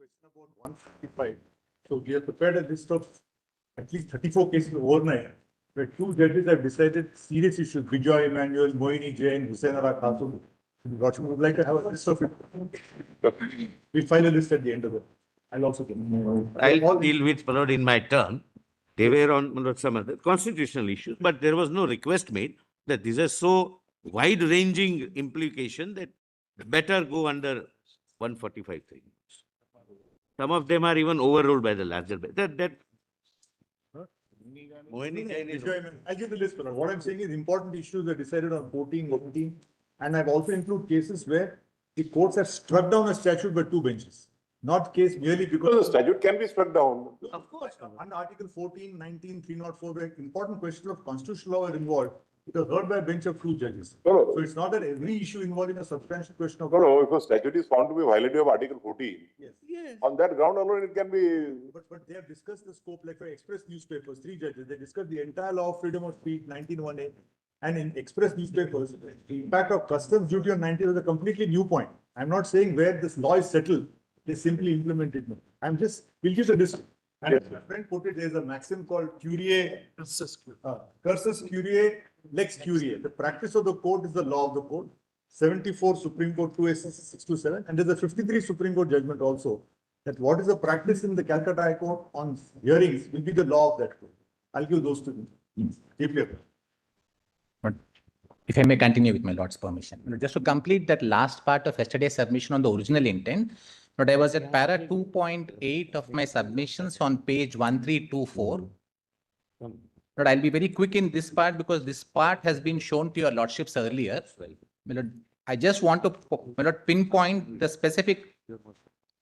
question about 155. So we have prepared a list of at least 34 cases overnight where two judges have decided serious issues. Bijoy Emmanuel, Moini Jain, Hussain Ara Khatun. Watchman would like to have a list of it. We file a list at the end of it. I'll also get I'll deal with in my turn. They were on some other constitutional issues, but there was no request made that these are so wide-ranging implication that better go under 145 things. Some of them are even overruled by the larger. I'll give the list. What I'm saying is important issues are decided on 14, 14, and I've also included cases where the courts have struck down a statute by two benches. Not case merely because the statute can be struck down. Of course. Under Article 14, 19, 304, where important question of constitutional law are involved, it was heard by a bench of two judges. No. So it's not that every issue involving a substantial question of No, if a statute is found to be violative of Article 14, yes. on that ground alone it can be. But they have discussed the scope, like for Express newspapers, three judges, they discussed the entire law of freedom of speech, 19(1)(a), and in Express newspapers, the impact of customs duty on 19 was a completely new point. I'm not saying where this law is settled, they simply implement it. We'll give the list. And as my friend put it, there's a maxim called cursus curiae, lex curiae. The practice of the court is the law of the court. 74 Supreme Court 2 SC 627, and there's a 53 Supreme Court judgment also, that what is the practice in the Calcutta High Court on hearings will be the law of that court. I'll give those to you. Deeply. But if I may continue with my Lord's permission, just to complete that last part of yesterday's submission on the original intent, but I was at para 2.8 of my submissions on page 1324. But I'll be very quick in this part because this part has been shown to your lordships earlier. I just want to pinpoint the specific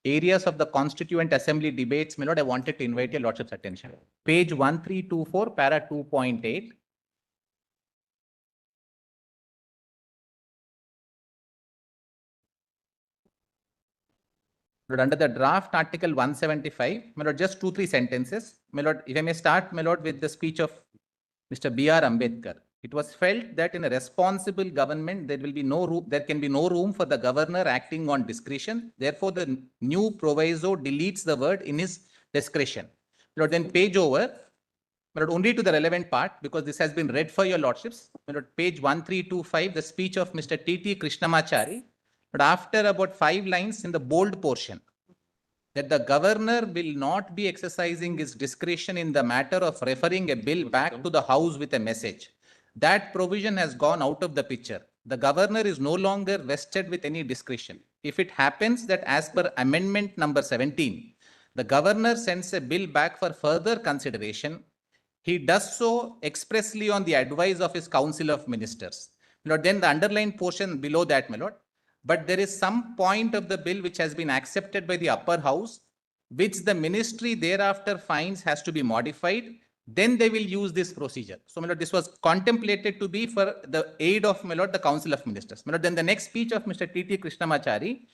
areas of the Constituent Assembly debates. I wanted to invite your lordship's attention. Page 1324, para 2.8. Under the draft article 175, just 2-3 sentences. If I may start, with the speech of Mr. B.R. Ambedkar. It was felt that in a responsible government, there can be no room for the governor acting on discretion. Therefore, the new proviso deletes the word in his discretion. Then page over, only to the relevant part, because this has been read for your lordships. Page 1325, the speech of Mr. T.T. Krishnamachari. But after about 5 lines in the bold portion, that the governor will not be exercising his discretion in the matter of referring a bill back to the house with a message. That provision has gone out of the picture. The governor is no longer vested with any discretion. If it happens that as per amendment number 17, the governor sends a bill back for further consideration, he does so expressly on the advice of his council of ministers. Then the underlined portion below that, my lord. But there is some point of the bill which has been accepted by the upper house, which the ministry thereafter finds has to be modified. Then they will use this procedure. So, my lord, this was contemplated to be for the aid of, my lord, the council of ministers. My lord, then the next speech of Mr. T.T. Krishnamachari.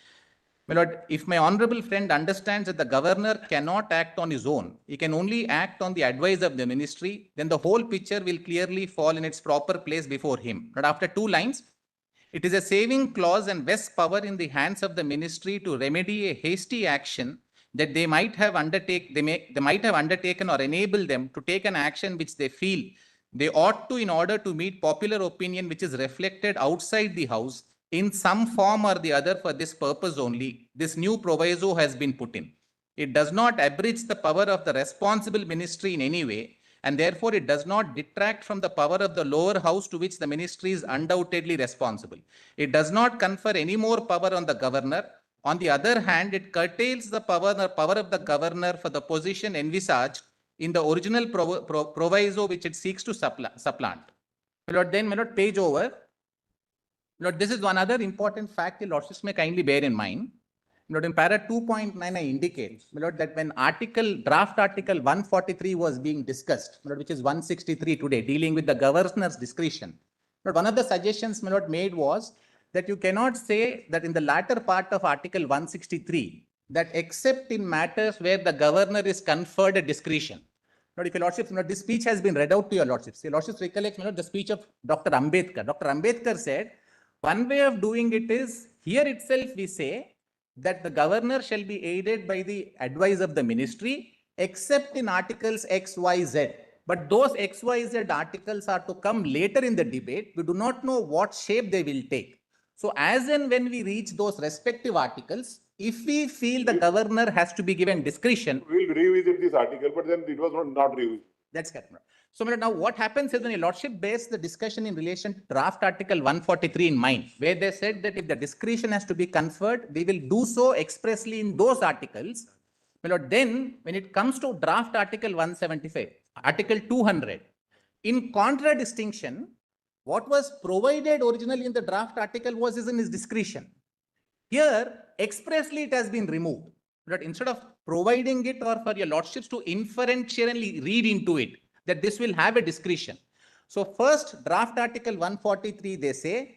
My lord, if my honorable friend understands that the governor cannot act on his own, he can only act on the advice of the ministry, then the whole picture will clearly fall in its proper place before him. But after 2 lines, it is a saving clause and vests power in the hands of the ministry to remedy a hasty action that they might have undertaken or enable them to take an action which they feel they ought to in order to meet popular opinion which is reflected outside the house in some form or the other. For this purpose only, this new proviso has been put in. It does not abridge the power of the responsible ministry in any way, and therefore it does not detract from the power of the lower house to which the ministry is undoubtedly responsible. It does not confer any more power on the governor. On the other hand, it curtails the power of the governor for the position envisaged in the original proviso which it seeks to supplant. Then, my lord, page over. Lord, this is one other important fact the lordships may kindly bear in mind. Lord, in para 2.9, I indicate, Lord, that when draft article 143 was being discussed, Lord, which is 163 today, dealing with the governor's discretion, Lord, one of the suggestions, my lord, made was that you cannot say that in the latter part of article 163, that except in matters where the governor is conferred a discretion. Lord, if your lordships, Lord, this speech has been read out to your lordships. Your lordships recollect, Lord, the speech of Dr. Ambedkar. Dr. Ambedkar said, one way of doing it is, here itself we say that the governor shall be aided by the advice of the ministry, except in articles X, Y, Z. But those X, Y, Z articles are to come later in the debate. We do not know what shape they will take. So as and when we reach those respective articles, if we feel the governor has to be given discretion, We'll revisit this article, but then it was not revisited. that's correct. So now what happens is when your lordship bears the discussion in relation to draft article 143 in mind, where they said that if the discretion has to be conferred, we will do so expressly in those articles. My lord, then when it comes to draft article 175, article 200, in contradistinction, what was provided originally in the draft article was in his discretion. Here, expressly it has been removed. But instead of providing it or for your lordships to inferentially read into it, that this will have a discretion. So first draft article 143, they say,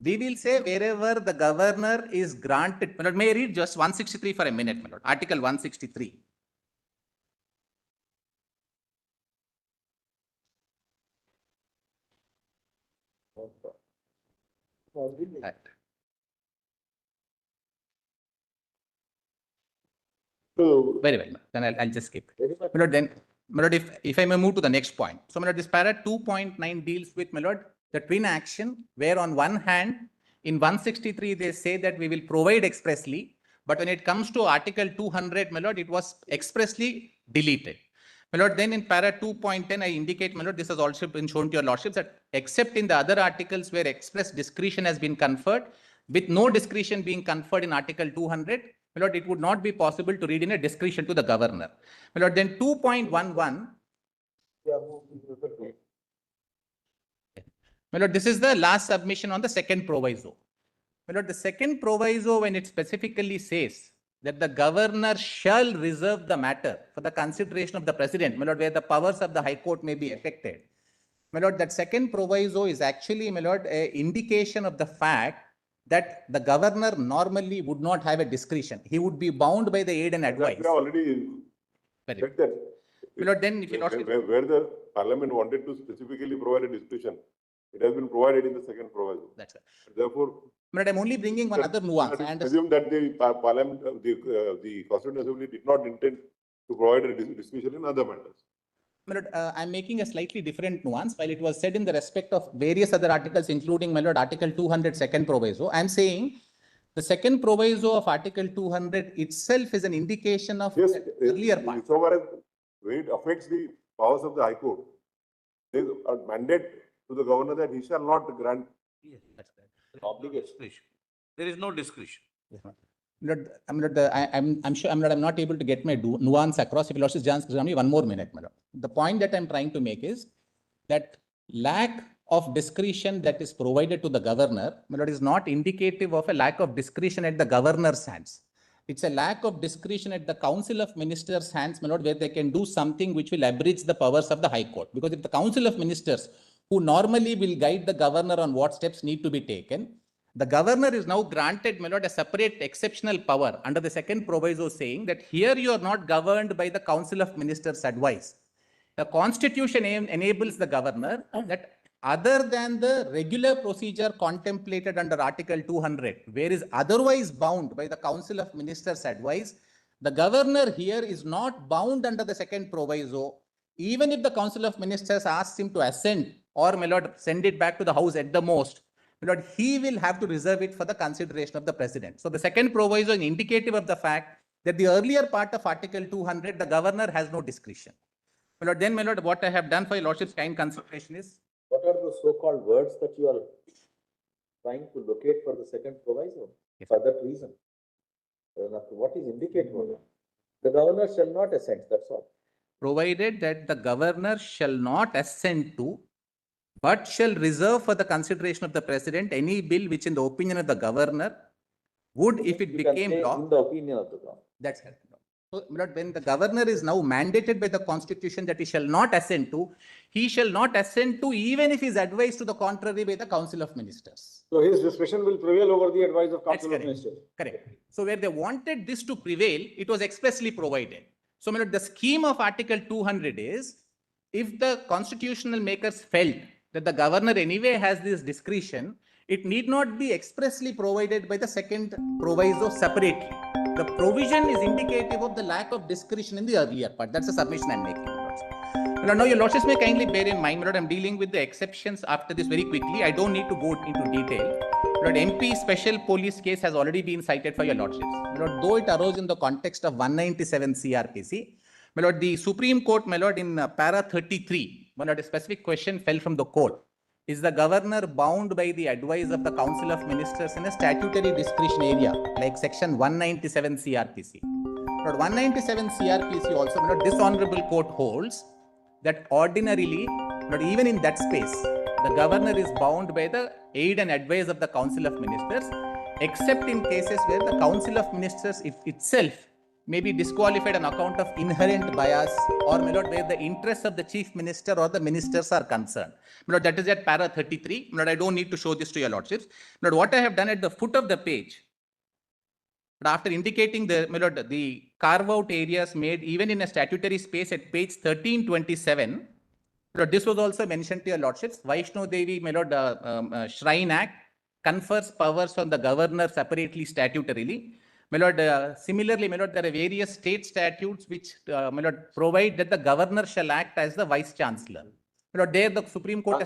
we will say wherever the governor is granted. My lord, may I read just 163 for a minute, my lord? Article 163. Right. So, Very well. Then I'll just skip. My lord, then, my lord, if I may move to the next point. So, my lord, this para 2.9 deals with, my lord, the twin action, where on one hand, in 163, they say that we will provide expressly, but when it comes to article 200, my lord, it was expressly deleted. My lord, then in para 2.10, I indicate, my lord, this has also been shown to your lordships that except in the other articles where express discretion has been conferred, with no discretion being conferred in article 200, my lord, it would not be possible to read in a discretion to the governor. My lord, then 2.11. My lord, this is the last submission on the second proviso. My lord, the second proviso, when it specifically says that the governor shall reserve the matter for the consideration of the president, my lord, where the powers of the High Court may be affected. My lord, that second proviso is actually, my lord, an indication of the fact that the governor normally would not have a discretion. He would be bound by the aid and advice. we have already Very said well. that. My lord, then if you Where the parliament wanted to specifically provide a discretion, it has been provided in the second proviso. that's right. Therefore, My lord, I'm only bringing one other nuance. I understand. assume that the parliament, the Constituent Assembly did not intend to provide a discretion in other matters. My lord, I'm making a slightly different nuance. While it was said in the respect of various other articles, including, my lord, article 200 second proviso, I'm saying the second proviso of article 200 itself is an indication of Yes, the earlier part. so far as when it affects the powers of the High Court, there is a mandate to the governor that he shall not grant. Yes, that's right. Obligation. There is no discretion. I'm sure I'm not able to get my nuance across. If you lordship just give me one more minute, my lord. The point that I'm trying to make is that lack of discretion that is provided to the governor, my lord, is not indicative of a lack of discretion at the governor's hands. It's a lack of discretion at the Council of Ministers' hands, my lord, where they can do something which will abridge the powers of the High Court. Because if the Council of Ministers, who normally will guide the governor on what steps need to be taken, the governor is now granted, my lord, a separate exceptional power under the second proviso saying that here you are not governed by the Council of Ministers' advice. The Constitution enables the governor that other than the regular procedure contemplated under Article 200, where is otherwise bound by the Council of Ministers' advice, the governor here is not bound under the second proviso, even if the Council of Ministers asks him to assent or, my lord, send it back to the House at the most. My lord, he will have to reserve it for the consideration of the president. So the second proviso is indicative of the fact that the earlier part of Article 200, the governor has no discretion. My lord, then, my lord, what I have done for your lordship's kind consideration is. What are the so-called words that you are trying to locate for the second proviso? Yes. For that reason. What is indicated? The governor shall not assent, that's all. Provided that the governor shall not assent to, but shall reserve for the consideration of the president any bill which in the opinion of the governor would, if it You can became say law. in the opinion of the governor. That's correct. So, my lord, when the governor is now mandated by the Constitution that he shall not assent to, he shall not assent to even if he is advised to the contrary by the Council of Ministers. So his discretion will prevail over the advice of That's Council of correct. Ministers. Correct. So where they wanted this to prevail, it was expressly provided. So, my lord, the scheme of Article 200 is, if the constitutional makers felt that the governor anyway has this discretion, it need not be expressly provided by the second proviso separately. The provision is indicative of the lack of discretion in the earlier part. That's the submission I'm making. Now, your lordships may kindly bear in mind, my lord, I'm dealing with the exceptions after this very quickly. I don't need to go into detail. Lord, MP special police case has already been cited for your lordships. My lord, though it arose in the context of 197 CRPC, my lord, the Supreme Court, my lord, in para 33, my lord, a specific question fell from the court. Is the governor bound by the advice of the Council of Ministers in a statutory discretion area, like section 197 CRPC? Lord, 197 CRPC also, my lord, this honorable court holds that ordinarily, not even in that space, the governor is bound by the aid and advice of the Council of Ministers, except in cases where the Council of Ministers itself may be disqualified on account of inherent bias, or my lord, where the interests of the chief minister or the ministers are concerned. My lord, that is at para 33. My lord, I don't need to show this to your lordships. My lord, what I have done at the foot of the page, but after indicating the, my lord, the carve out areas made even in a statutory space at page 1327, Lord, this was also mentioned to your lordships. Vaishno Devi, my lord, Shrine Act confers powers on the governor separately statutorily. My lord, similarly, my lord, there are various state statutes which, my lord, provide that the governor shall act as the vice chancellor. My lord, there the Supreme Court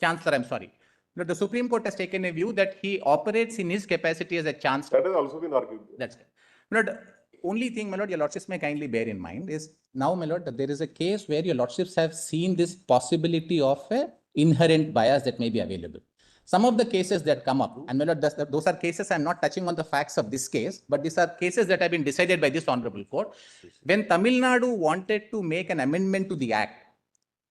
Chancellor, I'm sorry. Lord, the Supreme Court has taken a view that he operates in his capacity as a chancellor. That has also been argued. That's it. My lord, only thing, my lord, your lordships may kindly bear in mind is now, my lord, that there is a case where your lordships have seen this possibility of a inherent bias that may be available. Some of the cases that come up, and my lord, those are cases I'm not touching on the facts of this case, but these are cases that have been decided by this honorable court. When Tamil Nadu wanted to make an amendment to the act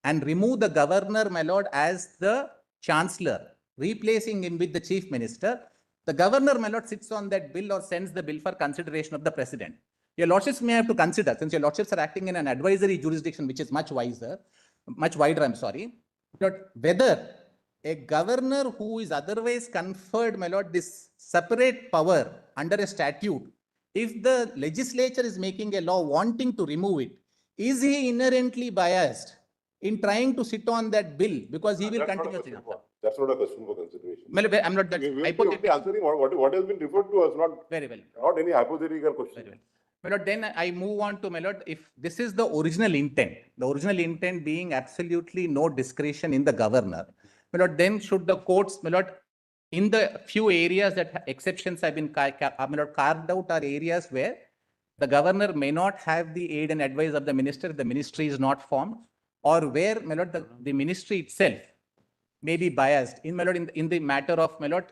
and remove the governor, my lord, as the chancellor, replacing him with the chief minister, the governor, my lord, sits on that bill or sends the bill for consideration of the president. Your lordships may have to consider, since your lordships are acting in an advisory jurisdiction, which is much wider, I'm sorry, but whether a governor who is otherwise conferred, my lord, this separate power under a statute, if the legislature is making a law wanting to remove it, is he inherently biased in trying to sit on that bill because he will continue? That's not a question for consideration. I'm not that. We will be answering what has been referred to us, not Very well. Not any hypothetical question. Very well. My lord, then I move on to, my lord, if this is the original intent being absolutely no discretion in the governor, my lord, then should the courts, my lord, in the few areas that exceptions have been carved out are areas where the governor may not have the aid and advice of the minister, the ministry is not formed, or where, my lord, the ministry itself may be biased in, my lord, in the matter of, my lord,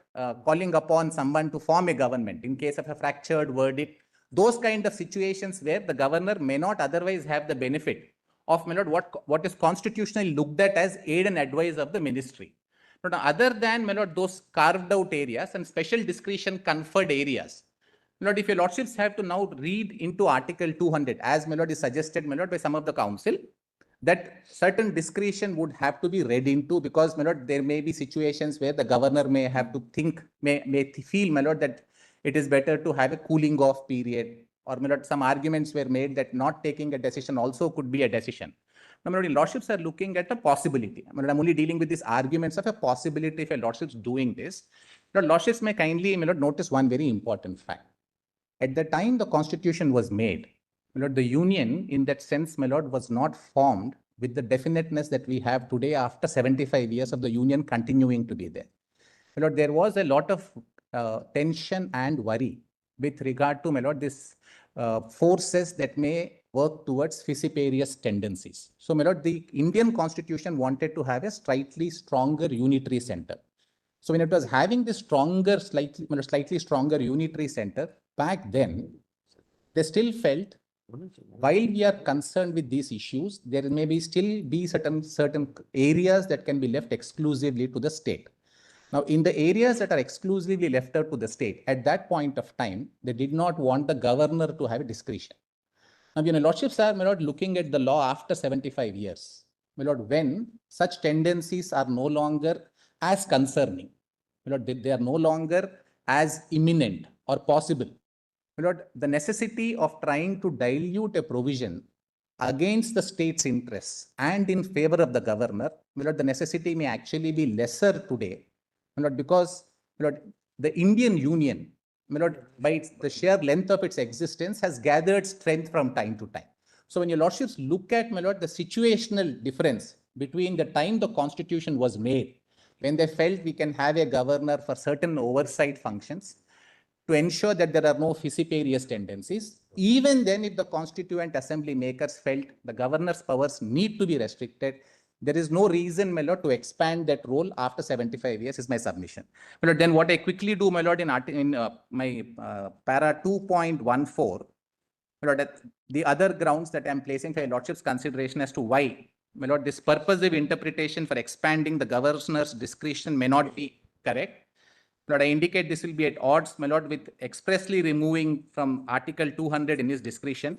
calling upon someone to form a government in case of a fractured verdict, those kind of situations where the governor may not otherwise have the benefit of, my lord, what is constitutionally looked at as aid and advice of the ministry. But other than, my lord, those carved out areas and special discretion conferred areas, my lord, if your lordships have to now read into Article 200, as, my lord, is suggested, my lord, by some of the council, that certain discretion would have to be read into, because, my lord, there may be situations where the governor may have to think, may feel, my lord, that it is better to have a cooling off period, or, my lord, some arguments were made that not taking a decision also could be a decision. Now, my lord, lordships are looking at a possibility. My lord, I'm only dealing with these arguments of a possibility if a lordship's doing this. Lord, lordships may kindly, my lord, notice one very important fact. At the time the constitution was made, my lord, the union in that sense, my lord, was not formed with the definiteness that we have today after 75 years of the union continuing to be there. My lord, there was a lot of tension and worry with regard to, my lord, this forces that may work towards fissiparous tendencies. So, my lord, the Indian constitution wanted to have a slightly stronger unitary center. So when it was having this stronger, slightly stronger unitary center, back then, they still felt, while we are concerned with these issues, there may be still be certain areas that can be left exclusively to the state. Now, in the areas that are exclusively left out to the state, at that point of time, they did not want the governor to have a discretion. Now, your lordships are, my lord, looking at the law after 75 years. My lord, when such tendencies are no longer as concerning, my lord, they are no longer as imminent or possible. My lord, the necessity of trying to dilute a provision against the state's interests and in favor of the governor, my lord, the necessity may actually be lesser today, my lord, because My lord, the Indian Union, my lord, by the sheer length of its existence, has gathered strength from time to time. So when your lordships look at, my lord, the situational difference between the time the constitution was made, when they felt we can have a governor for certain oversight functions, to ensure that there are no fissiparous tendencies. Even then, if the constituent assembly makers felt the governor's powers need to be restricted, there is no reason, my lord, to expand that role after 75 years is my submission. My lord, then what I quickly do, my lord, in my para 2.14, my lord, the other grounds that I am placing for your lordship's consideration as to why, my lord, this purposive interpretation for expanding the governor's discretion may not be correct. My lord, I indicate this will be at odds, my lord, with expressly removing from Article 200 in his discretion.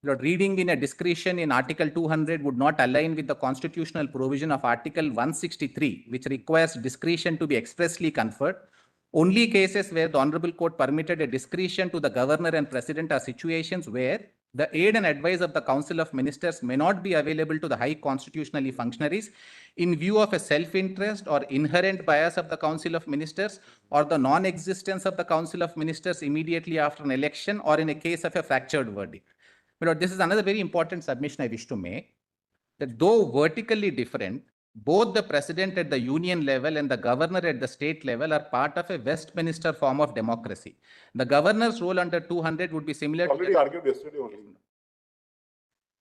My lord, reading in a discretion in Article 200 would not align with the constitutional provision of Article 163, which requires discretion to be expressly conferred. Only cases where the Honorable Court permitted a discretion to the Governor and President are situations where the aid and advice of the Council of Ministers may not be available to the high constitutionally functionaries in view of a self-interest or inherent bias of the Council of Ministers or the non-existence of the Council of Ministers immediately after an election or in a case of a fractured verdict. My lord, this is another very important submission I wish to make, that though vertically different, both the president at the union level and the governor at the state level are part of a Westminster form of democracy. The governor's role under 200 would be similar to Already argued yesterday only.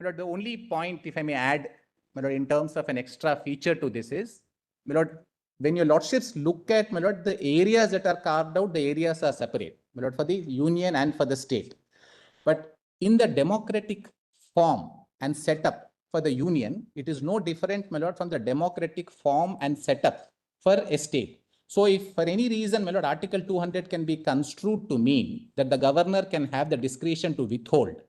My lord, the only point, if I may add, my lord, in terms of an extra feature to this is, my lord, when your lordships look at, my lord, the areas that are carved out, the areas are separate, my lord, for the union and for the state. But in the democratic form and setup for the union, it is no different, my lord, from the democratic form and setup for a state. So if for any reason, my lord, Article 200 can be construed to mean that the governor can have the discretion to withhold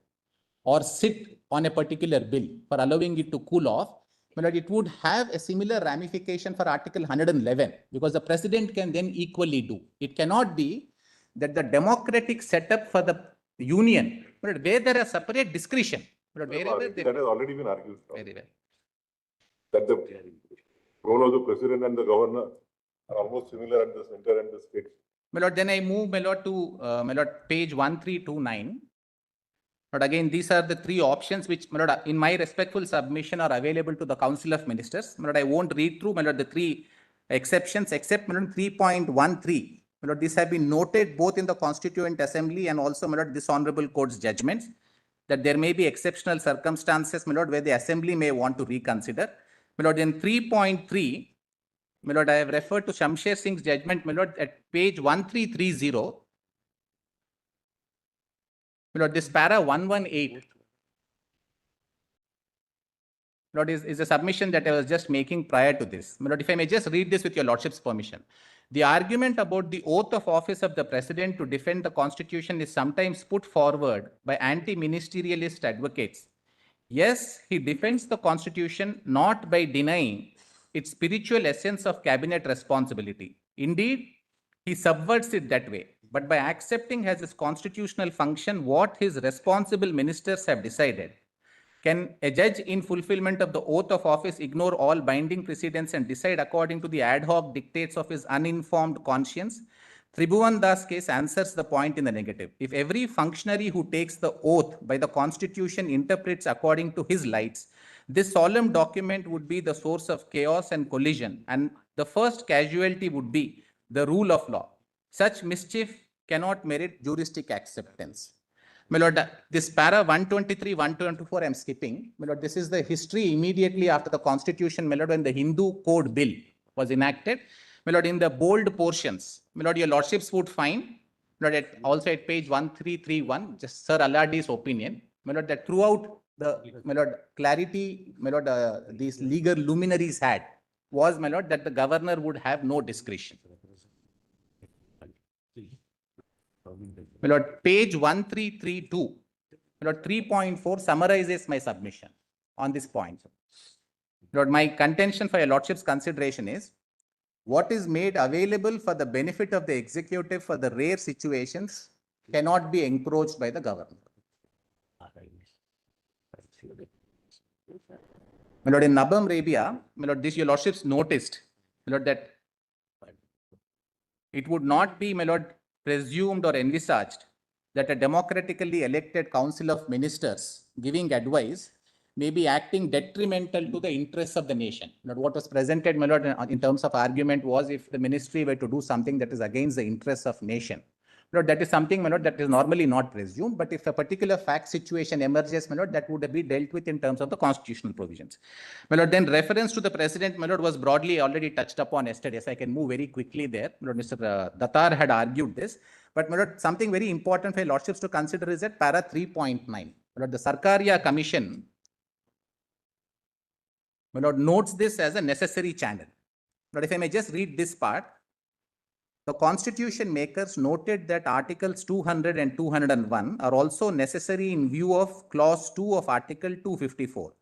or sit on a particular bill for allowing it to cool off, my lord, it would have a similar ramification for Article 111, because the president can then equally do. It cannot be that the democratic setup for the union, but where there are separate discretion, but wherever That has already been argued. very well. That the role of the president and the governor are almost similar at the center and the state. My lord, then I move, my lord, to my lord, page 1329. But again, these are the three options which, my lord, in my respectful submission are available to the Council of Ministers. My lord, I won't read through, my lord, the three exceptions except, my lord, 3.13. My lord, these have been noted both in the Constituent Assembly and also, my lord, this Honorable Court's judgments, that there may be exceptional circumstances, my lord, where the Assembly may want to reconsider. My lord, in 3.3, my lord, I have referred to Shamsher Singh's judgment, my lord, at page 1330. My lord, this para 118, Lord, is a submission that I was just making prior to this. My lord, if I may just read this with your lordship's permission. The argument about the oath of office of the president to defend the constitution is sometimes put forward by anti-ministerialist advocates. Yes, he defends the constitution not by denying its spiritual essence of cabinet responsibility. Indeed, he subverts it that way, but by accepting as his constitutional function what his responsible ministers have decided. Can a judge in fulfillment of the oath of office ignore all binding precedents and decide according to the ad hoc dictates of his uninformed conscience? Tribhuvan Das case answers the point in the negative. If every functionary who takes the oath by the constitution interprets according to his lights, this solemn document would be the source of chaos and collision, and the first casualty would be the rule of law. Such mischief cannot merit juristic acceptance. My lord, this para 123, 124, I'm skipping. My lord, this is the history immediately after the constitution, my lord, when the Hindu Code Bill was enacted. My lord, in the bold portions, my lord, your lordships would find, my lord, also at page 1331, just Sir Aladi's opinion, my lord, that throughout the, my lord, clarity, my lord, these legal luminaries had was, my lord, that the governor would have no discretion. My lord, page 1332, my lord, 3.4 summarizes my submission on this point. Lord, my contention for your lordship's consideration is what is made available for the benefit of the executive for the rare situations cannot be encroached by the governor. My lord, in Nabam Rabia, my lord, this your lordships noticed, my lord, that it would not be, my lord, presumed or envisaged that a democratically elected council of ministers giving advice may be acting detrimental to the interests of the nation. Now, what was presented, my lord, in terms of argument was if the ministry were to do something that is against the interests of nation. My lord, that is something, my lord, that is normally not presumed, but if a particular fact situation emerges, my lord, that would be dealt with in terms of the constitutional provisions. My lord, then reference to the president, my lord, was broadly already touched upon yesterday, so I can move very quickly there. My lord, Mr. Datar had argued this, but my lord, something very important for your lordships to consider is that para 3.9. My lord, the Sarkaria Commission, my lord, notes this as a necessary channel. But if I may just read this part, the constitution makers noted that articles 200 and 201 are also necessary in view of clause 2 of article 254.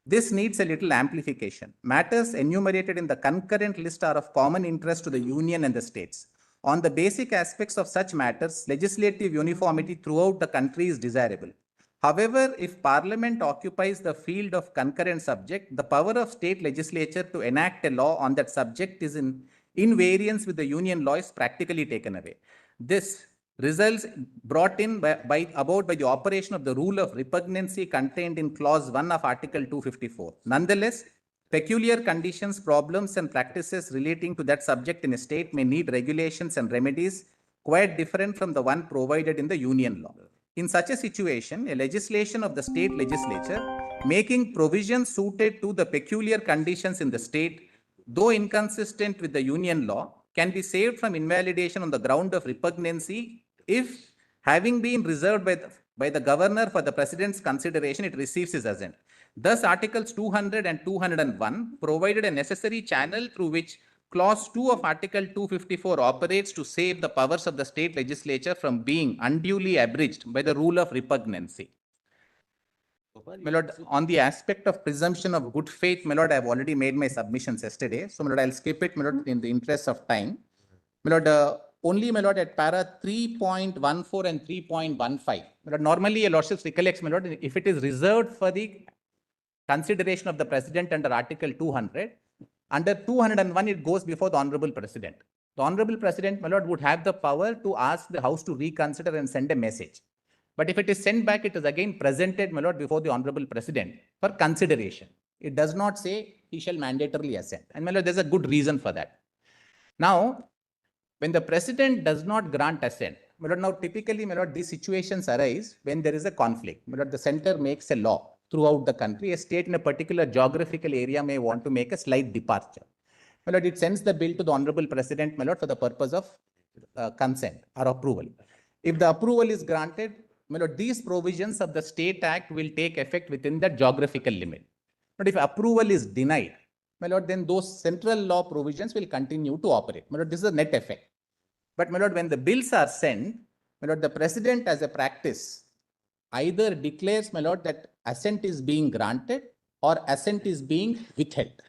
This needs a little amplification. Matters enumerated in the concurrent list are of common interest to the union and the states. On the basic aspects of such matters, legislative uniformity throughout the country is desirable. However, if Parliament occupies the field of concurrent subject, the power of state legislature to enact a law on that subject is in variance with the union law is practically taken away. This results brought in by the operation of the rule of repugnancy contained in clause 1 of article 254. Nonetheless, peculiar conditions, problems and practices relating to that subject in a state may need regulations and remedies quite different from the one provided in the union law. In such a situation, a legislation of the state legislature making provisions suited to the peculiar conditions in the state, though inconsistent with the union law, can be saved from invalidation on the ground of repugnancy if, having been reserved by the governor for the president's consideration, it receives his assent. Thus, articles 200 and 201 provided a necessary channel through which clause 2 of article 254 operates to save the powers of the state legislature from being unduly abridged by the rule of repugnancy. My lord, on the aspect of presumption of good faith, my lord, I have already made my submissions yesterday. So, my lord, I'll skip it, my lord, in the interest of time. My lord, only, my lord, at para 3.14 and 3.15. My lord, normally, your lordship recollects, my lord, if it is reserved for the consideration of the president under article 200, under 201, it goes before the honorable president. The honorable president, my lord, would have the power to ask the house to reconsider and send a message. But if it is sent back, it is again presented, my lord, before the honorable president for consideration. It does not say he shall mandatorily assent. And my lord, there's a good reason for that. Now, when the president does not grant assent, my lord, now typically, my lord, these situations arise when there is a conflict. My lord, the center makes a law throughout the country. A state in a particular geographical area may want to make a slight departure. My lord, it sends the bill to the honorable president, my lord, for the purpose of consent or approval. If the approval is granted, my lord, these provisions of the State Act will take effect within that geographical limit. But if approval is denied, my lord, then those central law provisions will continue to operate. My lord, this is a net effect. But my lord, when the bills are sent, my lord, the president as a practice either declares, my lord, that assent is being granted or assent is being withheld.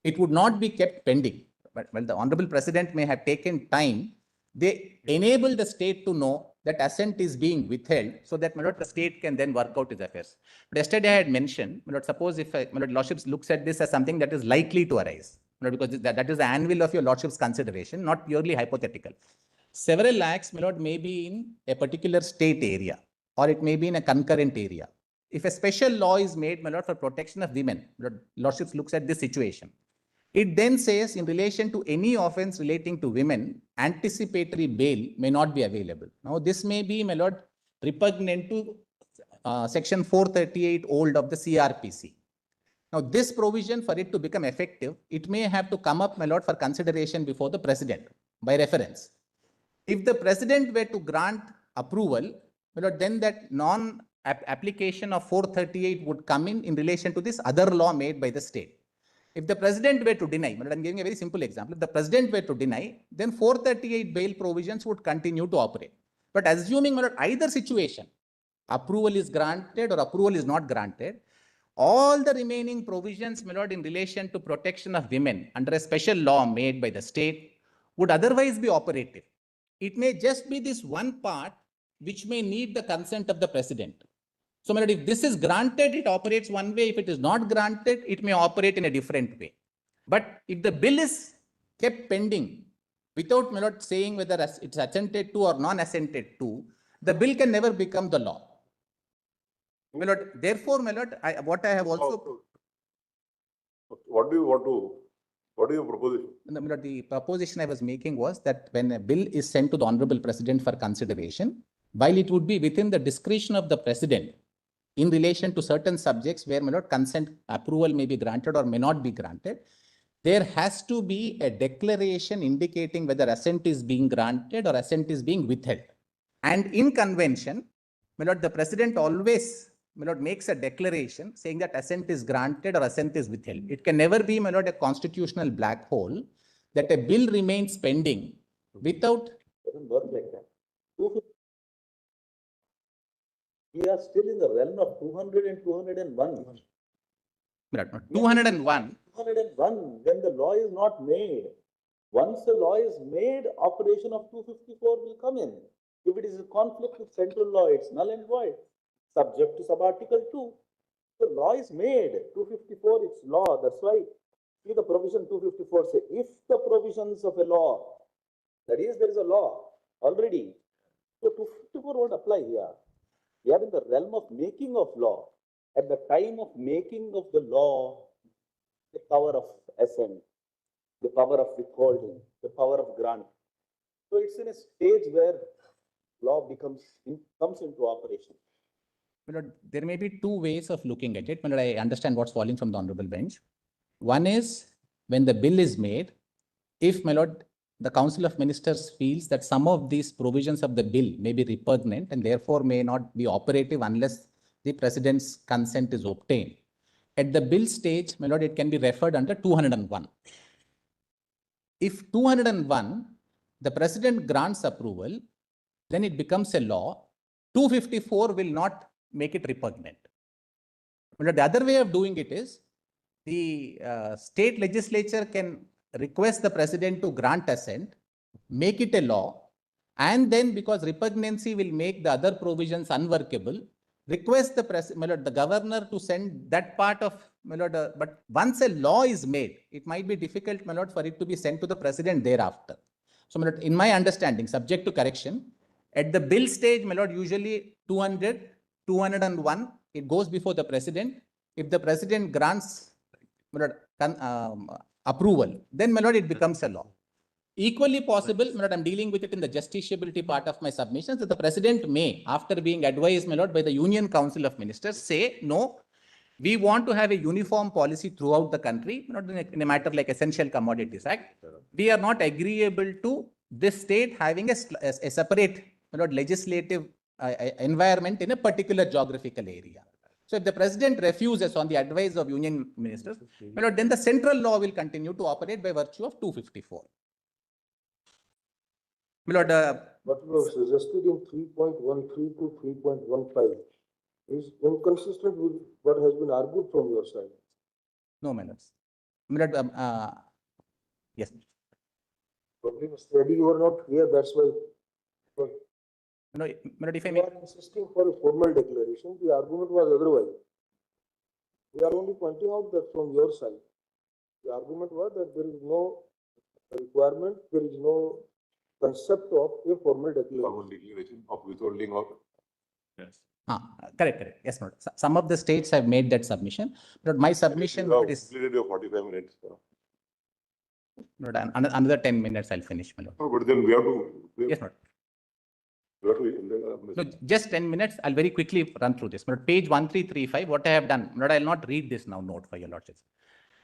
It would not be kept pending. But well, the honorable president may have taken time. They enable the state to know that assent is being withheld so that, my lord, the state can then work out its affairs. But yesterday I had mentioned, my lord, suppose if my lord, lordships looks at this as something that is likely to arise, my lord, because that is the anvil of your lordship's consideration, not purely hypothetical. Several acts, my lord, may be in a particular state area or it may be in a concurrent area. If a special law is made, my lord, for protection of women, my lord, lordships looks at this situation. It then says in relation to any offense relating to women, anticipatory bail may not be available. Now, this may be, my lord, repugnant to section 438 old of the CRPC. Now, this provision, for it to become effective, it may have to come up, my lord, for consideration before the president by reference. If the president were to grant approval, my lord, then that non-application of 438 would come in relation to this other law made by the state. If the president were to deny, I'm giving a very simple example. If the president were to deny, then 438 bail provisions would continue to operate. But assuming either situation, approval is granted or approval is not granted, all the remaining provisions, my lord, in relation to protection of women under a special law made by the state would otherwise be operative. It may just be this one part which may need the consent of the president. So, my lord, if this is granted, it operates one way. If it is not granted, it may operate in a different way. But if the bill is kept pending without, my lord, saying whether it's assented to or non-assented to, the bill can never become the law. My lord, therefore, my lord, what I have also, What do you want to, what is your proposition? my lord, the proposition I was making was that when a bill is sent to the Honorable President for consideration, while it would be within the discretion of the President in relation to certain subjects where, my lord, consent approval may be granted or may not be granted, there has to be a declaration indicating whether assent is being granted or assent is being withheld. And in convention, my lord, the President always, my lord, makes a declaration saying that assent is granted or assent is withheld. It can never be, my lord, a constitutional black hole that a bill remains pending without. Doesn't work like that. 250. We are still in the realm of 200 and 201. My lord, 201. 201, when the law is not made. Once the law is made, operation of 254 will come in. If it is a conflict with central law, it's null and void, subject to sub-article 2. The law is made, 254, it's law, that's why. See the provision 254 say, if the provisions of a law, that is, there is a law already. So 254 won't apply here. We are in the realm of making of law. At the time of making of the law, the power of assent, the power of withholding, the power of grant. So it's in a stage where law comes into operation. My lord, there may be two ways of looking at it. My lord, I understand what's falling from the Honorable Bench. One is when the bill is made, if, my lord, the Council of Ministers feels that some of these provisions of the bill may be repugnant and therefore may not be operative unless the President's consent is obtained. At the bill stage, my lord, it can be referred under 201. If 201, the President grants approval, then it becomes a law. 254 will not make it repugnant. But the other way of doing it is the state legislature can request the President to grant assent, make it a law, and then because repugnancy will make the other provisions unworkable, request the governor to send that part of, my lord, but once a law is made, it might be difficult, my lord, for it to be sent to the President thereafter. So, my lord, in my understanding, subject to correction, at the bill stage, my lord, usually 200, 201, it goes before the President. If the President grants, my lord, approval, then, my lord, it becomes a law. Equally possible, my lord, I'm dealing with it in the justiciability part of my submissions, that the President may, after being advised, my lord, by the Union Council of Ministers, say, no, we want to have a uniform policy throughout the country, not in a matter like Essential Commodities Act. We are not agreeable to this state having a separate, my lord, legislative environment in a particular geographical area. So if the President refuses on the advice of Union Ministers, my lord, then the central law will continue to operate by virtue of 254. My lord, What was suggested in 3.13 to 3.15 is inconsistent with what has been argued from your side. no, my lords. My lord, yes. Probably study you are not here, that's why. No, my lord, if I You may. are insisting for a formal declaration, the argument was otherwise. We are only pointing out that from your side, the argument was that there is no requirement, there is no concept of a formal declaration. Formal declaration of withholding of. Yes. Correct. Yes, my lord. Some of the states have made that submission, but my submission You have is, completed your 45 minutes. my lord, another 10 minutes I'll finish, my lord. No, but then we have to. Yes, my lord. We have to. No, just 10 minutes. I'll very quickly run through this. But page 1335, what I have done, Lord, I'll not read this now, note for your lordships.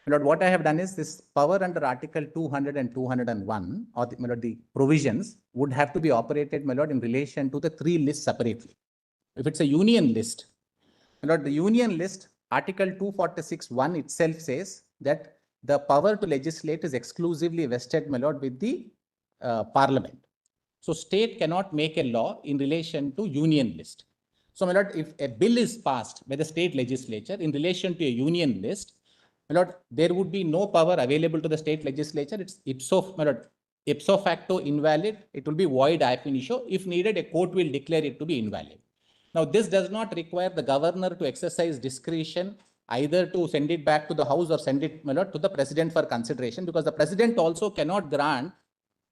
Lord, what I have done is this power under Article 200 and 201, or the, my lord, the provisions would have to be operated, my lord, in relation to the three lists separately. If it's a union list, my lord, the union list, Article 246(1) itself says that the power to legislate is exclusively vested, my lord, with the Parliament. So state cannot make a law in relation to union list. So, my lord, if a bill is passed by the state legislature in relation to a union list, my lord, there would be no power available to the state legislature. It's ipso facto invalid. It will be void ab initio. If needed, a court will declare it to be invalid. Now, this does not require the governor to exercise discretion either to send it back to the House or send it, my lord, to the President for consideration, because the President also cannot grant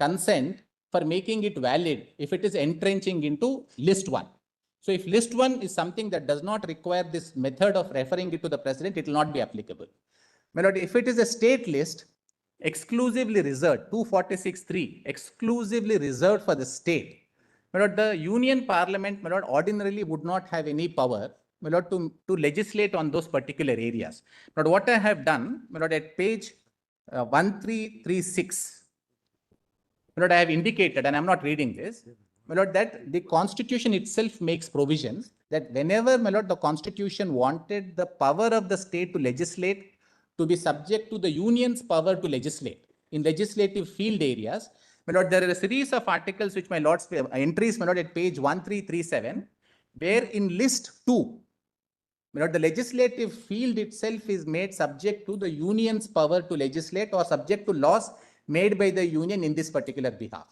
consent for making it valid if it is entrenching into list 1. So if list 1 is something that does not require this method of referring it to the president, it will not be applicable. My lord, if it is a state list exclusively reserved, 246(3), exclusively reserved for the state, my lord, the union parliament, my lord, ordinarily would not have any power, my lord, to legislate on those particular areas. But what I have done, my lord, at page 1336, my lord, I have indicated, and I'm not reading this, my lord, that the constitution itself makes provisions that whenever, my lord, the constitution wanted the power of the state to legislate to be subject to the union's power to legislate in legislative field areas, my lord, there are a series of articles which my lord's entries, my lord, at page 1337, where in list 2, my lord, the legislative field itself is made subject to the union's power to legislate or subject to laws made by the union in this particular behalf.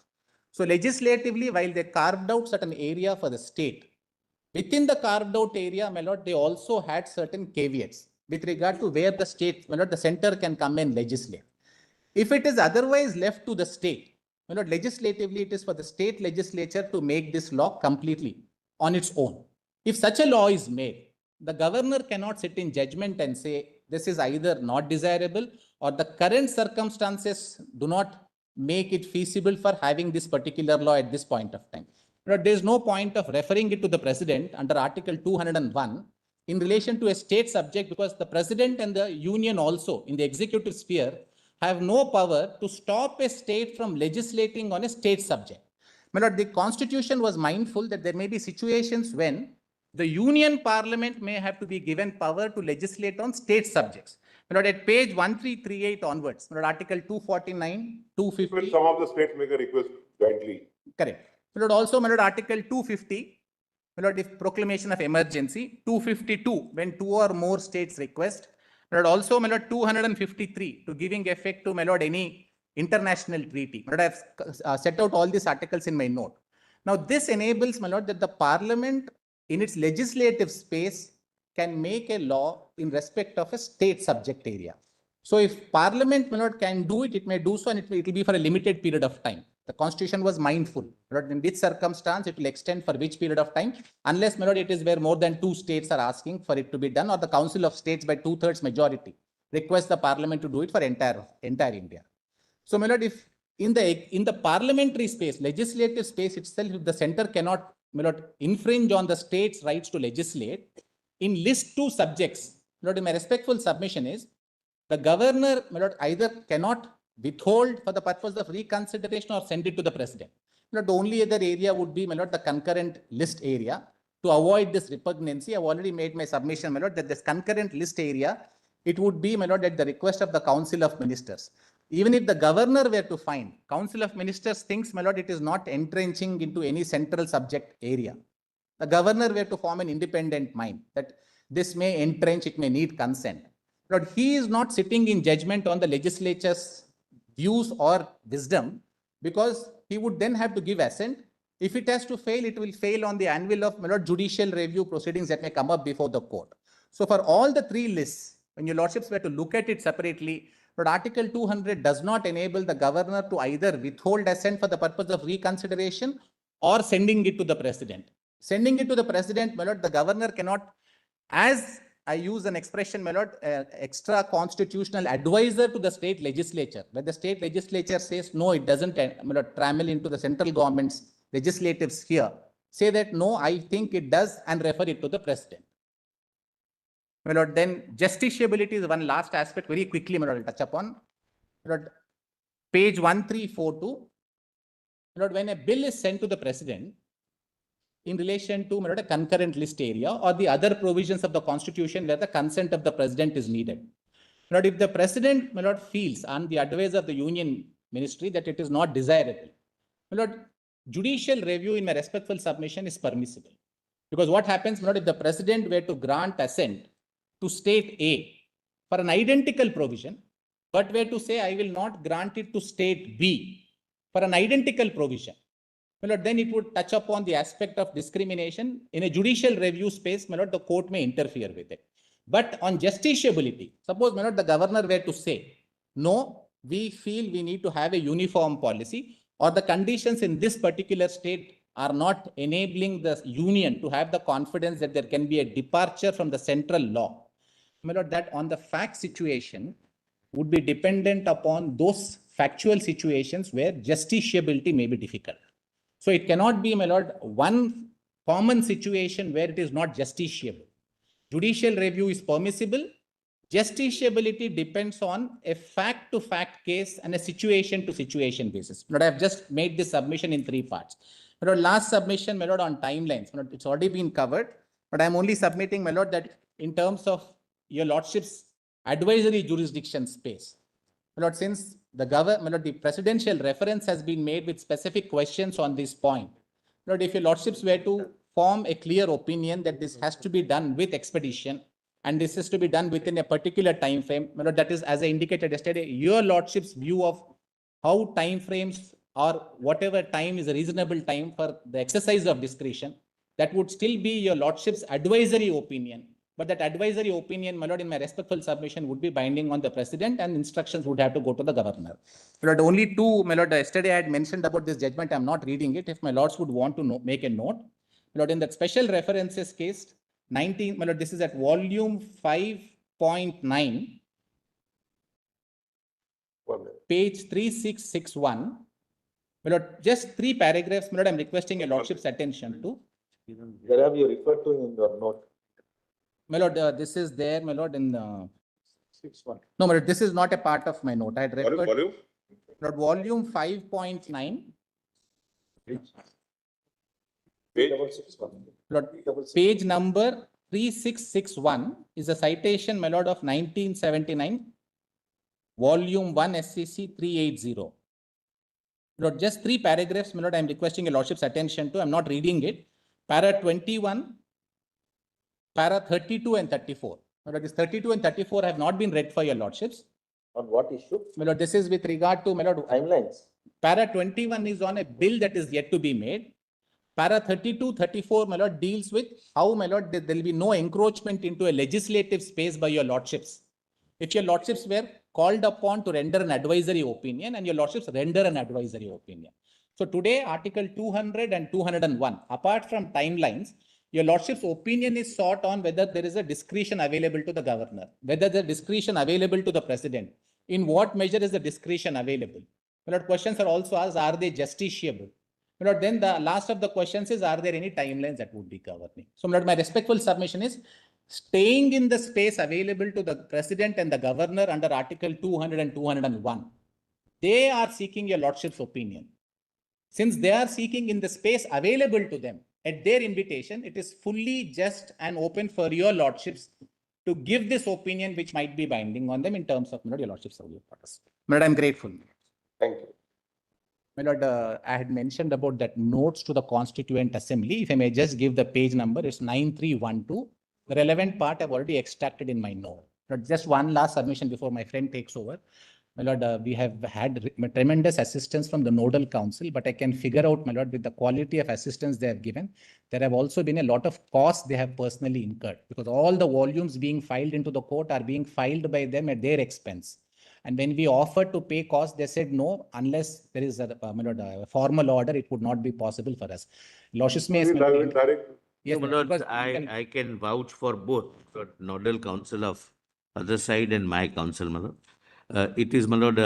So legislatively, while they carved out certain area for the state, within the carved out area, my lord, they also had certain caveats with regard to where the state, my lord, the center can come and legislate. If it is otherwise left to the state, my lord, legislatively, it is for the state legislature to make this law completely on its own. If such a law is made, the governor cannot sit in judgment and say this is either not desirable or the current circumstances do not make it feasible for having this particular law at this point of time. There is no point of referring it to the president under Article 201 in relation to a state subject, because the president and the union also in the executive sphere have no power to stop a state from legislating on a state subject. My lord, the constitution was mindful that there may be situations when the union parliament may have to be given power to legislate on state subjects. My lord, at page 1338 onwards, my lord, Article 249, 250. When some of the states make a request jointly. Correct. My lord, also, my lord, Article 250, my lord, if proclamation of emergency, 252, when 2 or more states request. My lord, also, my lord, 253, to giving effect to, my lord, any international treaty. My lord, I have set out all these articles in my note. Now, this enables, my lord, that the parliament in its legislative space can make a law in respect of a state subject area. So if parliament, my lord, can do it, it may do so, and it will be for a limited period of time. The constitution was mindful, my lord, in which circumstance it will extend for which period of time, unless, my lord, it is where more than 2 states are asking for it to be done, or the council of states by 2/3 majority request the parliament to do it for entire India. So, my lord, if in the parliamentary space, legislative space itself, if the center cannot, my lord, infringe on the state's rights to legislate, in list 2 subjects, my lord, my respectful submission is the governor, my lord, either cannot withhold for the purpose of reconsideration or send it to the president. My lord, the only other area would be, my lord, the concurrent list area. To avoid this repugnancy, I've already made my submission, my lord, that this concurrent list area, it would be, my lord, at the request of the Council of Ministers. Even if the governor were to find, Council of Ministers thinks, my lord, it is not entrenching into any central subject area. The governor were to form an independent mind that this may entrench, it may need consent. But he is not sitting in judgment on the legislature's views or wisdom, because he would then have to give assent. If it has to fail, it will fail on the anvil of, my lord, judicial review proceedings that may come up before the court. So for all the 3 lists, when your lordships were to look at it separately, but Article 200 does not enable the governor to either withhold assent for the purpose of reconsideration or sending it to the president. Sending it to the president, my lord, the governor cannot, as I use an expression, my lord, extra constitutional advisor to the state legislature. When the state legislature says, no, it doesn't, my lord, trammel into the central government's legislative sphere, say that, no, I think it does, and refer it to the president. My lord, then justiciability is one last aspect, very quickly, my lord, I'll touch upon. My lord, page 1342, my lord, when a bill is sent to the president in relation to, my lord, a concurrent list area or the other provisions of the constitution where the consent of the president is needed. My lord, if the president, my lord, feels on the advice of the union ministry that it is not desirable, my lord, judicial review in my respectful submission is permissible. Because what happens, my lord, if the president were to grant assent to state A for an identical provision, but were to say, I will not grant it to state B for an identical provision, my lord, then it would touch upon the aspect of discrimination. In a judicial review space, my lord, the court may interfere with it. But on justiciability, suppose, my lord, the governor were to say, no, we feel we need to have a uniform policy. or the conditions in this particular state are not enabling the union to have the confidence that there can be a departure from the central law, my lord, that on the fact situation would be dependent upon those factual situations where justiciability may be difficult. So it cannot be, my lord, one common situation where it is not justiciable. Judicial review is permissible. Justiciability depends on a fact-to-fact case and a situation-to-situation basis. But I have just made this submission in 3 parts. But last submission, my lord, on timelines, my lord, it's already been covered. But I'm only submitting, my lord, that in terms of your lordship's advisory jurisdiction space, my lord, since the my lord, the presidential reference has been made with specific questions on this point. My lord, if your lordships were to form a clear opinion that this has to be done with expedition, and this is to be done within a particular time frame, my lord, that is, as I indicated yesterday, your lordship's view of how time frames or whatever time is a reasonable time for the exercise of discretion, that would still be your lordship's advisory opinion. But that advisory opinion, my lord, in my respectful submission would be binding on the president, and instructions would have to go to the governor. My lord, only 2, my lord, yesterday I had mentioned about this judgment. I'm not reading it. If my lords would want to make a note. My lord, in that special references case, 19, my lord, this is at volume 5.9, page 3661. My lord, just 3 paragraphs, my lord, I'm requesting your lordship's attention to. Where have you referred to in your note? My lord, this is there, my lord, in 6.1. no, my lord, this is not a part of my note. I had referred. Volume? Lord, volume 5.9. Page? 6.1. Lord, page number 3661 is a citation, my lord, of 1979, volume 1 SCC 380. Lord, just 3 paragraphs, my lord, I'm requesting your lordship's attention to. I'm not reading it. Para 21, para 32 and 34. My lord, this 32 and 34 have not been read for your lordships. On what issue? My lord, this is with regard to, my lord, Timelines. para 21 is on a bill that is yet to be made. Para 32, 34, my lord, deals with how, my lord, there will be no encroachment into a legislative space by your lordships. If your lordships were called upon to render an advisory opinion, and your lordships render an advisory opinion. So today, Article 200 and 201, apart from timelines, your lordship's opinion is sought on whether there is a discretion available to the governor, whether the discretion available to the president, in what measure is the discretion available. My lord, questions are also asked, are they justiciable? My lord, then the last of the questions is, are there any timelines that would be governing? So, my lord, my respectful submission is, staying in the space available to the president and the governor under Article 200 and 201, they are seeking your lordship's opinion. Since they are seeking in the space available to them, at their invitation, it is fully just and open for your lordships to give this opinion, which might be binding on them in terms of, my lord, your lordship's review. My lord, I'm grateful. Thank you. My lord, I had mentioned about that notes to the Constituent Assembly. If I may just give the page number, it's 9312. The relevant part I've already extracted in my note. But just one last submission before my friend takes over. My lord, we have had tremendous assistance from the nodal council, but I can figure out, my lord, with the quality of assistance they have given, there have also been a lot of costs they have personally incurred, because all the volumes being filed into the court are being filed by them at their expense. And when we offered to pay costs, they said no, unless there is a, my lord, a formal order, it would not be possible for us. Lordships may. Yes, No, my lord, I can vouch for both, the nodal council of other side and my council, my lord. It is, my lord,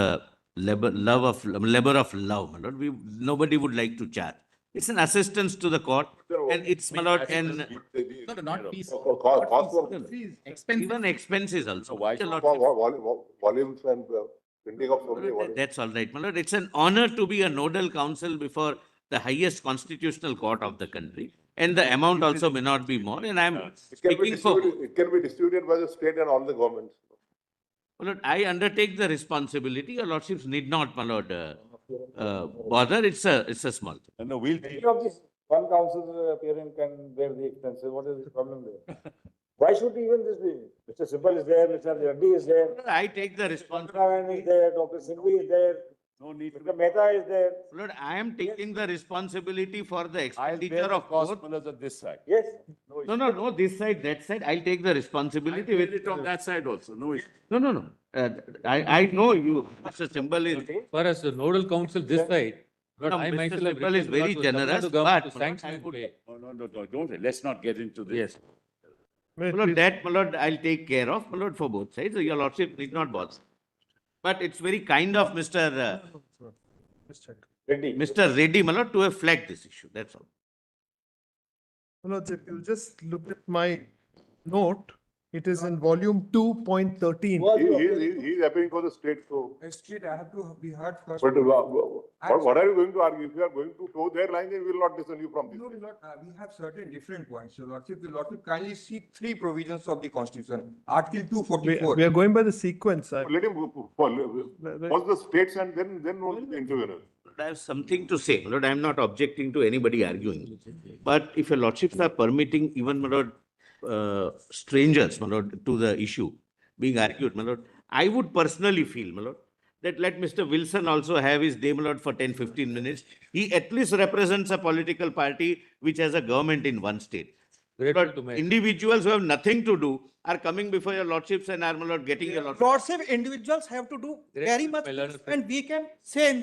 labor of love, my lord. Nobody would like to charge. It's an assistance to the court, and it's, my lord, and No, not fees. expenses. Even expenses also. Volumes and printing of so many volumes. That's all right, my lord. It's an honor to be a nodal council before the highest constitutional court of the country. And the amount also may not be more. And I'm speaking for. It can be distributed by the state and all the governments. My lord, I undertake the responsibility. Your lordships need not, my lord, bother. It's a small thing. No, we'll. Of this, one council appearance can bear the expenses. What is the problem there? Why should even this be? Mr. Simple is there, Mr. Reddy is there, I take the Dr. responsibility. is there, Dr. Singhvi is there, No need Mr. Mehta is there. Lord, I am taking the responsibility for the I'll expenditure bear the of cost both. on this side. Yes. No, this side, that side. I'll take the responsibility with it on that side also, no issue. No. I know you, Mr. Symbol is. As far as the nodal council this side, But No, I Mr. myself have Sipal is written very to Tamil generous, Nadu government but to sanction I and would- pay. No, don't, let's not get into this. Yes. My lord, that, my lord, I'll take care of, my lord, for both sides. Your lordship need not bother. But it's very kind of Mr. Reddy, my lord, to have flagged this issue. That's all. Lords, if you just look at my note, it is in volume 2.13. He's appealing for the state, so. State, I have to be heard first. But what are you going to argue? If you are going to toe their line, then we will not listen you from this. No, we have certain different points. So Lordship, the Lordship kindly see three provisions of the Constitution. Article two We forty-four. are going by the sequence. Let him pause the states and then only the intervener. I have something to say, my lord. I am not objecting to anybody arguing. But if your lordships are permitting even, my lord, strangers, my lord, to the issue being argued, my lord, I would personally feel, my lord, that let Mr. Wilson also have his day, my lord, for 10-15 minutes. He at least represents a political party which has a government in one state. Grateful to But my- individuals who have nothing to do are coming before your lordships and are, my lord, getting your lordship. Lordship, individuals have to do very much, My learned and we can say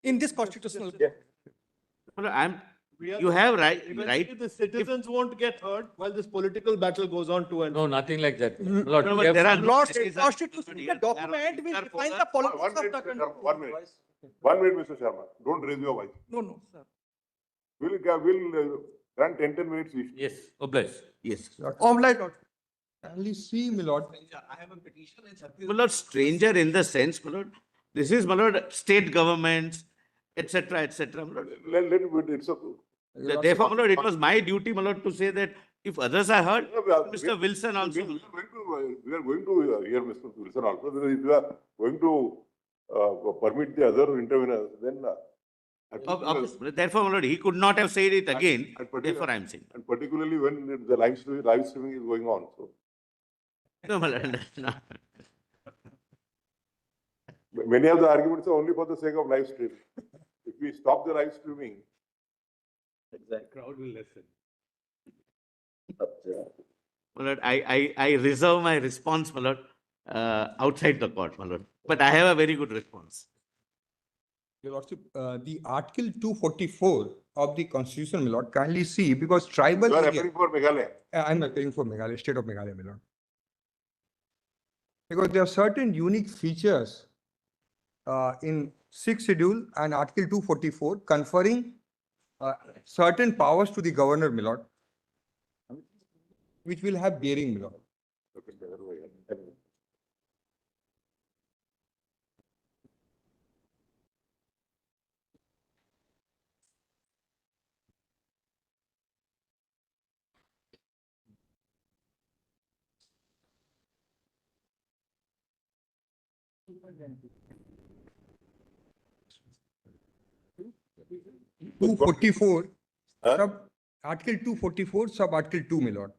in this constitutional. My lord, you have right. Eventually, the citizens won't get hurt while this political battle goes on to and. No, nothing like that. Lord, No, we but have- there are no Lordship, citizens- constitutional document will define the politics One of the minute, country. Sharma, 1 minute. 1 minute, Mr. Sharma. Don't raise your voice. No, sir. We'll run 10 minutes each. Yes, obliged. Yes. Omelette. Kindly see, my lord. My lord, stranger in the sense, my lord, this is, my lord, state governments, etc., etc. My lord. Let it be, it's okay. Therefore, my lord, it was my duty, my lord, to say that if others are hurt, No, we are- Mr. Wilson also. We are going to hear Mr. Wilson also. Because if you are going to permit the other interveners, then. Obviously, therefore, my lord, he could not have said it again. And particular- Therefore, I am saying. And particularly when the live streaming is going on, so. No, my lord, no. Many of the arguments are only for the sake of live streaming. If we stop the live streaming, Crowd will listen. My lord, I reserve my response, my lord, outside the court, my lord. But I have a very good response. Your Lordship, the Article 244 of the Constitution, my lord, kindly see, because tribal you are area, appealing for Meghalaya. I'm appealing for Meghalaya, state of Meghalaya, my lord. Because there are certain unique features in 6th schedule and Article 244 conferring certain powers to the governor, my lord, which will have bearing, my lord. Two forty-four, Article 244, sub Article 2, my lord.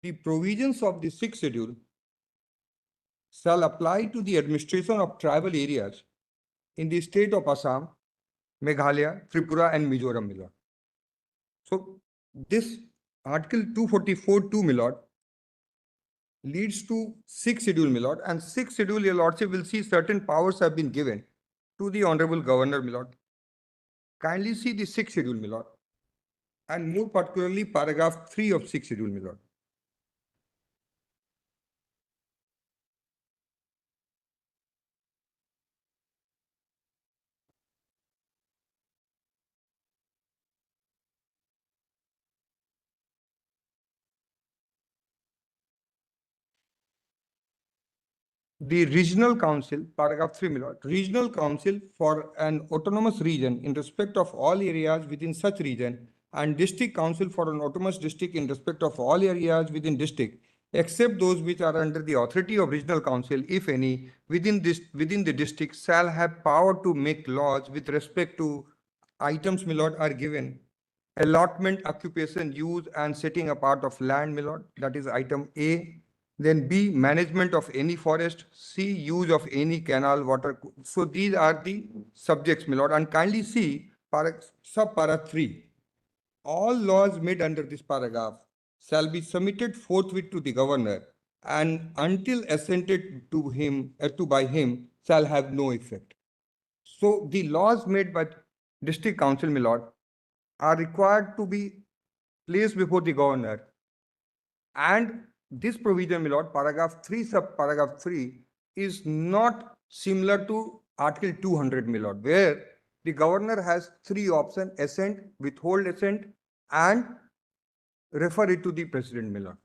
The provisions of the 6th schedule shall apply to the administration of tribal areas in the state of Assam, Meghalaya, Tripura, and Mizoram, my lord. So this Article 244(2), my lord, leads to 6th schedule, my lord, and 6th schedule, your lordship will see certain powers have been given to the honorable governor, my lord. Kindly see the 6th schedule, my lord, and more particularly paragraph 3 of 6th schedule, my lord. The regional council, paragraph 3, my lord, regional council for an autonomous region in respect of all areas within such region, and district council for an autonomous district in respect of all areas within district, except those which are under the authority of regional council, if any, within the district, shall have power to make laws with respect to items, my lord, are given. Allotment, occupation, use, and setting apart of land, my lord, that is item A. Then B, management of any forest. C, use of any canal, water. So these are the subjects, my lord, and kindly see sub-para 3. All laws made under this paragraph shall be submitted forthwith to the governor, and until assented to him, by him, shall have no effect. So the laws made by district council, my lord, are required to be placed before the governor. And this provision, my lord, paragraph 3, subparagraph 3, is not similar to Article 200, my lord, where the governor has three options: assent, withhold assent, and refer it to the president, my lord.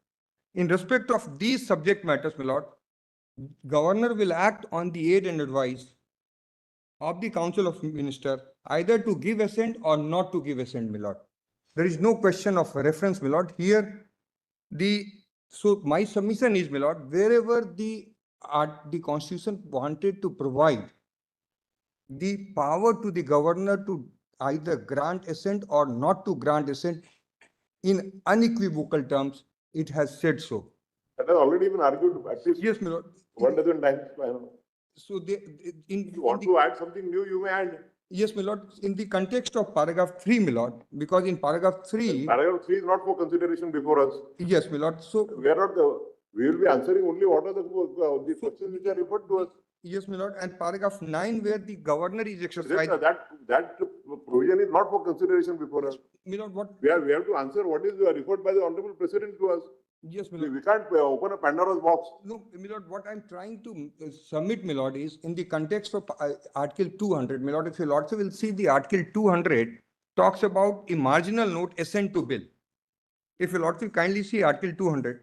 In respect of these subject matters, my lord, governor will act on the aid and advice of the council of minister, either to give assent or not to give assent, my lord. There is no question of reference, my lord. Here, so my submission is, my lord, wherever the constitution wanted to provide the power to the governor to either grant assent or not to grant assent in unequivocal terms, it has said so. That has already been argued at least Yes, my lord. 1 dozen times. I don't know. So If you want to add something new, you may add. yes, my lord, in the context of paragraph 3, my lord, because in paragraph 3, Paragraph 3 is not for consideration before us. yes, my lord, so We are not we will be answering only what are the questions which are referred to us. yes, my lord, and paragraph 9, where the governor is Then, exercising, that provision is not for consideration before us. my lord, what, We have to answer what is referred by the Honorable President to us. yes, my lord. We can't open a Pandora's box. No, my lord, what I'm trying to submit, my lord, is in the context of Article 200, my lord, if your lordship will see the Article 200 talks about a marginal note assent to bill. If your lordship kindly see Article 200,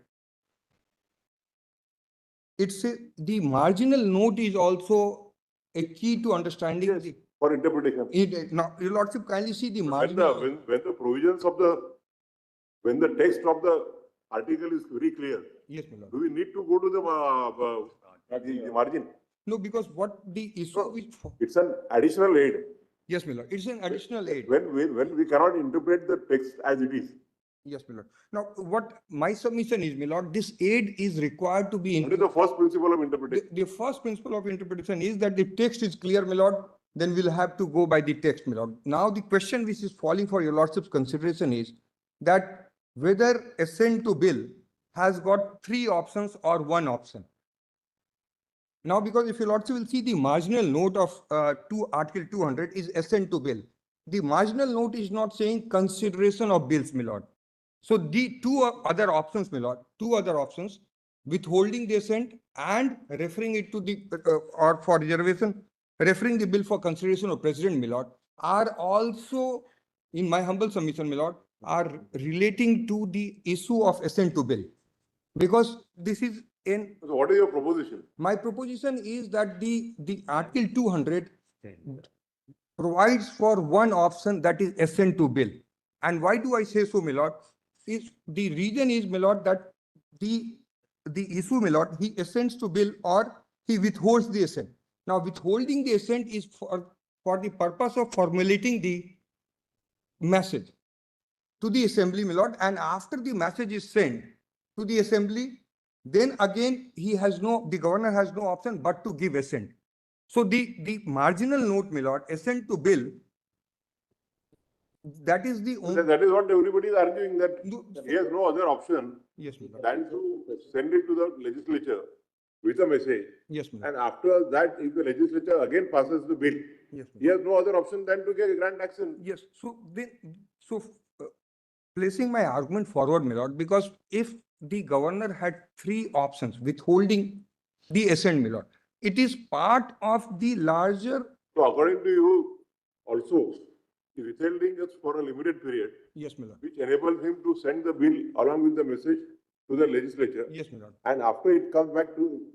it says the marginal note is also a key to understanding Yes, the. for interpretation. Now, your lordship kindly see the When marginal. when the provisions of when the text of the article is very clear, Yes, my lord. do we need to go to the margin? No, because what the issue No. with, It's an additional aid. yes, my lord, it's an additional aid. When we cannot interpret the text as it is. Yes, my lord. Now, what my submission is, my lord, this aid is required to be. What is the first principle of interpretation? The first principle of interpretation is that the text is clear, my lord, then we'll have to go by the text, my lord. Now, the question which is falling for your lordship's consideration is that whether assent to bill has got three options or one option. Now, because if your lordship will see the marginal note of Article 200 is assent to bill. The marginal note is not saying consideration of bills, my lord. So the other options, my lord, two other options, withholding the assent and referring it to the, or for reservation, referring the bill for consideration of president, my lord, are also, in my humble submission, my lord, are relating to the issue of assent to bill. Because this is in. So what is your proposition? My proposition is that the Article 200 provides for one option, that is assent to bill. And why do I say so, my lord? Is the reason is, my lord, that the issue, my lord, he assents to bill or he withholds the assent. Now, withholding the assent is for the purpose of formulating the message to the assembly, my lord, and after the message is sent to the assembly, then again the governor has no option but to give assent. So the marginal note, my lord, assent to bill, that is the only. That is what everybody is arguing, that No, he has no other option yes, my lord. than to send it to the legislature with a message. Yes, my lord. And after that, if the legislature again passes the bill, Yes, my he lord. has no other option than to get grant action. Yes. So then, placing my argument forward, my lord, because if the governor had three options, withholding the assent, my lord, it is part of the larger. So according to you, also, the withholding is for a limited period, Yes, my lord. which enables him to send the bill along with the message to the legislature. Yes, my lord. And after it comes back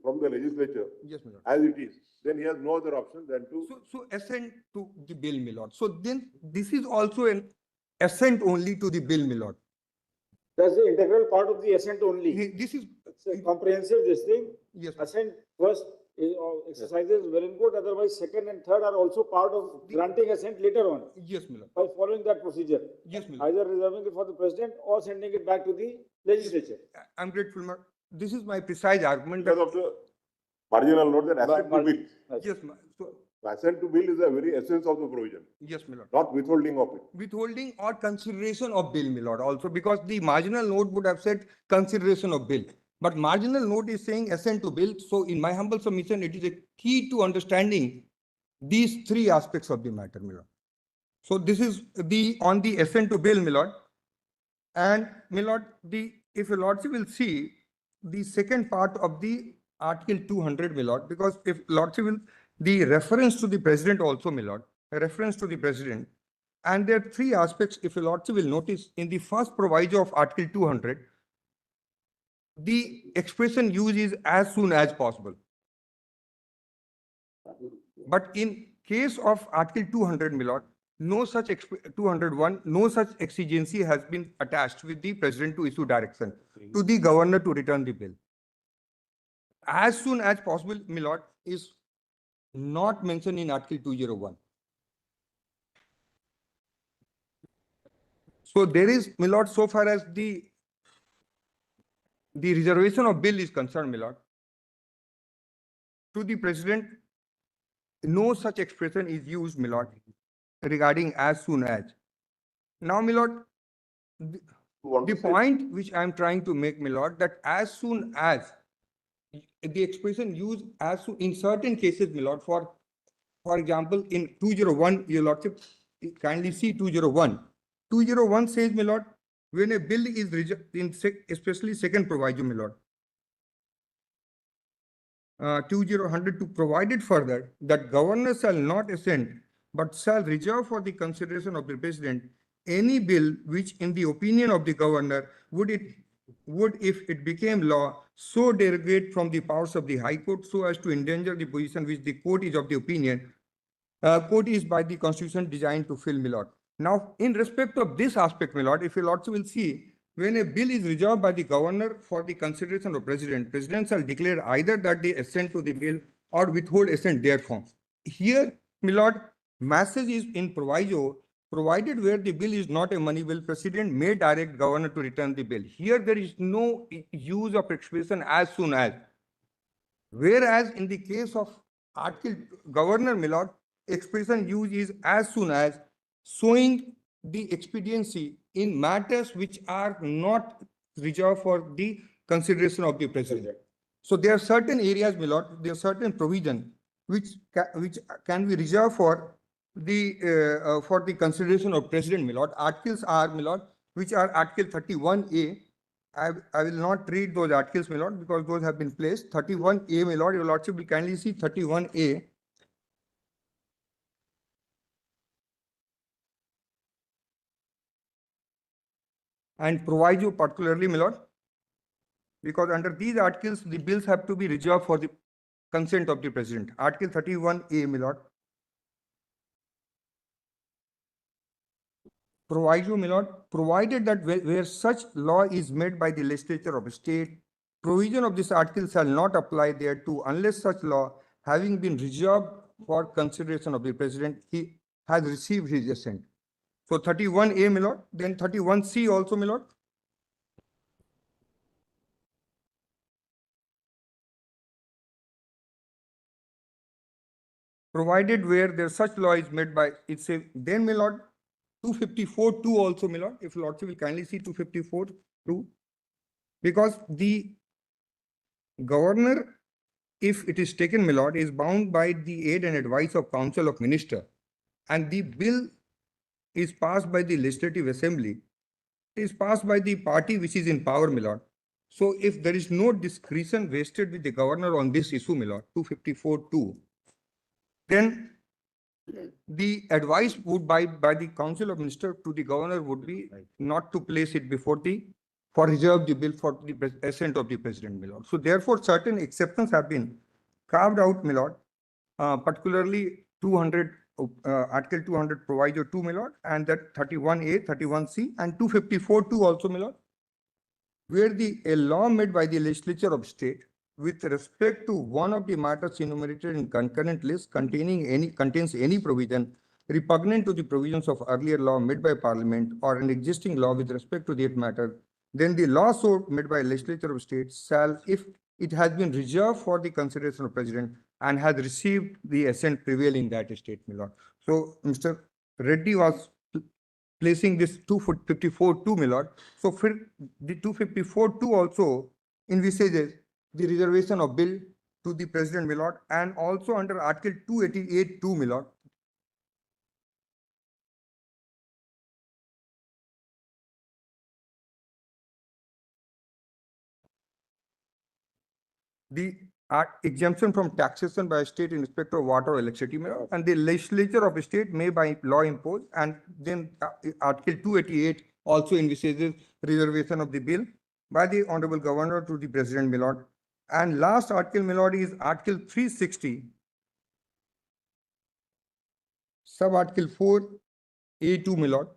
from the legislature, Yes, my lord. as it is, then he has no other option than to. So assent to the bill, my lord. So then this is also an assent only to the bill, my lord. That's the integral part of the assent only. This is. It's a comprehensive this thing. Yes. Assent first is exercises well and good, otherwise second and third are also part of granting assent later on Yes, my lord. by following that procedure. Yes, my lord. Either reserving it for the president or sending it back to the legislature. I'm grateful, my lord. This is my precise argument. Because of the marginal note that assent to bill. Yes, so Assent to bill is the very essence of the provision, yes, my lord. not withholding of it. Withholding or consideration of bill, my lord, also because the marginal note would have said consideration of bill. But marginal note is saying assent to bill. So in my humble submission, it is a key to understanding these three aspects of the matter, my lord. So this is on the assent to bill, my lord. And my lord, if your lordship will see the second part of the Article 200, my lord, because if lordship will, the reference to the president also, my lord, a reference to the president. And there are three aspects, if your lordship will notice, in the first proviso of Article 200, the expression used is as soon as possible. But in case of Article 200, my lord, no such 201, no such exigency has been attached with the president to issue direction to the governor to return the bill. As soon as possible, my lord, is not mentioned in Article 201. So there is, my lord, so far as the reservation of bill is concerned, my lord, to the president, no such expression is used, my lord, regarding as soon as. Now, my lord, the point which I am trying to make, my lord, that as soon as the expression used as soon, in certain cases, my lord, for example, in 201, your lordship, kindly see 201. 201 says, my lord, when a bill is especially second proviso, my lord, 2002 provided further that governor shall not assent but shall reserve for the consideration of the president any bill which in the opinion of the governor would if it became law so derogate from the powers of the high court so as to endanger the position which the court is of the opinion court is by the constitution designed to fill, my lord. Now, in respect of this aspect, my lord, if your lordship will see, when a bill is reserved by the governor for the consideration of president shall declare either that they assent to the bill or withhold assent therefrom. Here, my lord, message is in proviso, provided where the bill is not a money bill, president may direct governor to return the bill. Here, there is no use of expression as soon as. Whereas in the case of Article governor, my lord, expression used is as soon as, showing the expediency in matters which are not reserved for the consideration of the president. So there are certain areas, my lord, there are certain provision which can be reserved for the consideration of president, my lord. Articles are, my lord, which are Article 31A. I will not read those articles, my lord, because those have been placed. 31A, my lord, your lordship will kindly see 31A. And proviso particularly, my lord, because under these articles, the bills have to be reserved for the consent of the president. Article 31A, my lord. Proviso, my lord, provided that where such law is made by the legislature of a state, provision of this article shall not apply thereto unless such law, having been reserved for consideration of the president, he has received his assent. So 31A, my lord, then 31C also, my lord. Provided where there such law is made by, it's a, then, my lord, 254(2) also, my lord, if lordship will kindly see 254(2), because the governor, if it is taken, my lord, is bound by the aid and advice of council of minister, and the bill is passed by the legislative assembly, it is passed by the party which is in power, my lord. So if there is no discretion vested with the governor on this issue, my lord, 254(2), then the advice would by the council of minister to the governor would be not to place it before for reserve the bill for the assent of the president, my lord. So therefore, certain exceptions have been carved out, my lord, particularly 200, Article 200 proviso 2, my lord, and that 31A, 31C, and 254(2) also, my lord, where a law made by the legislature of state with respect to one of the matters enumerated in concurrent list contains any provision repugnant to the provisions of earlier law made by parliament or an existing law with respect to that matter, then the law so made by legislature of state shall, if it has been reserved for the consideration of president and has received the assent, prevail in that state, my lord. So Mr. Reddy was placing this 254(2), my lord. So for the 254(2) also envisages the reservation of bill to the President, my lord, and also under Article 288(2), my lord. The exemption from taxation by a state in respect of water or electricity, my lord, and the legislature of a state may by law impose, and then Article 288 also envisages reservation of the bill by the Honorable Governor to the President, my lord. And last article, my lord, is Article 360, sub-article 4(a)(2), my lord.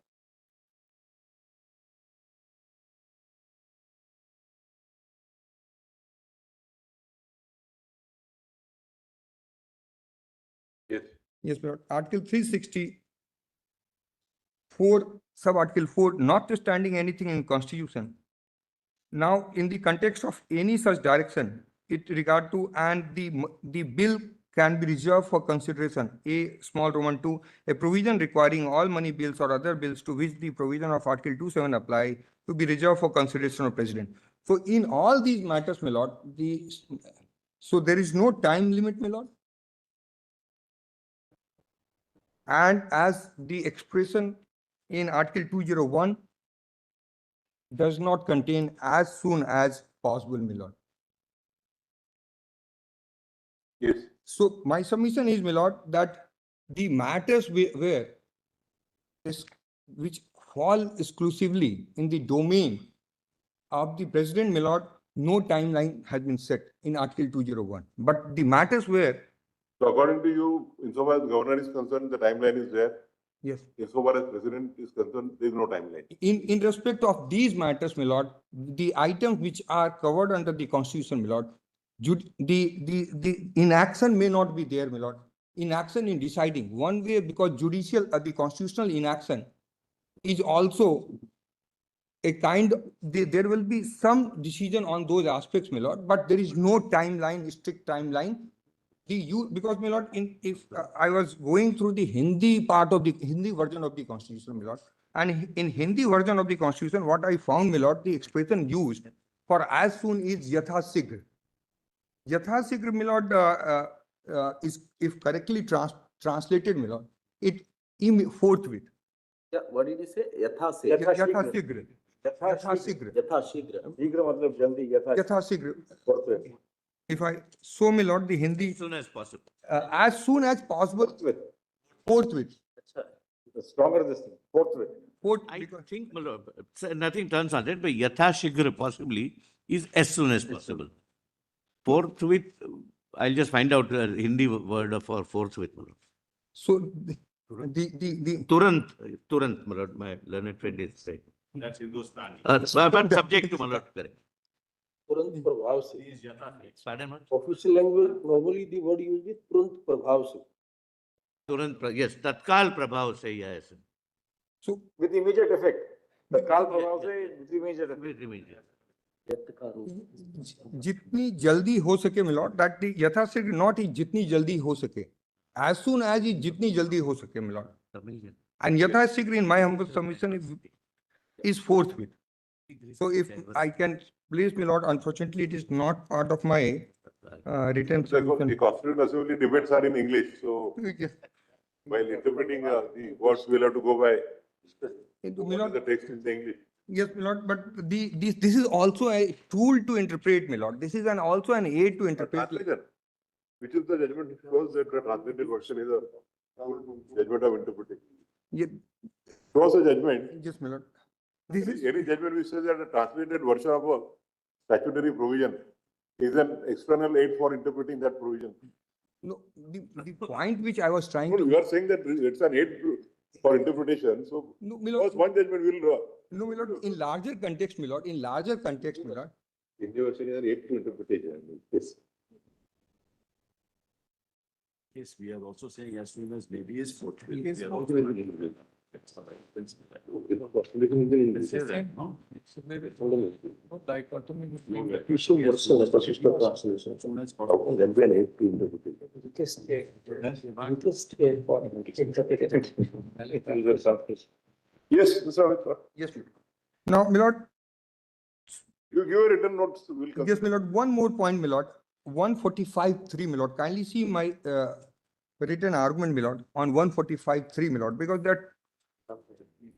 Yes. Yes, my lord. Article 364, sub-article 4, notwithstanding anything in Constitution. Now, in the context of any such direction, it regard to, and the bill can be reserved for consideration. A small Roman 2, a provision requiring all money bills or other bills to which the provision of Article 27 apply to be reserved for consideration of President. So in all these matters, my lord, so there is no time limit, my lord. And as the expression in Article 201 does not contain as soon as possible, my lord. Yes. So my submission is, my lord, that the matters which fall exclusively in the domain of the President, my lord, no timeline has been set in Article 201. But the matters where, So according to you, insofar as governor is concerned, the timeline is there. yes, Insofar as president is concerned, there is no timeline. in respect of these matters, my lord, the items which are covered under the Constitution, my lord, the inaction may not be there, my lord. Inaction in deciding one way, because judicial, the constitutional inaction is also a kind, there will be some decision on those aspects, my lord, but there is no timeline, strict timeline. Because, my lord, if I was going through the Hindi part of the Hindi version of the Constitution, my lord, and in Hindi version of the Constitution, what I found, my lord, the expression used for as soon is yatha sigra. Yatha sigra, my lord, is, if correctly translated, my lord, it forthwith. Yeah, what did you say? Yatha se. Yatha sigra. Yatha sigra. Yatha shigra. Yatha sigra. If I, so, my lord, the Hindi, As soon as possible. as soon as possible, forthwith. Stronger this thing, forthwith. I think, my lord, nothing turns on it, but yatha shigra possibly is as soon as possible. Forthwith, I'll just find out the Hindi word for forthwith, my lord. So Turant, my lord, my learned friend is saying. That's Hindustani. But subject to, my lord, correct. तुरंत प्रभाव से. Pardon, my lord? Official language, normally the word used is तुरंत प्रभाव से. Turant, yes, tatkal prabhav se, yes. So, With immediate effect. The kal prabhav se, with immediate effect. With immediate. जितनी जल्दी हो सके, my lord, that the yatha sigra not is जितनी जल्दी हो सके. As soon as is जितनी जल्दी हो सके, my lord. And yatha sigra, in my humble submission, is forthwith. So if I can, please, my lord, unfortunately, it is not part of my written The submission. Constituent Assembly debates are in English, so while interpreting the words, we'll have to go by My what is the lord, text in the English. yes, my lord, but this is also a tool to interpret, my lord. This is also an aid to interpret. Translation, which is the judgment which shows that the translated version is a full judgment of interpretation. Yeah, Shows a judgment. yes, my lord. This is, Any judgment which says that a translated version of a statutory provision is an external aid for interpreting that provision. no, the point which I was trying No, to. you are saying that it's an aid for interpretation, so No, my lord, first one judgment will. no, my lord, in larger context, my lord, in larger context, my lord. Hindi version is an aid to interpretation. Yes. Yes, we are also saying as soon as baby is forthwith. We are also- That's the right principle. It says that, no? It's a very- No dichotomy between the- Official version of the translation. As soon as possible. Then be an aid to interpretation. Yes, Mr. Amit, Yes, my lord. Now, my lord, you give a written notes, we'll come. yes, my lord, one more point, my lord. 145.3, my lord. Kindly see my written argument, my lord, on 145.3, my lord, because that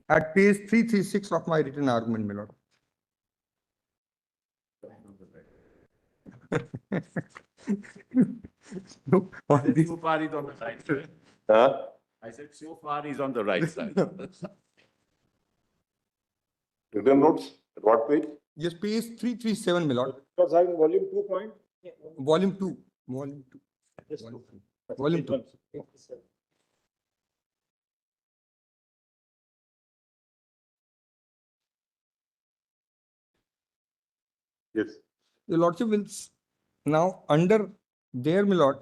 at page 336 of my written argument, my lord. No, on this- So far he's on the right side. Huh? I said, so far he's on the right side. Written notes, at what page? Yes, page 337, my lord. Because having volume 2 point. Volume 2. Volume 2. Volume 2. Yes. Your lordship will now under there, my lord,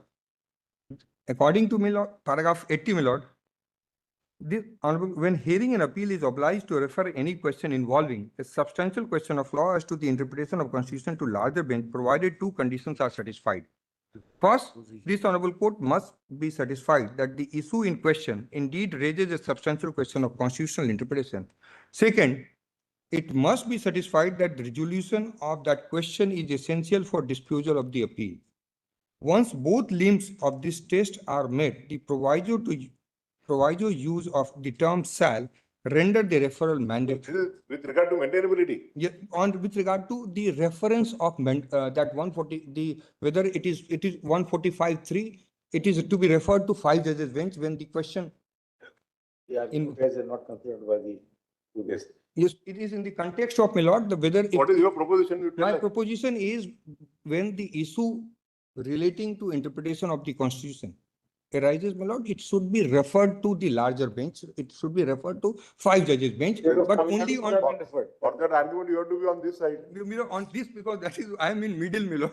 according to my lord, paragraph 80, my lord, the honorable, when hearing an appeal is obliged to refer any question involving a substantial question of law as to the interpretation of constitution to larger bench, provided two conditions are satisfied. First, this honorable court must be satisfied that the issue in question indeed raises a substantial question of constitutional interpretation. Second, it must be satisfied that the resolution of that question is essential for disposal of the appeal. Once both limbs of this test are met, the proviso use of the term shall render the referral mandate. This is with regard to maintainability. Yeah, with regard to the reference of that 140, whether it is 145.3, it is to be referred to 5 judges bench when the question. Yeah, In- guys are not considered by the. Yes. Yes, it is in the context of, my lord, the whether. What is your proposition? You tell My us. proposition is when the issue relating to interpretation of the constitution arises, my lord, it should be referred to the larger bench. It should be referred to 5 judges bench, but only on. For that argument, you have to be on this side. My lord, on this, because that is, I am in middle, my lord.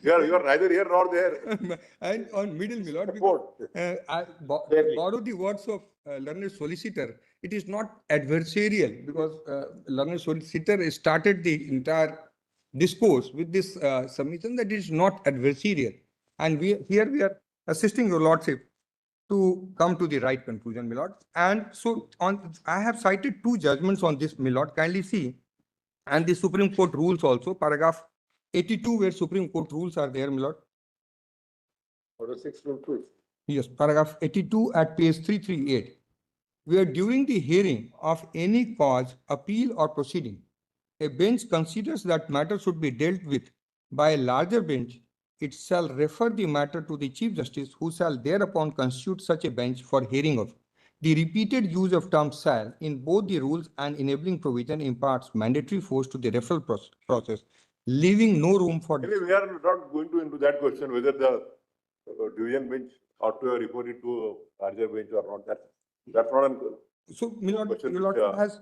You are neither here nor there. And on middle, my lord, Support. because I Fairly. borrow the words of learned solicitor. It is not adversarial because learned solicitor started the entire discourse with this submission that it is not adversarial. And here we are assisting your lordship to come to the right conclusion, my lord. And so I have cited 2 judgments on this, my lord. Kindly see. And the Supreme Court rules also, paragraph 82, where Supreme Court rules are there, my lord. Order 622. Yes, paragraph 82 at page 338. Where during the hearing of any cause, appeal or proceeding, a bench considers that matter should be dealt with by a larger bench, it shall refer the matter to the Chief Justice, who shall thereupon constitute such a bench for hearing of. The repeated use of term shall in both the rules and enabling provision imparts mandatory force to the referral process, leaving no room for. Anyway, we are not going to into that question whether the division bench ought to refer it to a larger bench or not. That's not an. So, my lord, question your which, lord has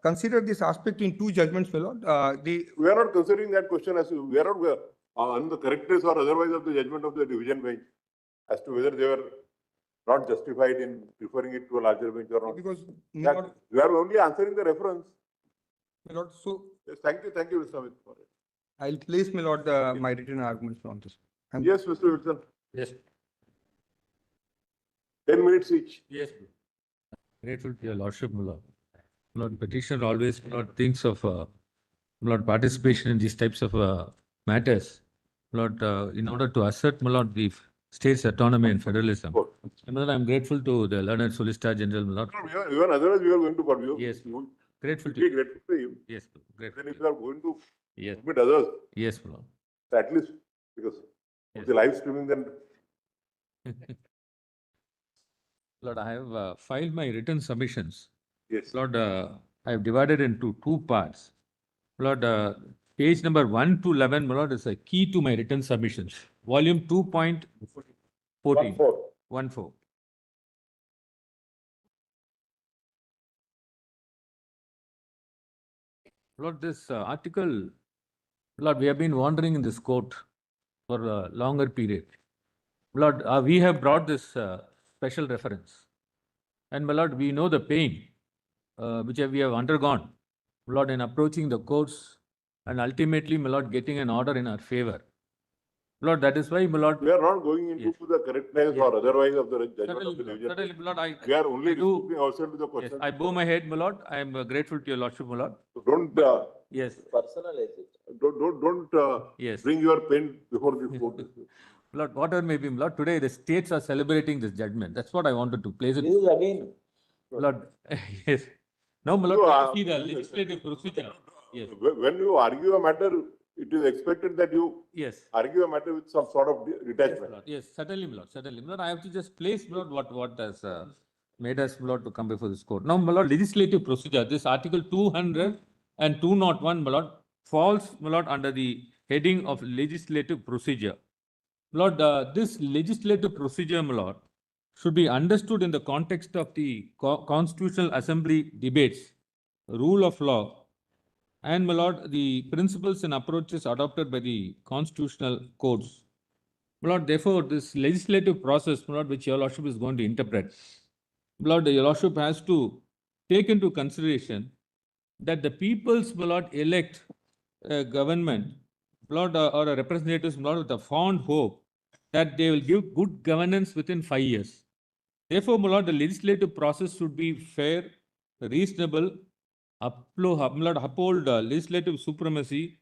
considered this aspect in 2 judgments, my lord. We are not considering that question as we are not on the correctness or otherwise of the judgment of the division bench as to whether they were not justified in referring it to a larger bench or not. Because, my That, lord, we are only answering the reference. my lord, so Yes, thank you, Mr. Amit, for it. I'll place, my lord, my written arguments on this. Yes, Mr. Wilson, Yes, 10 minutes each. yes. Grateful to your lordship, my lord. My lord, petitioner always, my lord, thinks of, my lord, participation in these types of matters. My lord, in order to assert, my lord, the state's autonomy and federalism. And my lord, I'm grateful to the learned Solicitor General, my lord. Even otherwise, we are going to forgive. Yes, We will grateful to be you. grateful to him. Yes, grateful. Then if to you are going to you. Yes, permit others, yes, my lord. at least because Yes. of the live streaming, then Lord, I have filed my written submissions. yes. Lord, I have divided into 2 parts. Lord, page number 1 to 11, my lord, is a key to my written submissions. Volume 2.14. 14. Lord, this article, Lord, we have been wandering in this court for a longer period. Lord, we have brought this special reference. And my lord, we know the pain which we have undergone, my lord, in approaching the courts and ultimately, my lord, getting an order in our favor. Lord, that is why, my lord. We are not going into Yes. the correctness Yes. or otherwise of the judgment Certainly, of the my lord. division. Certainly, my lord, We are only I do- restricting ourselves to the Yes, question. I bow my head, my lord. I am grateful to your lordship, my lord. So don't, Yes, Personalize it. don't Yes. bring your pen before the court. My lord, whatever may be, my lord, today the states are celebrating this judgment. That's what I wanted to place it. This is again, My lord, yes. Now, my You lord, are- see the legislative procedure. Yes, When you argue a matter, it is expected that you yes. argue a matter with some sort of Yes, detachment. my lord. Yes, certainly, my lord, certainly. My lord, I have to just place, my lord, what has made us, my lord, to come before this court. Now, my lord, legislative procedure, this article 200 and 201, my lord, falls, my lord, under the heading of legislative procedure. My lord, this legislative procedure, my lord, should be understood in the context of the Constitutional Assembly debates, rule of law, and, my lord, the principles and approaches adopted by the constitutional courts. My lord, therefore, this legislative process, my lord, which your lordship is going to interpret, my lord, your lordship has to take into consideration that the people's, my lord, elect a government, my lord, or a representatives, my lord, with a fond hope that they will give good governance within 5 years. Therefore, my lord, the legislative process should be fair, reasonable, uphold legislative supremacy,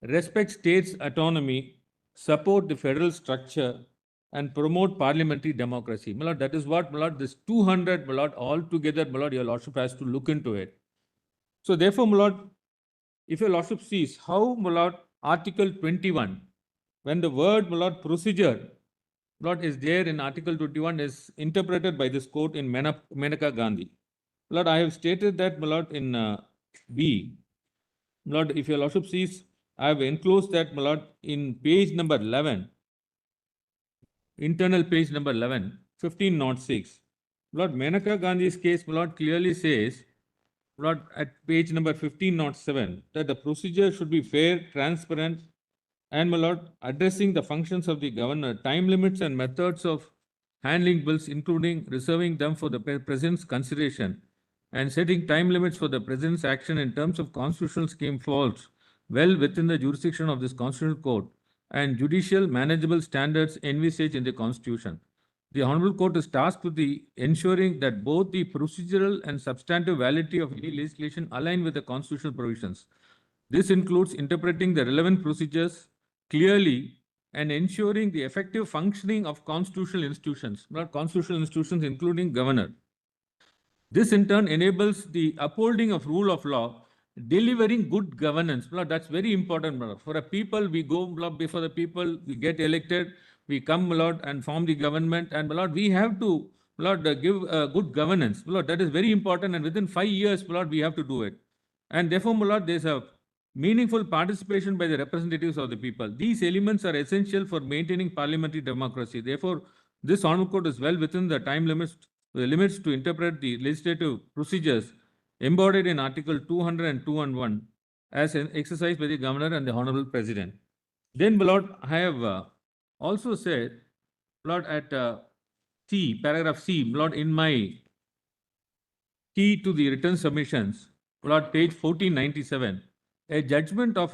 respect states' autonomy, support the federal structure, and promote parliamentary democracy. My lord, that is what, my lord, this 200, my lord, altogether, my lord, your lordship has to look into it. So therefore, my lord, if your lordship sees how, my lord, Article 21, when the word, my lord, procedure, my lord, is there in Article 21 is interpreted by this court in Menaka Gandhi. My lord, I have stated that, my lord, in B. My lord, if your lordship sees, I have enclosed that, my lord, in page number 11, internal page number 11, 1506. My lord, Menaka Gandhi's case, my lord, clearly says, my lord, at page number 1507, that the procedure should be fair, transparent, and, my lord, addressing the functions of the governor, time limits and methods of handling bills, including reserving them for the president's consideration and setting time limits for the president's action in terms of constitutional scheme falls well within the jurisdiction of this constitutional court and judicial manageable standards envisaged in the constitution. The Honorable Court is tasked with the ensuring that both the procedural and substantive validity of any legislation align with the constitutional provisions. This includes interpreting the relevant procedures clearly and ensuring the effective functioning of constitutional institutions, not constitutional institutions including governor. This in turn enables the upholding of rule of law, delivering good governance. That's very important. For a people, we go before the people, we get elected, we come and form the government, and we have to give good governance. That is very important, and within 5 years, we have to do it. And therefore, there's a meaningful participation by the representatives of the people. These elements are essential for maintaining parliamentary democracy. Therefore, this Honorable Court is well within the time limits to interpret the legislative procedures embodied in Article 200 and 201 as exercised by the Governor and the Honorable President. Then, my lord, I have also said, my lord, at C, paragraph C, my lord, in my key to the written submissions, my lord, page 1497, a judgment of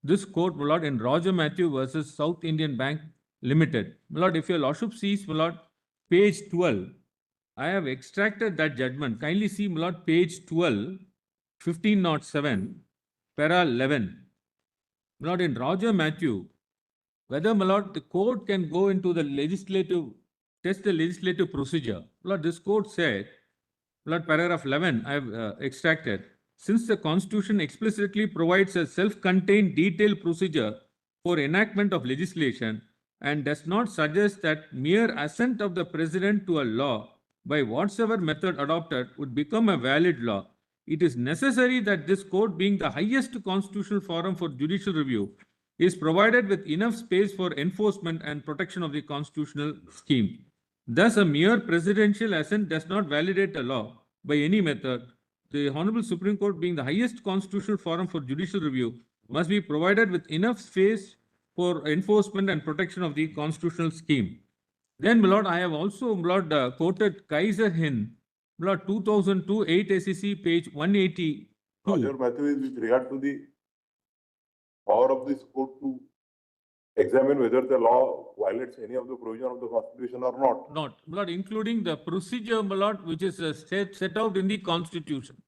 this court, my lord, in Roger Matthew versus South Indian Bank Limited. My lord, if your lordship sees, my lord, page 12, I have extracted that judgment. Kindly see, my lord, page 12, 1507, para 11. My lord, in Roger Matthew, whether, my lord, the court can go into the legislative, test the legislative procedure. My lord, this court said, my lord, paragraph 11, I have extracted. Since the Constitution explicitly provides a self-contained detailed procedure for enactment of legislation and does not suggest that mere assent of the President to a law by whatsoever method adopted would become a valid law, it is necessary that this court, being the highest constitutional forum for judicial review, is provided with enough space for enforcement and protection of the constitutional scheme. Thus, a mere presidential assent does not validate a law by any method. The Honorable Supreme Court, being the highest constitutional forum for judicial review, must be provided with enough space for enforcement and protection of the constitutional scheme. Then, my lord, I have also, my lord, quoted Kaiser Hind, my lord, 2002, 8 SEC, page 182. Roger Matthew is with regard to the power of this court to examine whether the law violates any of the provision of the Constitution or not. Not, my lord, including the procedure, my lord, which is set out in the Constitution.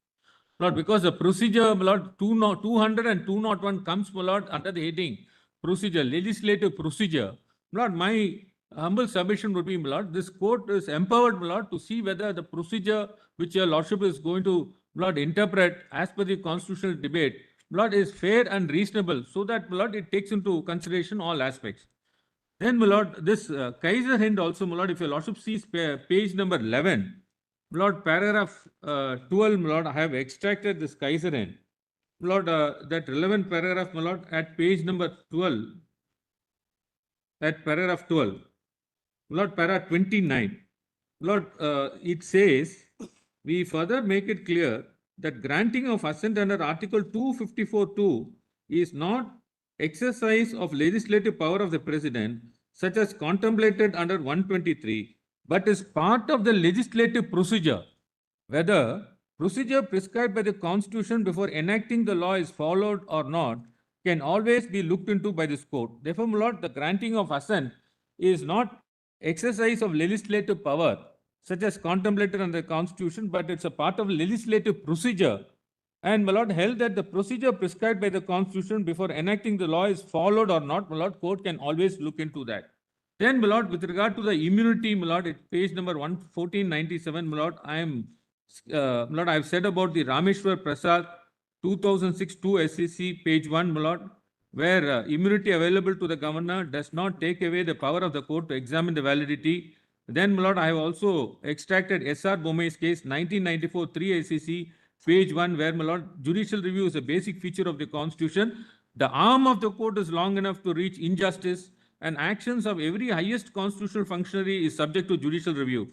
Lord, because the procedure, Lord, 200 and 201 comes, Lord, under the heading procedure, legislative procedure. Lord, my humble submission would be, Lord, this court is empowered, Lord, to see whether the procedure which your Lordship is going to, Lord, interpret as per the constitutional debate, Lord, is fair and reasonable, so that, Lord, it takes into consideration all aspects. Then, my Lord, this Kaiser Hind also, my Lord, if your Lordship sees page number 11, my Lord, paragraph 12, my Lord, I have extracted this Kaiser Hind. My Lord, that relevant paragraph, my Lord, at page number 12, at paragraph 12, my Lord, paragraph 29, my Lord, it says, we further make it clear that granting of assent under Article 254(2) is not exercise of legislative power of the President, such as contemplated under 123, but is part of the legislative procedure. Whether procedure prescribed by the Constitution before enacting the law is followed or not can always be looked into by this court. Therefore, my Lord, the granting of assent is not exercise of legislative power, such as contemplated under the Constitution, but it's a part of legislative procedure. And my Lord held that the procedure prescribed by the Constitution before enacting the law is followed or not. My Lord, court can always look into that. Then, my Lord, with regard to the immunity, my Lord, at page number 1497, my Lord, my Lord, I have said about the Rameshwar Prasad 2006 2 SEC, page 1, my Lord, where immunity available to the governor does not take away the power of the court to examine the validity. Then, my Lord, I have also extracted S.R. Bomey's case 1994 3 SEC, page 1, where, my Lord, judicial review is a basic feature of the Constitution. The arm of the court is long enough to reach injustice, and actions of every highest constitutional functionary is subject to judicial review.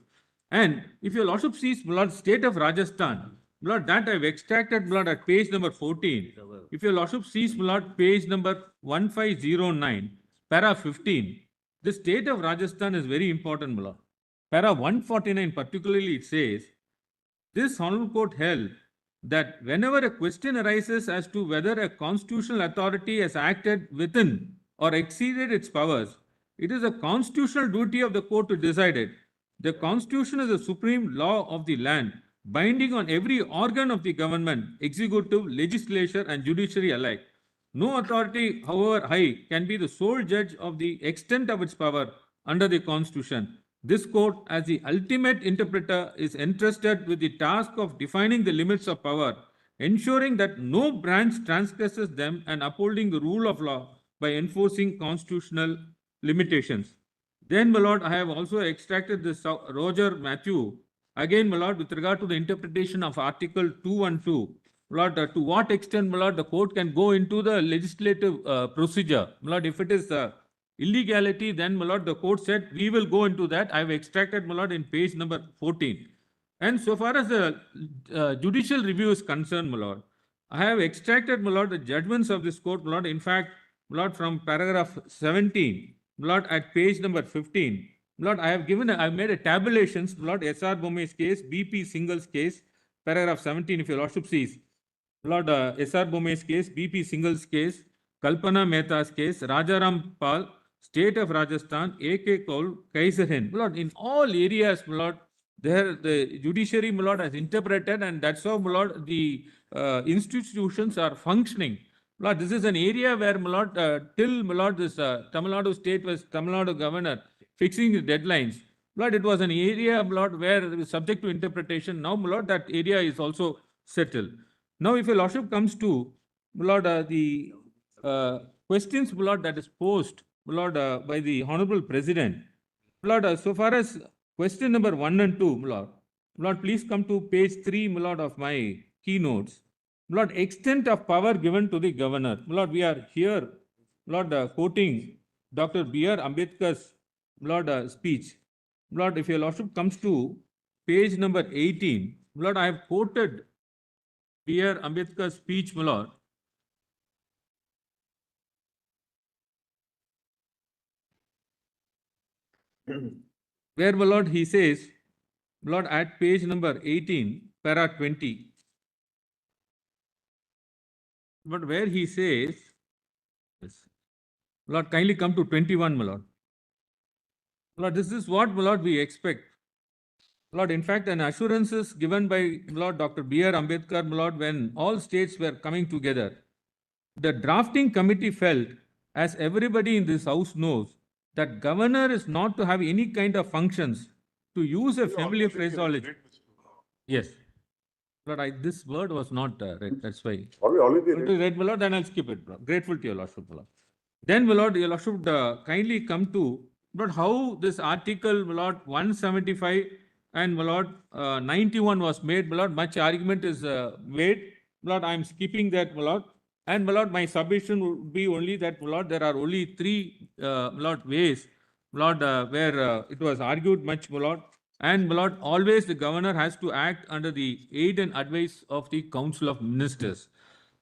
And if your Lordship sees, my Lord, state of Rajasthan, my Lord, that I have extracted, my Lord, at page number 14. If your Lordship sees, my Lord, page number 1509, para 15, the state of Rajasthan is very important, my Lord. Para 149 particularly, it says, this Honorable Court held that whenever a question arises as to whether a constitutional authority has acted within or exceeded its powers, it is a constitutional duty of the court to decide it. The Constitution is the supreme law of the land, binding on every organ of the government, executive, legislature, and judiciary alike. No authority, however high, can be the sole judge of the extent of its power under the Constitution. This court, as the ultimate interpreter, is entrusted with the task of defining the limits of power, ensuring that no branch transgresses them, and upholding the rule of law by enforcing constitutional limitations. Then, my Lord, I have also extracted this Roger Matthew. Again, my Lord, with regard to the interpretation of Article 212, my Lord, to what extent, my Lord, the court can go into the legislative procedure. My Lord, if it is illegality, then, my Lord, the court said, we will go into that. I have extracted, my Lord, in page number 14. And so far as the judicial review is concerned, my Lord, I have extracted, my Lord, the judgments of this court, my Lord, in fact, my Lord, from paragraph 17, my Lord, at page number 15, my Lord, I have made a tabulations, my Lord, S.R. Bomey's case, BP Single's case, paragraph 17, if your Lordship sees, my Lord, S.R. Bomey's case, BP Single's case, Kalpana Mehta's case, Rajaram Pal, State of Rajasthan, A.K. Kaul, Kaiser Hind. My Lord, in all areas, my Lord, there the judiciary, my Lord, has interpreted, and that's how, my Lord, the institutions are functioning. My Lord, this is an area where, my Lord, till, my Lord, this Tamil Nadu state was Tamil Nadu governor fixing the deadlines. My Lord, it was an area, my Lord, where it was subject to interpretation. Now, my Lord, that area is also settled. Now, if your Lordship comes to, my Lord, the questions, my Lord, that is posed, my Lord, by the Honorable President, my Lord, so far as question number 1 and 2, my Lord, please come to page 3, my Lord, of my keynotes. My Lord, extent of power given to the governor. My Lord, we are here, my Lord, quoting Dr. B.R. Ambedkar's, my Lord, speech. My Lord, if your Lordship comes to page number 18, my Lord, I have quoted B.R. Ambedkar's speech, my Lord. Where, my Lord, he says, my Lord, at page number 18, para 20, but where he says, yes, my Lord, kindly come to 21, my Lord. My Lord, this is what, my Lord, we expect. Lord, in fact, an assurance is given by Lord Dr. B.R. Ambedkar, Lord, when all states were coming together. The drafting committee felt, as everybody in this house knows, that governor is not to have any kind of functions. To use a familiar phraseology. Yes. Lord, this word was not read, that's why. Already Going to read, my Lord, then I'll skip it, Lord. Grateful to your Lordship, my Lord. Then, my Lord, your Lordship kindly come to, but how this article, my Lord, 175 and my Lord, 91 was made, my Lord, much argument is made. My Lord, I am skipping that, my Lord. And, my Lord, my submission would be only that, my Lord, there are only three, my Lord, ways, my Lord, where it was argued much, my Lord. And, my Lord, always the governor has to act under the aid and advice of the Council of Ministers.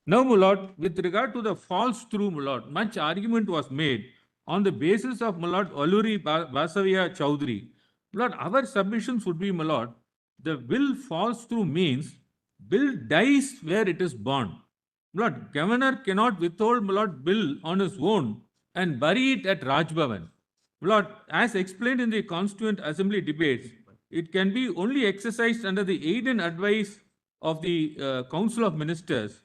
Now, my Lord, with regard to the false through, my Lord, much argument was made on the basis of, my Lord, Alluri Basavia Chowdhury. My Lord, our submissions would be, my Lord, the will falls through means bill dies where it is born. My Lord, governor cannot withhold, my Lord, bill on his own and bury it at Rajbhavan. My Lord, as explained in the Constituent Assembly debates, it can be only exercised under the aid and advice of the Council of Ministers.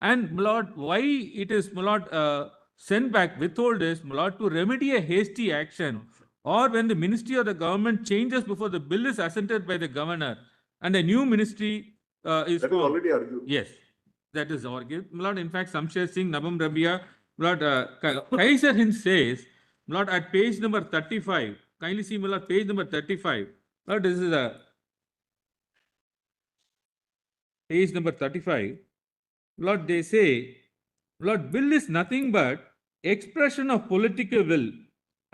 And, my Lord, why it is, my Lord, sent back, withhold is, my Lord, to remedy a hasty action, or when the ministry or the government changes before the bill is assented by the governor and a new ministry is That is formed. already argued. Yes, that is argued. My Lord, in fact, Samsher Singh, Nabam Rabia, my Lord, Kaiser Hind says, my Lord, at page number 35, kindly see, my Lord, page number 35. My Lord, this is a page number 35. Lord, they say, Lord, will is nothing but expression of political will.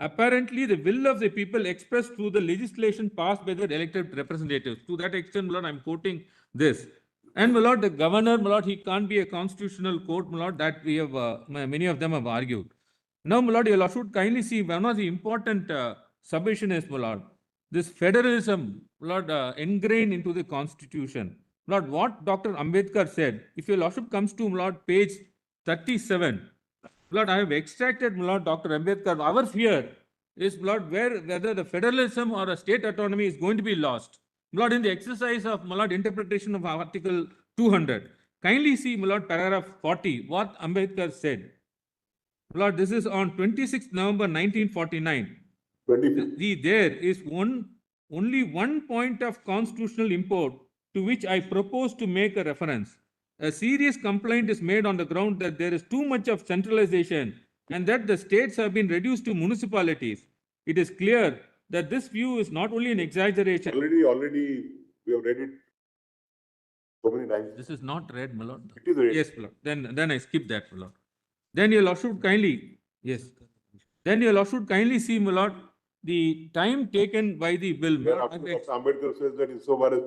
Apparently, the will of the people expressed through the legislation passed by their elected representatives. To that extent, Lord, I'm quoting this. And, my Lord, the governor, my Lord, he can't be a constitutional court, my Lord, that we have, many of them have argued. Now, my Lord, your Lord should kindly see one of the important submission is, my Lord, this federalism, Lord, ingrained into the constitution. Lord, what Dr. Ambedkar said, if your Lordship comes to, Lord, page 37, Lord, I have extracted, Lord, Dr. Ambedkar. Our fear is, Lord, whether the federalism or a state autonomy is going to be lost. Lord, in the exercise of, Lord, interpretation of Article 200, kindly see, Lord, paragraph 40, what Ambedkar said. Lord, this is on 26th November 1949. 25. There is only one point of constitutional import to which I propose to make a reference. A serious complaint is made on the ground that there is too much of centralization and that the states have been reduced to municipalities. It is clear that this view is not only an exaggeration. Already, we have read it so many times. This is not read, my Lord. It is read. Yes, my Lord. Then I skip that, my Lord. Then your Lord should kindly, yes. Then your Lord should kindly see, my Lord, the time taken by the bill. Where Dr. Ambedkar says that in so far as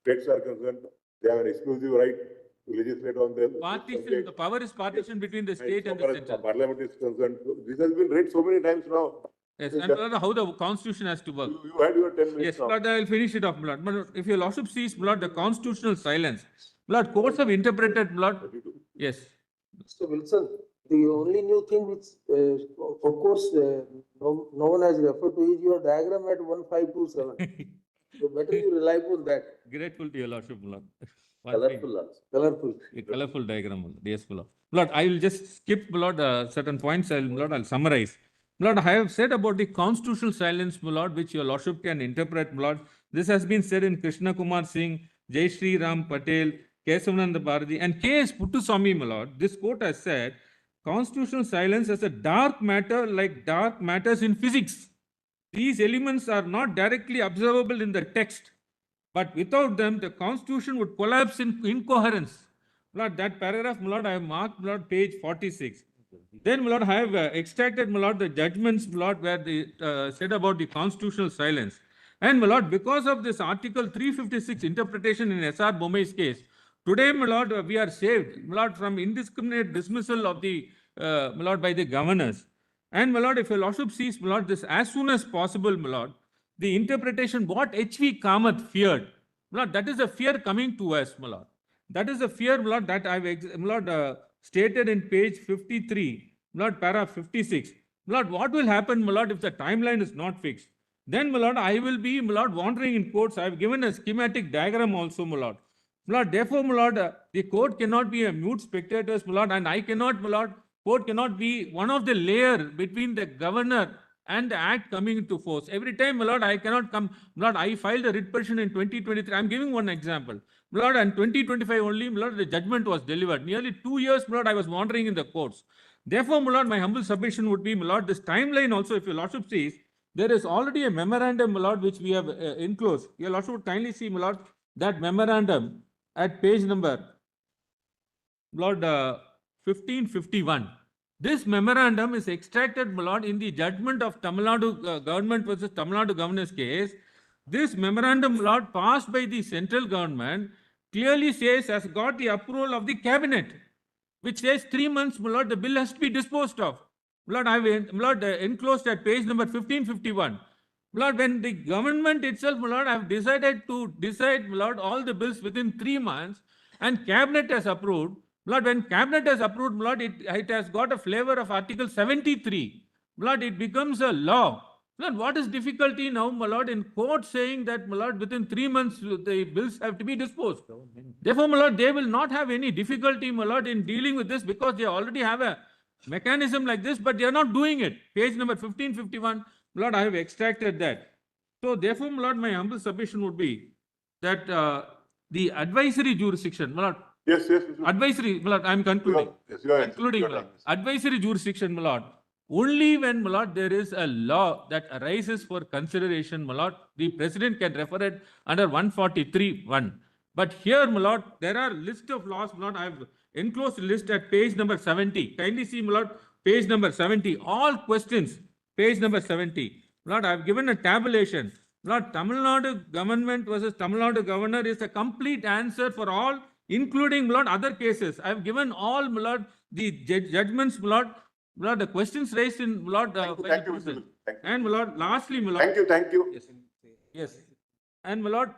states are concerned, they have an exclusive right to legislate on them. Partition, the power is partition between the state and the So far as central. Parliament is concerned, so this has been read so many times now. Yes, and Lord, how the constitution has to work. You had your 10 minutes Yes, now. Lord, I will finish it off, Lord. But if your Lordship sees, Lord, the constitutional silence, Lord, courts have interpreted, Lord. Yes. Mr. Wilson, the only new thing which, of course, no one has referred to is your diagram at 1527. So better you rely upon that. Grateful to your Lordship, Lord. Colorful also. Colorful. A colorful diagram, Lord. Yes, Lord. Lord, I will just skip, Lord, certain points. I'll summarize. Lord, I have said about the constitutional silence, Lord, which your Lordship can interpret, Lord. This has been said in Krishna Kumar Singh, Jai Shri Ram Patel, Kesavananda Bharati, and K.S. Puttuswamy, my Lord. This court has said, constitutional silence is a dark matter like dark matters in physics. These elements are not directly observable in the text, but without them, the constitution would collapse in incoherence. Lord, that paragraph, my Lord, I have marked, my Lord, page 46. Then, my Lord, I have extracted, my Lord, the judgments, my Lord, where they said about the constitutional silence. And, my Lord, because of this Article 356 interpretation in S.R. Bomai's case, today, my Lord, we are saved, my Lord, from indiscriminate dismissal of the, my Lord, by the governors. And, my Lord, if your Lordship sees, my Lord, this as soon as possible, my Lord, the interpretation, what H.V. Kamath feared, my Lord, that is a fear coming to us, my Lord. That is the fear, my Lord, that I have, my Lord, stated in page 53, my Lord, paragraph 56. My Lord, what will happen, my Lord, if the timeline is not fixed? then, my lord, I will be, my lord, wandering in courts. I have given a schematic diagram also, my lord. My lord, therefore, my lord, the court cannot be a mute spectators, my lord, and I cannot, my lord, court cannot be one of the layer between the governor and the act coming into force. Every time, my lord, I cannot come, my lord, I filed a writ petition in 2023. I'm giving one example. My lord, and 2025 only, my lord, the judgment was delivered. Nearly 2 years, my lord, I was wandering in the courts. Therefore, my lord, my humble submission would be, my lord, this timeline also, if your lordship sees, there is already a memorandum, my lord, which we have enclosed. Your lordship would kindly see, my lord, that memorandum at page number, Lord, 1551. This memorandum is extracted, my lord, in the judgment of Tamil Nadu government versus Tamil Nadu governor's case. This memorandum, my lord, passed by the central government, clearly says has got the approval of the cabinet, which says 3 months, my lord, the bill has to be disposed of. My lord, I have, my lord, enclosed at page number 1551. My lord, when the government itself, my lord, have decided to decide, my lord, all the bills within 3 months, and cabinet has approved. My lord, when cabinet has approved, my lord, it has got a flavor of Article 73. My lord, it becomes a law. My lord, what is difficulty now, my lord, in court saying that, my lord, within 3 months the bills have to be disposed? Therefore, my lord, they will not have any difficulty, my lord, in dealing with this because they already have a mechanism like this, but they are not doing it. Page number 1551, my lord, I have extracted that. So, therefore, my lord, my humble submission would be that the advisory jurisdiction, my lord, Yes, yes. Mr. advisory, my lord, I am concluding. Yes, you are Concluding, my you are lord. done. Advisory jurisdiction, my lord. Only when, my lord, there is a law that arises for consideration, my lord, the president can refer it under 143(1). But here, my lord, there are list of laws, my lord, I have enclosed a list at page number 70. Kindly see, my lord, page number 70. All questions, page number 70. My lord, I have given a tabulation. My lord, Tamil Nadu government versus Tamil Nadu governor is a complete answer for all, including, my lord, other cases. I have given all, my lord, the judgments, my lord, the questions raised in, my lord, Thank you, by the Mr. president. Thank you. And, my lord, lastly, my lord. Thank you, thank you. Yes, yes. And, my lord,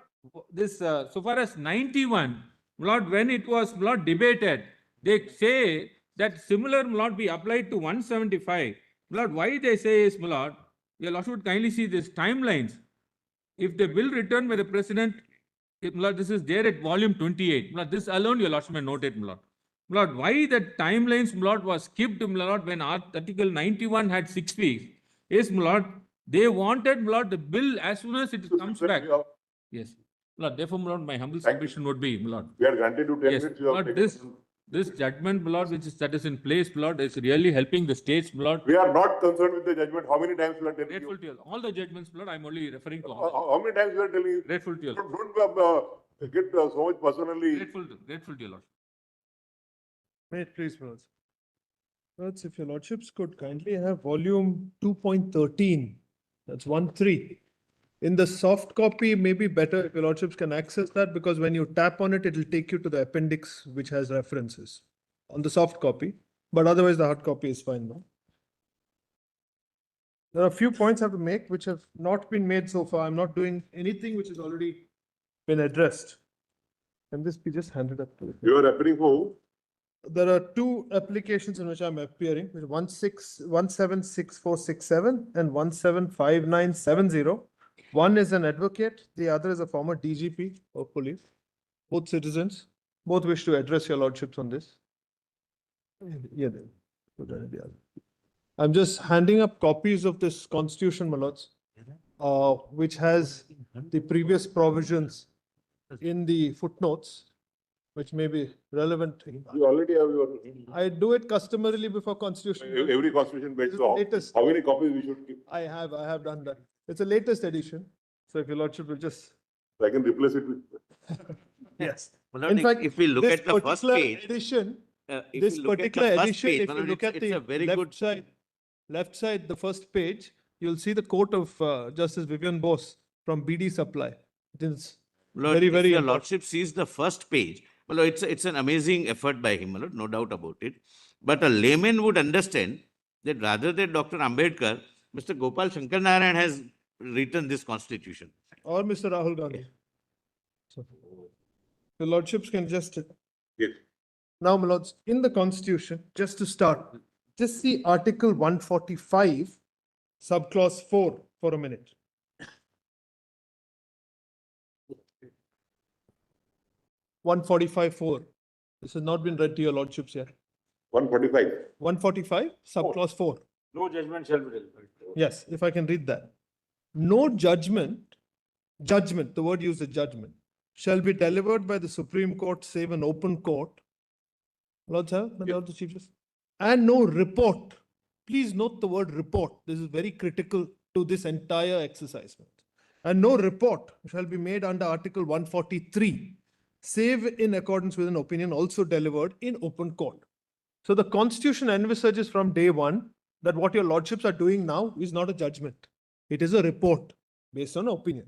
this, so far as 91, my lord, when it was, my lord, debated, they say that similar, my lord, be applied to 175. My lord, why they say is, my lord, your lord should kindly see these timelines. If the bill returned by the president, my lord, this is there at volume 28. My lord, this alone, your lordship may note it, my lord. My lord, why the timelines, my lord, was skipped, my lord, when Article 91 had 6 weeks? Yes, my lord, they wanted, my lord, the bill as soon as it comes back. Yes. My lord, therefore, my lord, my humble Thank you. submission would be, my lord. We are granted to 10 Yes, minutes. You have Lord, taken- this judgment, my lord, that is in place, my lord, is really helping the states, my lord. We are not concerned with the judgment. How many times we are telling Grateful you? to you. All the judgments, my lord, I'm only referring to How, all. how many times we are telling you? Grateful to you. Don't get so much personally. Grateful to you, lord. May it please, Lords. Lords, if your lordships could kindly have volume 2.13, that's 1.3. In the soft copy, maybe better if your lordships can access that, because when you tap on it, it'll take you to the appendix, which has references on the soft copy, but otherwise the hard copy is fine now. There are a few points I have to make which have not been made so far. I'm not doing anything which has already been addressed. Can this be just handed up to you? You are appearing for who? There are two applications in which I'm appearing, 176467 and 175970. One is an advocate, the other is a former DGP of police. Both citizens, both wish to address your lordships on this. Yeah, then. I'm just handing up copies of this constitution, my lords, which has the previous provisions in the footnotes, which may be relevant. You already have your, I do it customarily before constitution. every constitution based This is law. latest. How many copies we should keep? I have done that. It's the latest edition. So if your lordship will just. I can replace it with. Yes. My lord, In fact, if we look this at the first particular page, edition, if this you look at the particular first edition, page, if my you lord, look at it's a the very good. left side, the first page, you'll see the quote of Justice Vivian Bose from BD Supply. It is Lord, very, if very your important. lordship sees the first page, well, it's an amazing effort by him, my lord, no doubt about it. But a layman would understand that rather than Dr. Ambedkar, Mr. Gopal Shankar Narayan has written this constitution. Or Mr. Rahul Gandhi. So, the lordships can just. Yes. Now, my lords, in the constitution, just to start, just see Article 145, subclause 4 for a minute. 145.4. This has not been read to your lordships yet. 145. 145, subclause 4. No judgment shall be delivered. Yes, if I can read that. No judgment, the word used is judgment, shall be delivered by the Supreme Court save an open court. Lords have, my Lord the Chief Justice. And no report. Please note the word report. This is very critical to this entire exercise. And no report shall be made under Article 143, save in accordance with an opinion also delivered in open court. So the Constitution envisages from day one that what your lordships are doing now is not a judgment. It is a report based on opinion.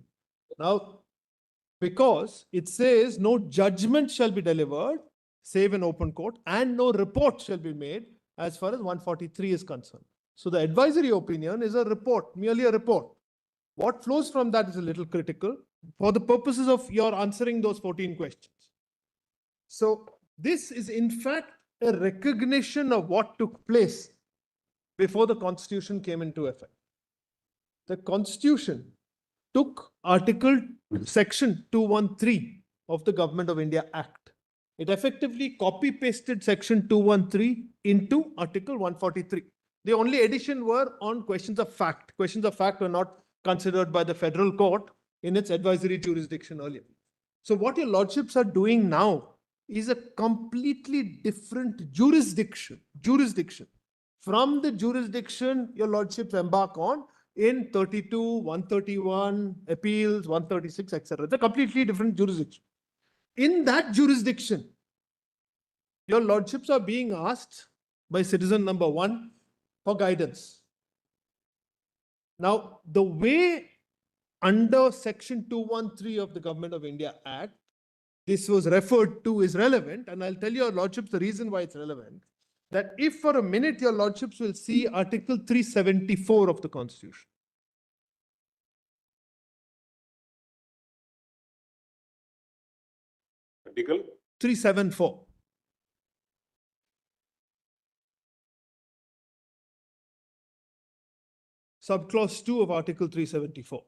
Now, because it says no judgment shall be delivered, save in open court, and no report shall be made as far as 143 is concerned. So the advisory opinion is a report, merely a report. What flows from that is a little critical for the purposes of your answering those 14 questions. So this is in fact a recognition of what took place before the Constitution came into effect. The Constitution took Section 213 of the Government of India Act. It effectively copy-pasted Section 213 into Article 143. The only addition were on questions of fact. Questions of fact were not considered by the federal court in its advisory jurisdiction earlier. So what your lordships are doing now is a completely different jurisdiction from the jurisdiction your lordships embark on in 32, 131, appeals, 136, etc. It's a completely different jurisdiction. In that jurisdiction, your lordships are being asked by citizen number 1 for guidance. Now, the way under Section 213 of the Government of India Act, this was referred to is relevant, and I'll tell your lordships the reason why it's relevant. That if for a minute your lordships will see Article 374 of the Constitution. Article 374. Subclause 2 of Article 374.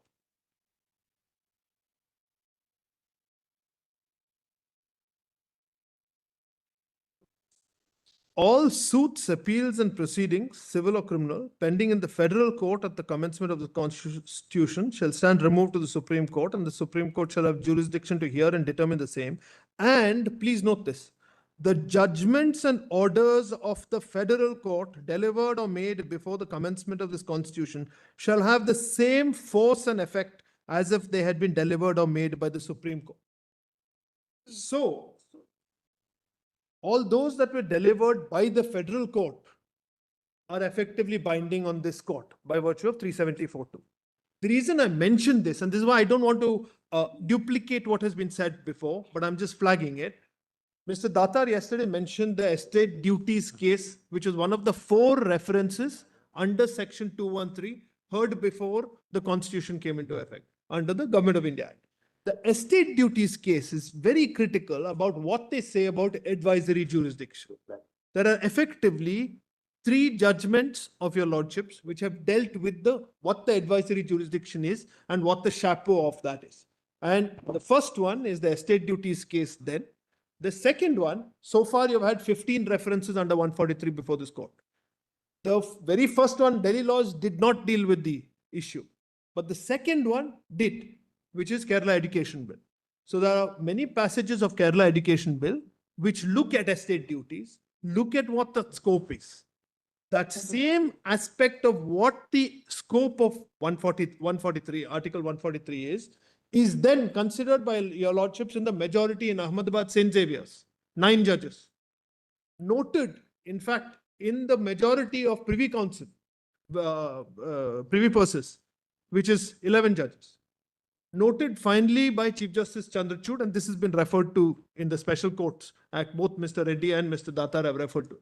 All suits, appeals, and proceedings, civil or criminal, pending in the federal court at the commencement of the Constitution shall stand removed to the Supreme Court, and the Supreme Court shall have jurisdiction to hear and determine the same. And please note this, the judgments and orders of the federal court delivered or made before the commencement of this Constitution shall have the same force and effect as if they had been delivered or made by the Supreme Court. So, all those that were delivered by the federal court are effectively binding on this court by virtue of 374(2). The reason I mentioned this, and this is why I don't want to duplicate what has been said before, but I'm just flagging it. Mr. Datar yesterday mentioned the estate duties case, which was one of the 4 references under Section 213 heard before the Constitution came into effect under the Government of India Act. The estate duties case is very critical about what they say about advisory jurisdiction. There are effectively 3 judgments of your lordships which have dealt with what the advisory jurisdiction is and what the chapeau of that is. And the first one is the estate duties case then. The second one, so far you've had 15 references under 143 before this court. The very first one, Delhi laws, did not deal with the issue. But the second one did, which is Kerala Education Bill. So there are many passages of Kerala Education Bill which look at estate duties, look at what the scope is. That same aspect of what the scope of 143, Article 143 is then considered by your lordships in the majority in Ahmedabad St. Xavier's, 9 judges. Noted, in fact, in the majority of Privy Council, Privy Purses, which is 11 judges. Noted finally by Chief Justice Chandrachud, and this has been referred to in the Special Courts Act, both Mr. Reddy and Mr. Datar have referred to.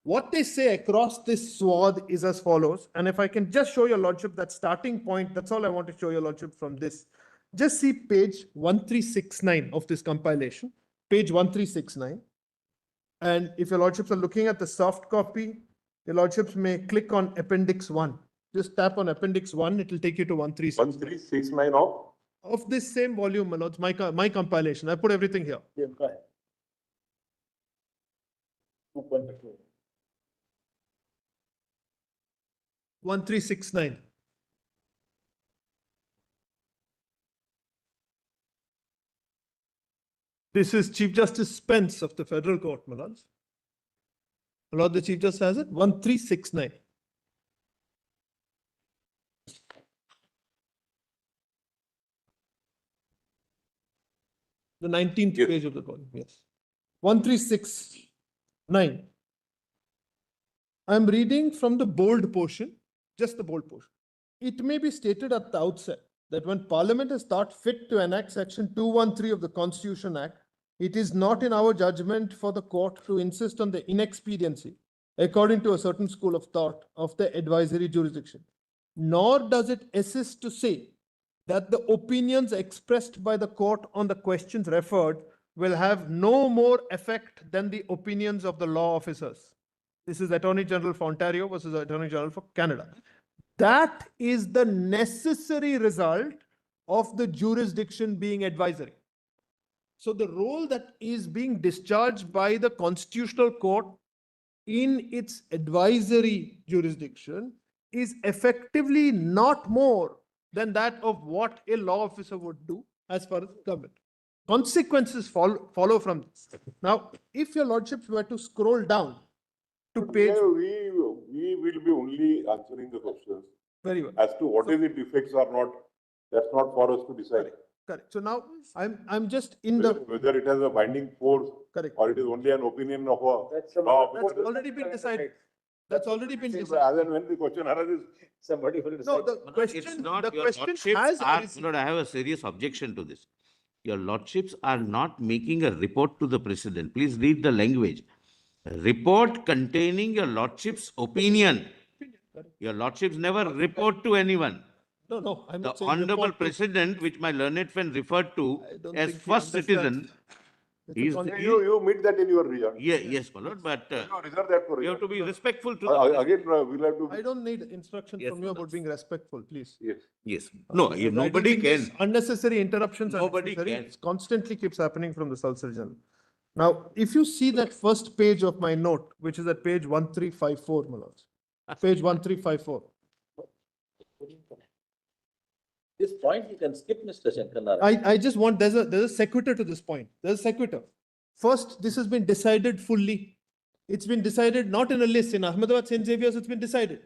What they say across this swath is as follows, and if I can just show your lordship that starting point, that's all I want to show your lordship from this. Just see page 1369 of this compilation, page 1369. And if your lordships are looking at the soft copy, your lordships may click on Appendix 1. Just tap on Appendix 1, it will take you to 1369. 1369 of of this same volume, my lords, my compilation. I put everything here. Yeah, go ahead. 2.2. 1369. This is Chief Justice Spence of the Federal Court, my lords. My lord, the Chief Justice has it, 1369. The 19th Yes. page of the volume, yes. 1369. I'm reading from the bold portion, just the bold portion. It may be stated at the outset that when Parliament is thought fit to enact Section 213 of the Constitution Act, it is not in our judgment for the court to insist on the inexpediency, according to a certain school of thought, of the advisory jurisdiction. Nor does it assist to say that the opinions expressed by the court on the questions referred will have no more effect than the opinions of the law officers. This is Attorney General for Ontario versus Attorney General for Canada. That is the necessary result of the jurisdiction being advisory. So the role that is being discharged by the Constitutional Court in its advisory jurisdiction is effectively not more than that of what a law officer would do as far as government. Consequences follow from this. Now, if your lordships were to scroll down to page, We will be only answering the questions very well. as to what is the defects or not. That's not for us to decide. Correct. So now I'm just in the, Whether it has a binding force correct. or it is only an opinion of a That's law That's officer. already been decided. That's already been decided. As and when the question arises, Somebody will No, decide. the It's question, not, the your question lordships has are, arisen. Lord, I have a serious objection to this. Your lordships are not making a report to the president. Please read the language. A report containing your lordship's opinion. Your lordships never report to anyone. No, I'm The not saying honorable report to- president, which my learned friend referred to I don't as think he first understands. citizen, It's a is con- the, you meet that in your region. yes, my lord, but You reserve that for you have region. to be respectful to the president. Again, we'll have to. I don't need instruction Yes, from you about being respectful, please. Yes. Yes. No, I don't nobody think this can. Unnecessary interruptions are Nobody necessary. can. It constantly keeps happening from the Solicitor General. Now, if you see that first page of my note, which is at page 1354, my lords, page 1354. This point you can skip, Mr. Shankar Narayan. I just want, there's a sequitur to this point. There's a sequitur. First, this has been decided fully. It's been decided not in a list. In Ahmedabad, St. Xavier's, it's been decided.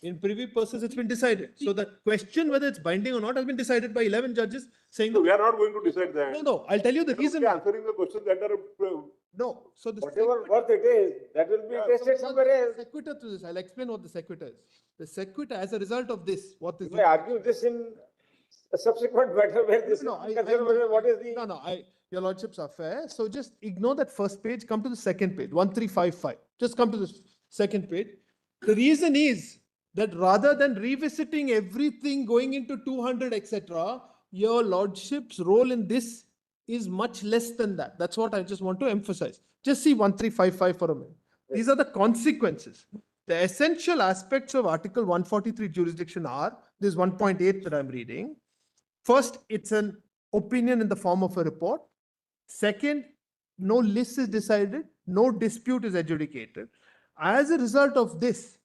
In Privy Purses, it's been decided. So the question whether it's binding or not has been decided by 11 judges saying, So we are not going to decide that. no, I'll tell you the We are reason. only answering the questions that are. No, so the Whatever worth it is, that will be tested somewhere else. sequitur to this, I'll explain what the sequitur is. The sequitur, as a result of this, what is. You may argue this in a subsequent matter where this is No, I- considered whether what is the. No, your lordships are fair. So just ignore that first page, come to the second page, 1355. Just come to the second page. The reason is that rather than revisiting everything going into 200, etc., your lordship's role in this is much less than that. That's what I just want to emphasize. Just see 1355 for a minute. These are the consequences. The essential aspects of Article 143 jurisdiction are, this 1.8 that I'm reading. First, it's an opinion in the form of a report. Second, no list is decided, no dispute is adjudicated. As a result of this,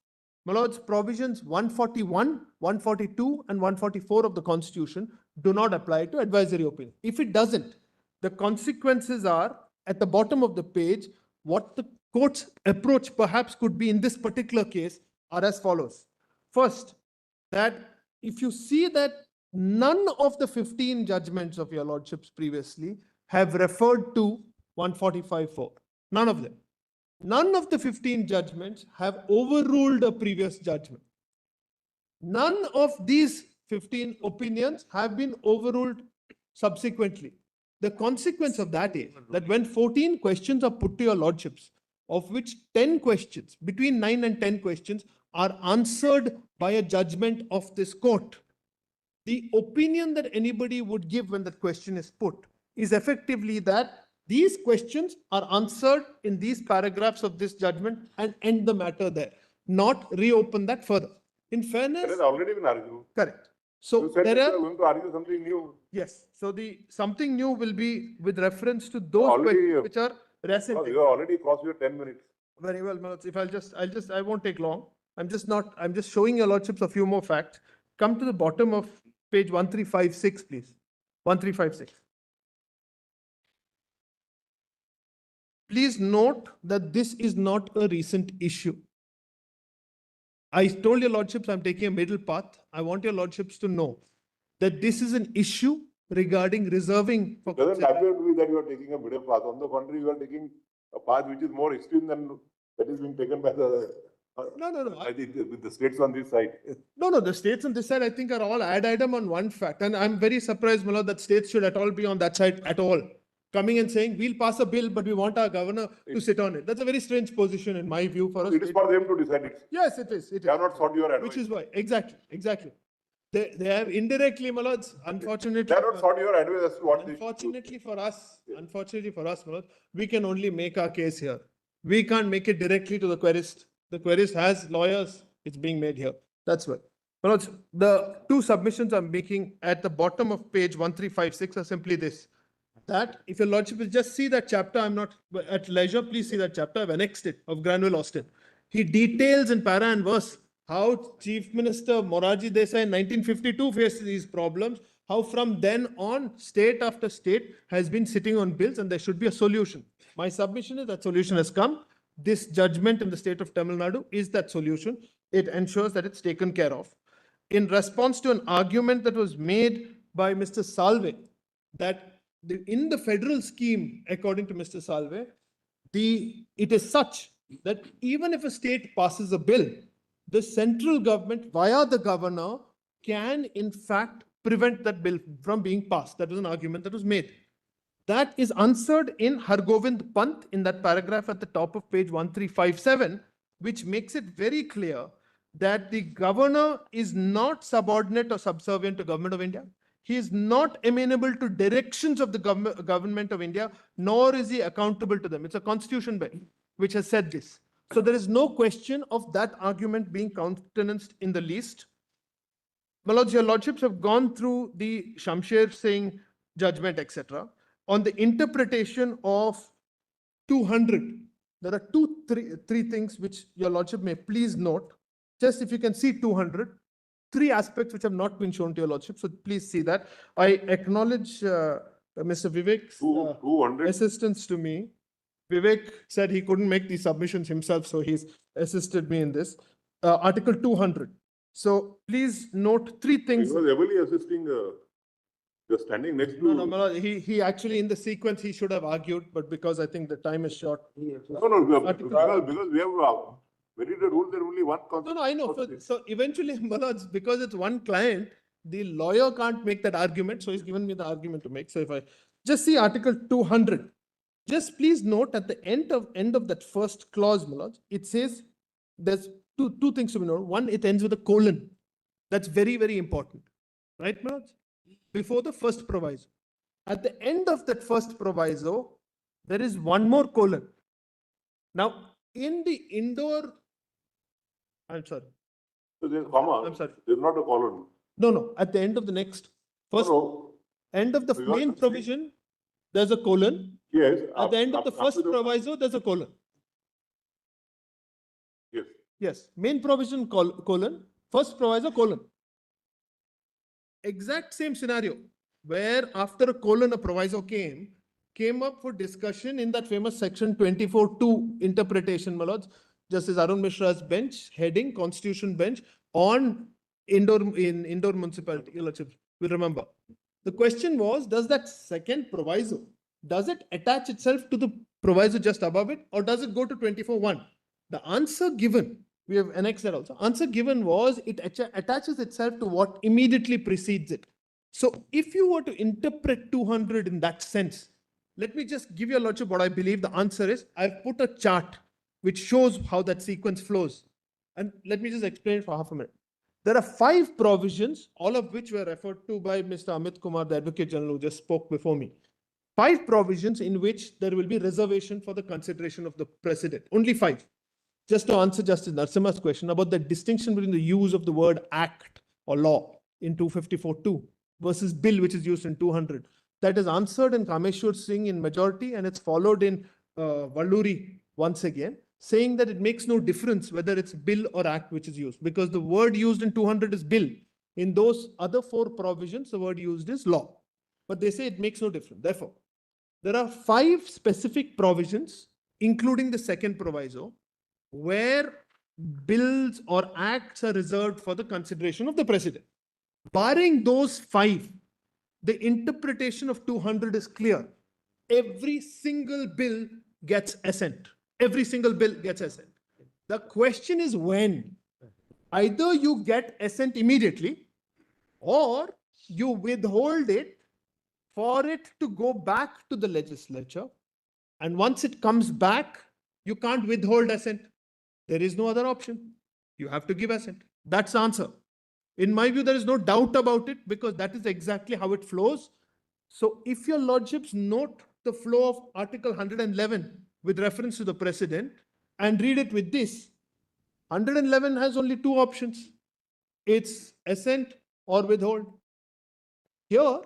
my lords, provisions 141, 142, and 144 of the Constitution do not apply to advisory opinion. If it doesn't, the consequences are at the bottom of the page. What the court's approach perhaps could be in this particular case are as follows. First, that if you see that none of the 15 judgments of your lordships previously have referred to 145.4. None of them. None of the 15 judgments have overruled a previous judgment. None of these 15 opinions have been overruled subsequently. The consequence of that is that when 14 questions are put to your lordships, of which 10 questions, between 9 and 10 questions, are answered by a judgment of this court, the opinion that anybody would give when that question is put is effectively that these questions are answered in these paragraphs of this judgment and end the matter there, not reopen that further. In It fairness, has already been argued. correct. So You said there that you are are, going to argue something new. yes, so the something new will be with reference to those Already, questions which are recent. You have already crossed your 10 minutes. Very well, Manoj. If I won't take long. I'm just showing your lordships a few more facts. Come to the bottom of page 1356, please. 1356. Please note that this is not a recent issue. I told your lordships I'm taking a middle path. I want your lordships to know that this is an issue regarding reserving for It doesn't consideration. appear to be that you are taking a middle path. On the contrary, you are taking a path which is more extreme than that is being taken by the. No. I think with the states on this side. No, the states on this side, I think, are all ad item on one fact. And I'm very surprised, Malad, that states should at all be on that side at all. Coming and saying, we'll pass a bill, but we want our governor to sit on it. That's a very strange position in my view for us. It is for them to decide it. Yes, it is. They have not sought your advice. Which is why, exactly. They have indirectly, Malad, unfortunately. They have not sought your advice as to what they should do. Unfortunately for us, Malad, we can only make our case here. We can't make it directly to the querist. The querist has lawyers. It's being made here. That's why. Manoj, the two submissions I'm making at the bottom of page 1356 are simply this. That if your lordship will just see that chapter, I'm not at leisure, please see that chapter. I've annexed it of Granville Austin. He details in para and verse how Chief Minister Moraji Desai in 1952 faced these problems, how from then on, state after state has been sitting on bills and there should be a solution. My submission is that solution has come. This judgment in the state of Tamil Nadu is that solution. It ensures that it's taken care of. In response to an argument that was made by Mr. Salve, that in the federal scheme, according to Mr. Salve, it is such that even if a state passes a bill, the central government via the governor can in fact prevent that bill from being passed. That was an argument that was made. That is answered in Hargovind Pant in that paragraph at the top of page 1357, which makes it very clear that the governor is not subordinate or subservient to Government of India. He is not amenable to directions of the Government of India, nor is he accountable to them. It's a constitution bench which has said this. So there is no question of that argument being countenanced in the least. My lords, your lordships have gone through the Shamsher Singh judgment, etc. On the interpretation of 200, there are three things which your lordship may please note. Just if you can see 200, three aspects which have not been shown to your lordship. So please see that. I acknowledge Mr. Vivek's 200. assistance to me. Vivek said he couldn't make these submissions himself, so he's assisted me in this. Article 200. So please note three things. He was heavily assisting. You're standing next to. No, he actually in the sequence he should have argued, but because I think the time is short. No, because we have very the rule, there only one. No, I know. So eventually, Manoj, because it's one client, the lawyer can't make that argument. So he's given me the argument to make. So if I just see Article 200, just please note at the end of that first clause, Manoj, it says there's two things to be noted. One, it ends with a colon. That's very, very important. Right, Manoj? Before the first proviso. At the end of that first proviso, there is one more colon. Now, in the indoor, I'm sorry. So there's comma. I'm sorry. There's not a colon. No. At the end of the next, first, end of the main provision, there's a colon. Yes. At the end of the first proviso, there's a colon. Yes. Yes. Main provision colon, first proviso colon. Exact same scenario where after a colon, a proviso came up for discussion in that famous section 24(2) interpretation, my lords. Justice Arun Mishra's bench, heading Constitution bench on indoor municipality. We remember. The question was, does that second proviso, does it attach itself to the proviso just above it, or does it go to 24(1)? The answer given, we have annexed that also. Answer given was it attaches itself to what immediately precedes it. So if you were to interpret 200 in that sense, let me just give your lordship what I believe the answer is. I've put a chart which shows how that sequence flows. And let me just explain it for half a minute. There are 5 provisions, all of which were referred to by Mr. Amit Kumar, the Advocate General, who just spoke before me. 5 provisions in which there will be reservation for the consideration of the President. Only 5. Just to answer Justice Narasimha's question about the distinction between the use of the word act or law. in 254(2) versus bill which is used in 200. That is answered in Kameshwar Singh in majority, and it's followed in Valluri once again, saying that it makes no difference whether it's bill or act which is used, because the word used in 200 is bill. In those other 4 provisions, the word used is law. But they say it makes no difference. Therefore, there are 5 specific provisions, including the second proviso, where bills or acts are reserved for the consideration of the president. Barring those 5, the interpretation of 200 is clear. Every single bill gets assent. Every single bill gets assent. The question is when. Either you get assent immediately, or you withhold it for it to go back to the legislature. And once it comes back, you can't withhold assent. There is no other option. You have to give assent. That's the answer. In my view, there is no doubt about it, because that is exactly how it flows. So if your lordships note the flow of Article 111 with reference to the president and read it with this, 111 has only 2 options. It's assent or withhold. Here,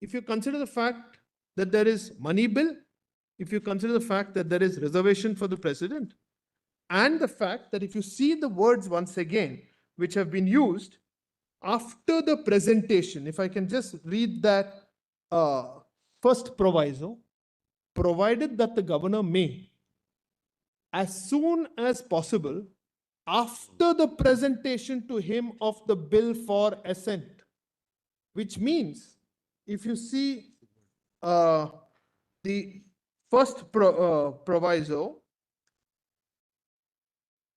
if you consider the fact that there is money bill, if you consider the fact that there is reservation for the president, and the fact that if you see the words once again, which have been used after the presentation, if I can just read that first proviso, provided that the governor may, as soon as possible, after the presentation to him of the bill for assent, which means if you see the first proviso,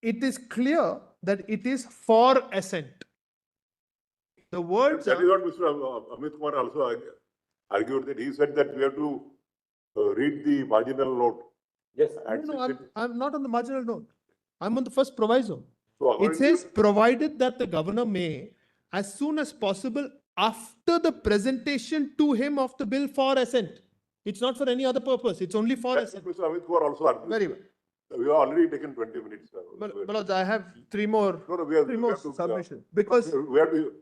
it is clear that it is for assent. The words That are, is what Mr. Amit Kumar also argued, that he said that we have to read the marginal note. Yes. no, I'm not on the marginal note. I'm on the first proviso. So It according to- says, provided that the governor may, as soon as possible, after the presentation to him of the bill for assent. It's not for any other purpose. It's only for That's assent. what Mr. Amit Kumar also argued. Very well. We have already taken 20 minutes. But I have 3 more, No, we have, 3 we more have to, submissions. Because, we have to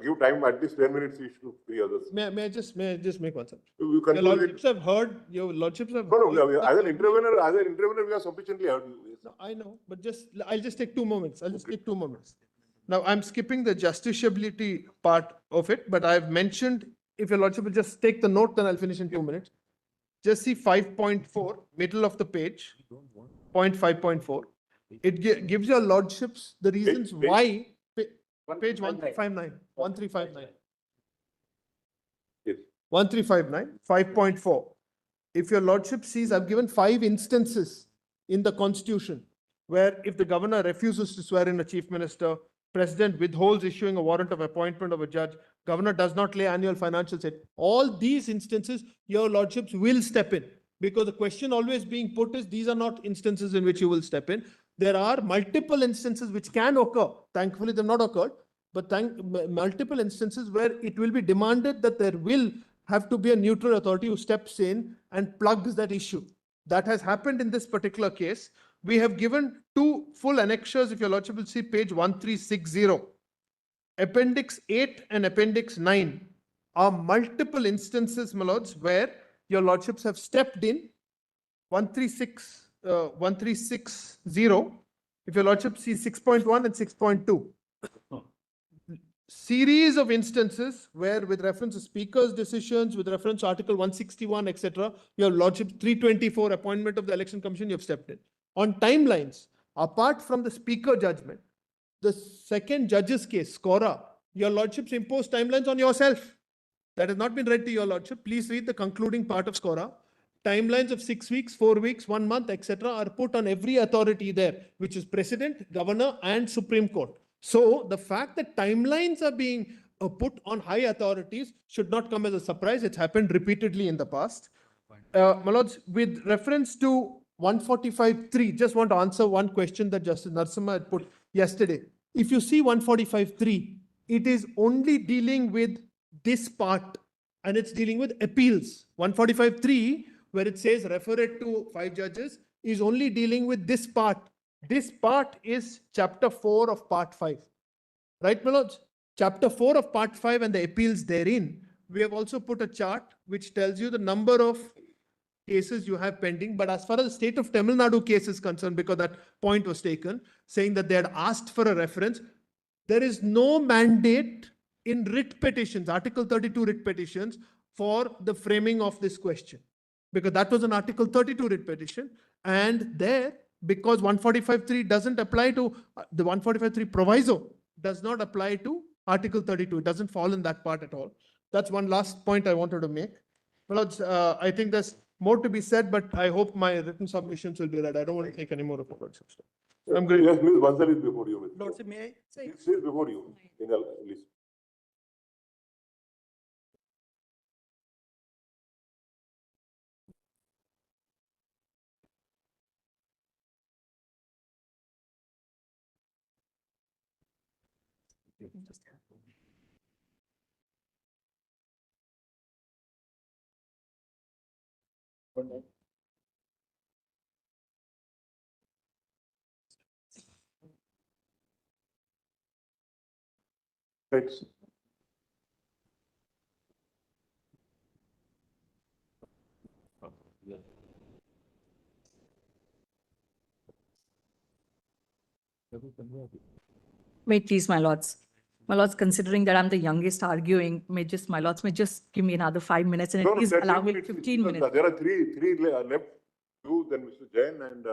give time at least 10 minutes each to the others. may I just make one submission? You Your conclude it. lordships have heard, your lordships have. No, heard the as an conclusion. intervener, we have sufficiently heard you. No, I know, but I'll just take 2 moments. I'll just take 2 moments. Now, I'm skipping the justiciability part of it, but I've mentioned, if your lordship will just take the note, then I'll finish in 2 minutes. Just see 5.4, middle of the page, point 5.4. It gives your lordships the reasons Page? why, page 1359, 1359. Yes. 1359, 5.4. If your lordship sees, I've given 5 instances in the constitution where if the governor refuses to swear in a chief minister, president withholds issuing a warrant of appointment of a judge, governor does not lay annual financial statement. All these instances, your lordships will step in, because the question always being put is, these are not instances in which you will step in. There are multiple instances which can occur. Thankfully, they've not occurred, but multiple instances where it will be demanded that there will have to be a neutral authority who steps in and plugs that issue. That has happened in this particular case. We have given 2 full annexures, if your lordship will see page 1360. Appendix 8 and Appendix 9 are multiple instances, my lords, where your lordships have stepped in. 1360, if your lordship sees 6.1 and 6.2. Series of instances where, with reference to speaker's decisions, with reference to Article 161, etc., your lordship 324, appointment of the election commission, you have stepped in. On timelines, apart from the speaker judgment, the second judge's case, Scora, your lordships impose timelines on yourself. That has not been read to your lordship. Please read the concluding part of Scora. Timelines of 6 weeks, 4 weeks, 1 month, etc. are put on every authority there, which is president, governor, and Supreme Court. So the fact that timelines are being put on high authorities should not come as a surprise. It's happened repeatedly in the past. My lords, with reference to 145.3, just want to answer one question that Justice Narasimha had put yesterday. If you see 145.3, it is only dealing with this part, and it's dealing with appeals. 145.3, where it says refer it to 5 judges, is only dealing with this part. This part is chapter 4 of part 5. Right, my lords? chapter 4 of part 5 and the appeals therein, we have also put a chart which tells you the number of cases you have pending. But as far as the state of Tamil Nadu case is concerned, because that point was taken, saying that they had asked for a reference, there is no mandate in writ petitions, Article 32 writ petitions, for the framing of this question. Because that was an Article 32 writ petition. And there, because 145.3 doesn't apply to the 145.3 proviso, does not apply to Article 32. It doesn't fall in that part at all. That's one last point I wanted to make. Well, I think there's more to be said, but I hope my written submissions will be read. I don't want to take any more of your time. I'm good. Yes, Ms. Bansal is before you. Lordship, may I say? She is before you in the list. Thanks. Wait, please, my lords. My lords, considering that I'm the youngest arguing, my lords may just give me another 5 minutes and No, at no, least 10 allow me minutes. 15 minutes. There are three left. You, then Mr. Jain and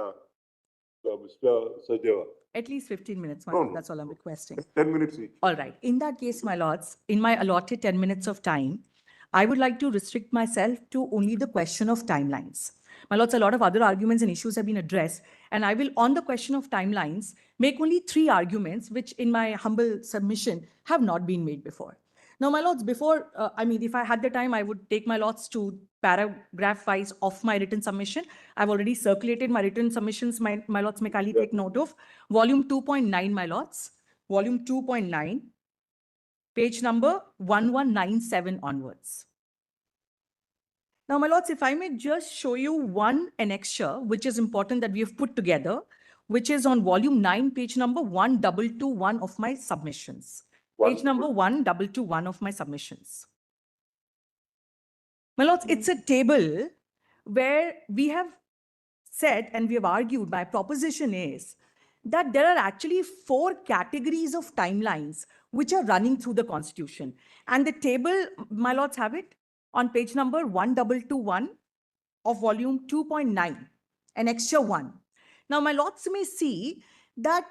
Mr. Sajeva. At least 15 minutes, my No, lord. no. That's all I'm requesting. 10 minutes each. All right. In that case, my lords, in my allotted 10 minutes of time, I would like to restrict myself to only the question of timelines. My lords, a lot of other arguments and issues have been addressed, and I will, on the question of timelines, make only 3 arguments, which in my humble submission have not been made before. Now, my lords, before, if I had the time, I would take my lords to paragraph wise of my written submission. I've already circulated my written submissions, my lords may kindly take note of. Volume 2.9, my lords. Volume 2.9, page number 1197 onwards. Now, my lords, if I may just show you one annexure, which is important that we have put together, which is on volume 9, page number 1221 of my submissions. Page number 1221 of my submissions. My lords, it's a table where we have said and we have argued, my proposition is that there are actually 4 categories of timelines which are running through the Constitution. And the table, my lords, have it on page number 1221 of volume 2.9, annexure 1. Now, my lords may see that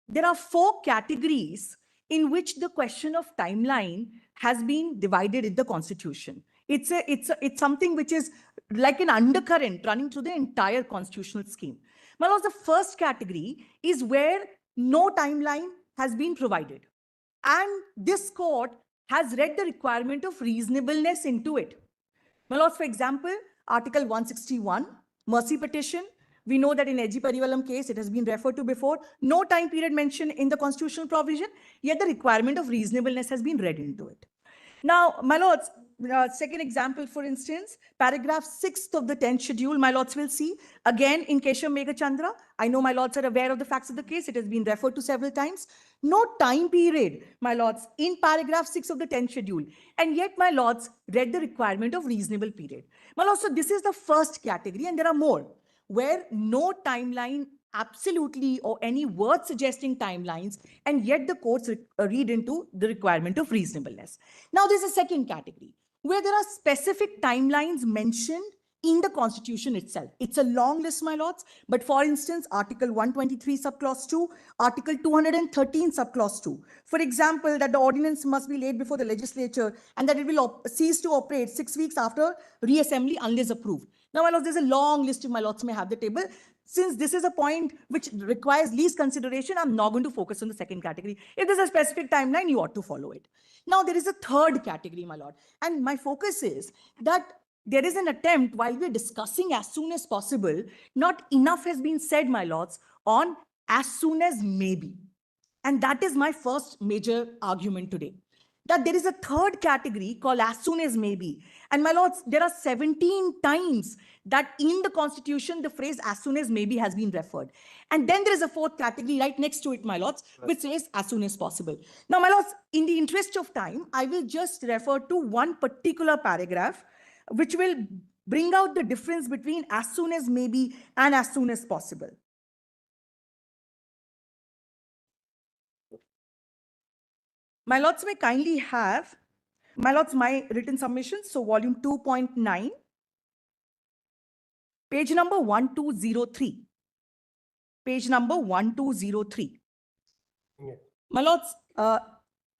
there are 4 categories in which the question of timeline has been divided in the Constitution. It's something which is like an undercurrent running through the entire constitutional scheme. My lords, the first category is where no timeline has been provided. And this court has read the requirement of reasonableness into it. My lords, for example, Article 161, mercy petition. We know that in Eji Parivalam case, it has been referred to before. No time period mentioned in the constitutional provision, yet the requirement of reasonableness has been read into it. Now, my lords, second example, for instance, paragraph 6th of the 10th schedule, my lords will see, again, in Keshav Meghachandra, I know my lords are aware of the facts of the case, it has been referred to several times. No time period, my lords, in paragraph 6 of the 10th schedule, and yet my lords read the requirement of reasonable period. My lords, so this is the first category, and there are more, where no timeline absolutely or any word suggesting timelines, and yet the courts read into the requirement of reasonableness. Now, there's a second category where there are specific timelines mentioned in the Constitution itself. It's a long list, my lords, but for instance, Article 123 subclause 2, Article 213 subclause 2. For example, that the ordinance must be laid before the legislature and that it will cease to operate 6 weeks after reassembly unless approved. Now, my lords, there's a long list, if my lords may have the table. Since this is a point which requires least consideration, I'm not going to focus on the second category. If there's a specific timeline, you ought to follow it. Now, there is a third category, my lord, and my focus is that there is an attempt, while we're discussing as soon as possible, not enough has been said, my lords, on as soon as maybe. And that is my first major argument today. that there is a third category called as soon as may be. And my lords, there are 17 times that in the constitution, the phrase as soon as may be has been referred. And then there is a fourth category right next to it, my lords, which says as soon as possible. Now, my lords, in the interest of time, I will just refer to one particular paragraph, which will bring out the difference between as soon as may be and as soon as possible. My lords may kindly have, my lords, my written submissions. So volume 2.9, page number 1203. Page number 1203. Yeah. My lords,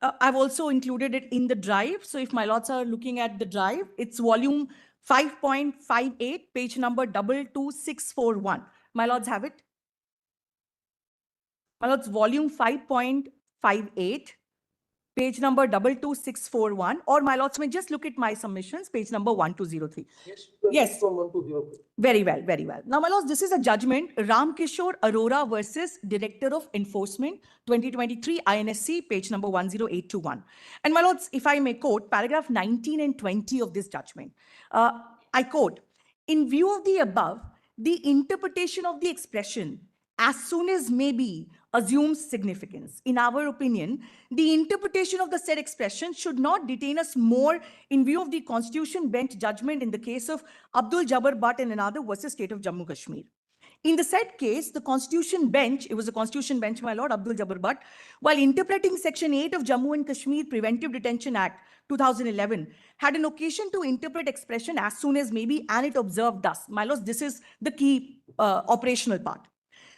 I've also included it in the drive. So if my lords are looking at the drive, it's volume 5.58, page number 22641. My lords have it. My lords, volume 5.58. Page number 22641, or my lords may just look at my submissions, page number 1203. Yes. From 1203. Very well, very well. Now, my lords, this is a judgment, Ram Kishore Arora versus Director of Enforcement, 2023 INSC, page number 10821. And my lords, if I may quote paragraph 19 and 20 of this judgment, I quote, in view of the above, the interpretation of the expression as soon as may be assumes significance. In our opinion, the interpretation of the said expression should not detain us more in view of the Constitution bench judgment in the case of Abdul Jabbar Butt and another versus State of Jammu Kashmir. In the said case, the Constitution bench, it was a Constitution bench, my lord, Abdul Jabbar Butt, while interpreting Section 8 of Jammu and Kashmir Preventive Detention Act 2011, had an occasion to interpret expression as soon as may be, and it observed thus. My lords, this is the key operational part.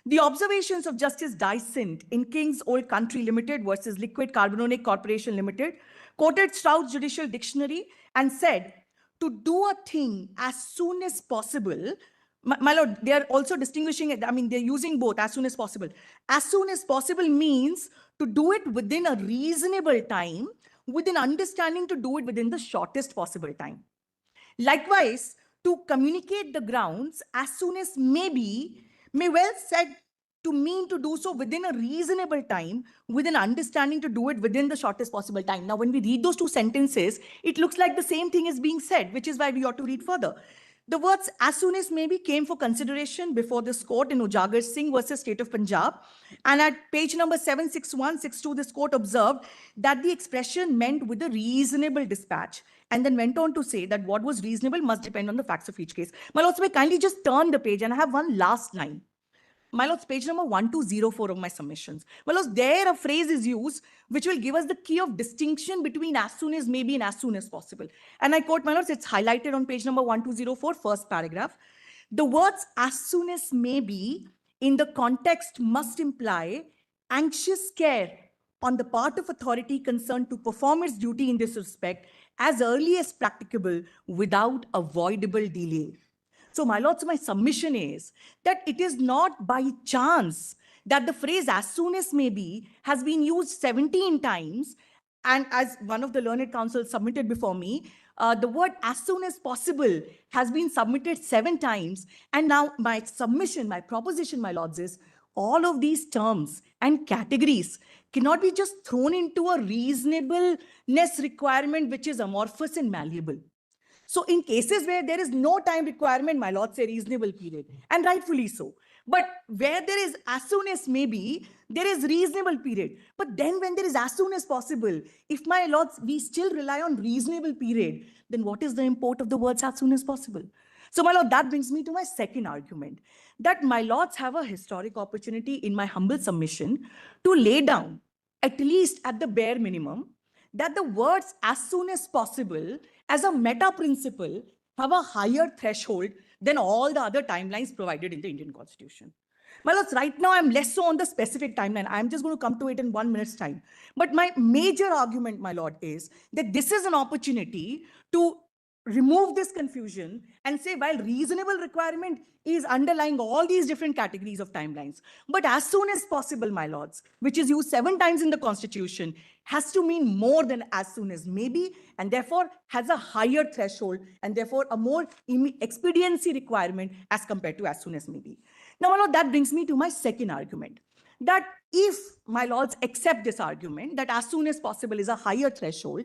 The observations of Justice Assent in King's Old Country Limited versus Liquid Carbonic Corporation Limited quoted Stroud's Judicial Dictionary and said, to do a thing as soon as possible, my lord, they are also distinguishing it. I mean, they're using both as soon as possible. As soon as possible means to do it within a reasonable time, with an understanding to do it within the shortest possible time. Likewise, to communicate the grounds as soon as may be, may well said to mean to do so within a reasonable time, with an understanding to do it within the shortest possible time. Now, when we read those two sentences, it looks like the same thing is being said, which is why we ought to read further. The words as soon as may be came for consideration before this court in Ujagar Singh versus State of Punjab. And at page number 76162, this court observed that the expression meant with a reasonable dispatch, and then went on to say that what was reasonable must depend on the facts of each case. My lords, may kindly just turn the page, and I have one last line. My lords, page number 1204 of my submissions. My lords, there a phrase is used which will give us the key of distinction between as soon as may be and as soon as possible. And I quote, my lords, it's highlighted on page number 1204, first paragraph. The words as soon as may be in the context must imply anxious care on the part of authority concerned to perform its duty in this respect as early as practicable without avoidable delay. So, my lords, my submission is that it is not by chance that the phrase as soon as may be has been used 17 times. And as one of the learned counsel submitted before me, the word as soon as possible has been submitted 7 times. And now my submission, my proposition, my lords, is all of these terms and categories cannot be just thrown into a reasonableness requirement which is amorphous and malleable. So in cases where there is no time requirement, my lords, say reasonable period, and rightfully so. But where there is as soon as may be, there is reasonable period. But then when there is as soon as possible, if my lords, we still rely on reasonable period, then what is the import of the words as soon as possible? So my lord, that brings me to my second argument, that my lords have a historic opportunity in my humble submission to lay down, at least at the bare minimum, that the words as soon as possible as a meta principle have a higher threshold than all the other timelines provided in the Indian Constitution. My lords, right now I'm less so on the specific timeline. I'm just going to come to it in 1 minute's time. But my major argument, my lord, is that this is an opportunity to remove this confusion and say, while reasonable requirement is underlying all these different categories of timelines, but as soon as possible, my lords, which is used 7 times in the Constitution, has to mean more than as soon as may be, and therefore has a higher threshold, and therefore a more expediency requirement as compared to as soon as may be. Now, my lord, that brings me to my second argument, that if my lords accept this argument, that as soon as possible is a higher threshold,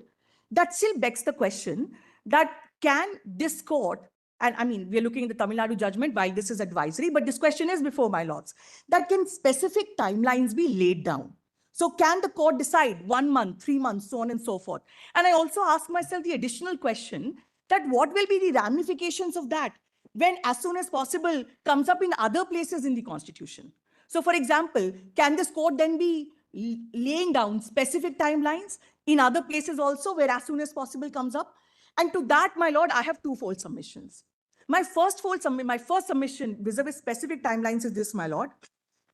that still begs the question that can this court, and I mean, we're looking at the Tamil Nadu judgment while this is advisory, but this question is before my lords, that can specific timelines be laid down? So can the court decide 1 month, 3 months, so on and so forth? And I also ask myself the additional question that what will be the ramifications of that when as soon as possible comes up in other places in the Constitution? So for example, can this court then be laying down specific timelines in other places also where as soon as possible comes up? And to that, my lord, I have twofold submissions. My first submission vis-a-vis specific timelines is this, my lord,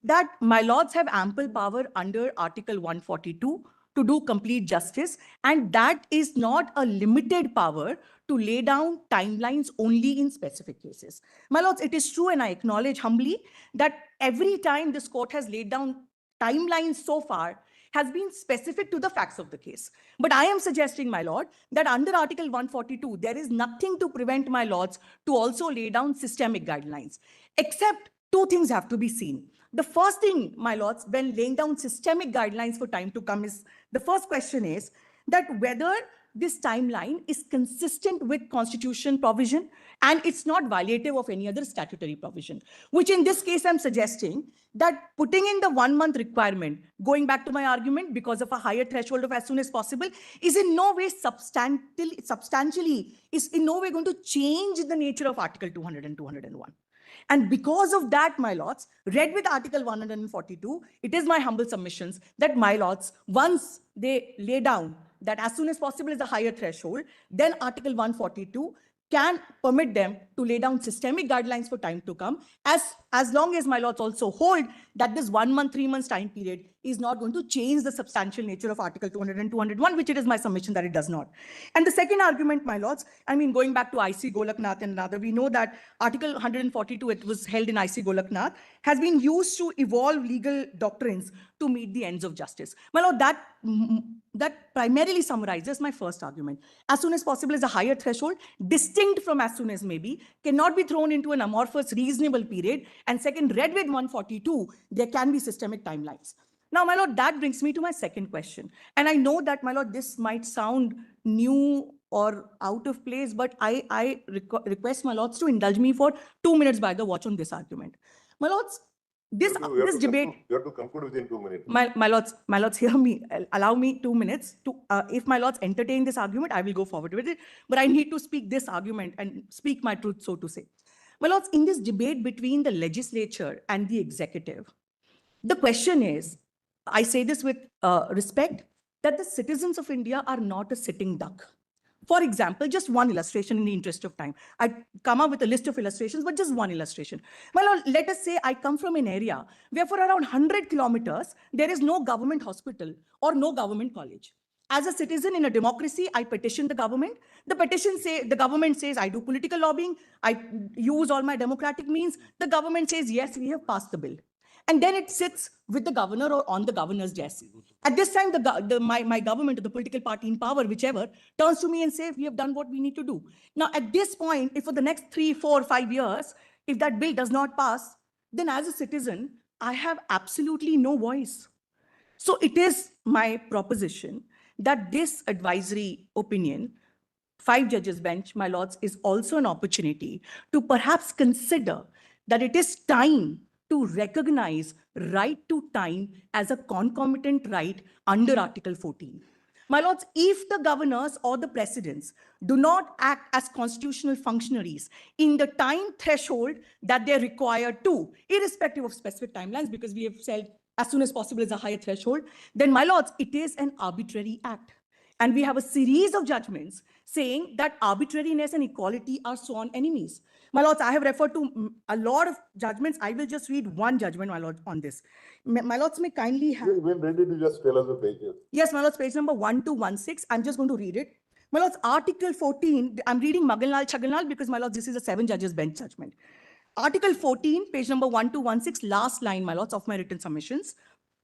that my lords have ample power under Article 142 to do complete justice, and that is not a limited power to lay down timelines only in specific cases. My lords, it is true, and I acknowledge humbly that every time this court has laid down timelines so far has been specific to the facts of the case. But I am suggesting, my lord, that under Article 142, there is nothing to prevent my lords to also lay down systemic guidelines, except two things have to be seen. The first thing, my lords, when laying down systemic guidelines for time to come is, the first question is that whether this timeline is consistent with constitution provision and it's not violative of any other statutory provision, which in this case I'm suggesting that putting in the 1 month requirement, going back to my argument, because of a higher threshold of as soon as possible, is in no way substantially, is in no way going to change the nature of Article 200 and 201. And because of that, my lords, read with Article 142, it is my humble submissions that my lords, once they lay down that as soon as possible is a higher threshold, then Article 142 can permit them to lay down systemic guidelines for time to come, as long as my lords also hold that this 1 month, 3 months time period is not going to change the substantial nature of Article 200 and 201, which it is my submission that it does not. And the second argument, my lords, I mean, going back to IC Golaknath and another, we know that Article 142, it was held in IC Golaknath, has been used to evolve legal doctrines to meet the ends of justice. My lord, that primarily summarizes my first argument. As soon as possible is a higher threshold, distinct from as soon as maybe, cannot be thrown into an amorphous reasonable period. And second, read with 142, there can be systemic timelines. Now, my lord, that brings me to my second question. And I know that, my lord, this might sound new or out of place, but I request my lords to indulge me for 2 minutes by the watch on this argument. My lords, this debate. You have to conclude within 2 minutes. My lords, hear me. Allow me 2 minutes to. If my lords entertain this argument, I will go forward with it. But I need to speak this argument and speak my truth, so to say. My lords, in this debate between the legislature and the executive, the question is, I say this with respect, that the citizens of India are not a sitting duck. For example, just one illustration in the interest of time. I come up with a list of illustrations, but just one illustration. Well, let us say I come from an area where for around 100 kilometers, there is no government hospital or no government college. As a citizen in a democracy, I petition the government. The government says, I do political lobbying. I use all my democratic means. The government says, yes, we have passed the bill. And then it sits with the governor or on the governor's desk. At this time, my government or the political party in power, whichever, turns to me and says, we have done what we need to do. Now, at this point, if for the next 3, 4, 5 years, if that bill does not pass, then as a citizen, I have absolutely no voice. So it is my proposition that this advisory opinion, 5 judges bench, my lords, is also an opportunity to perhaps consider that it is time to recognize right to time as a concomitant right under Article 14. My lords, if the governors or the presidents do not act as constitutional functionaries in the time threshold that they're required to, irrespective of specific timelines, because we have said as soon as possible is a higher threshold, then my lords, it is an arbitrary act. And we have a series of judgments saying that arbitrariness and equality are sworn enemies. My lords, I have referred to a lot of judgments. I will just read one judgment, my lord, on this. My lords may kindly have. When ready to just tell us the pages. Yes, my lords, page number 1216. I'm just going to read it. My lords, Article 14, I'm reading Maganlal Chaganlal because, my lords, this is a 7 judges bench judgment. Article 14, page number 1216, last line, my lords, of my written submissions.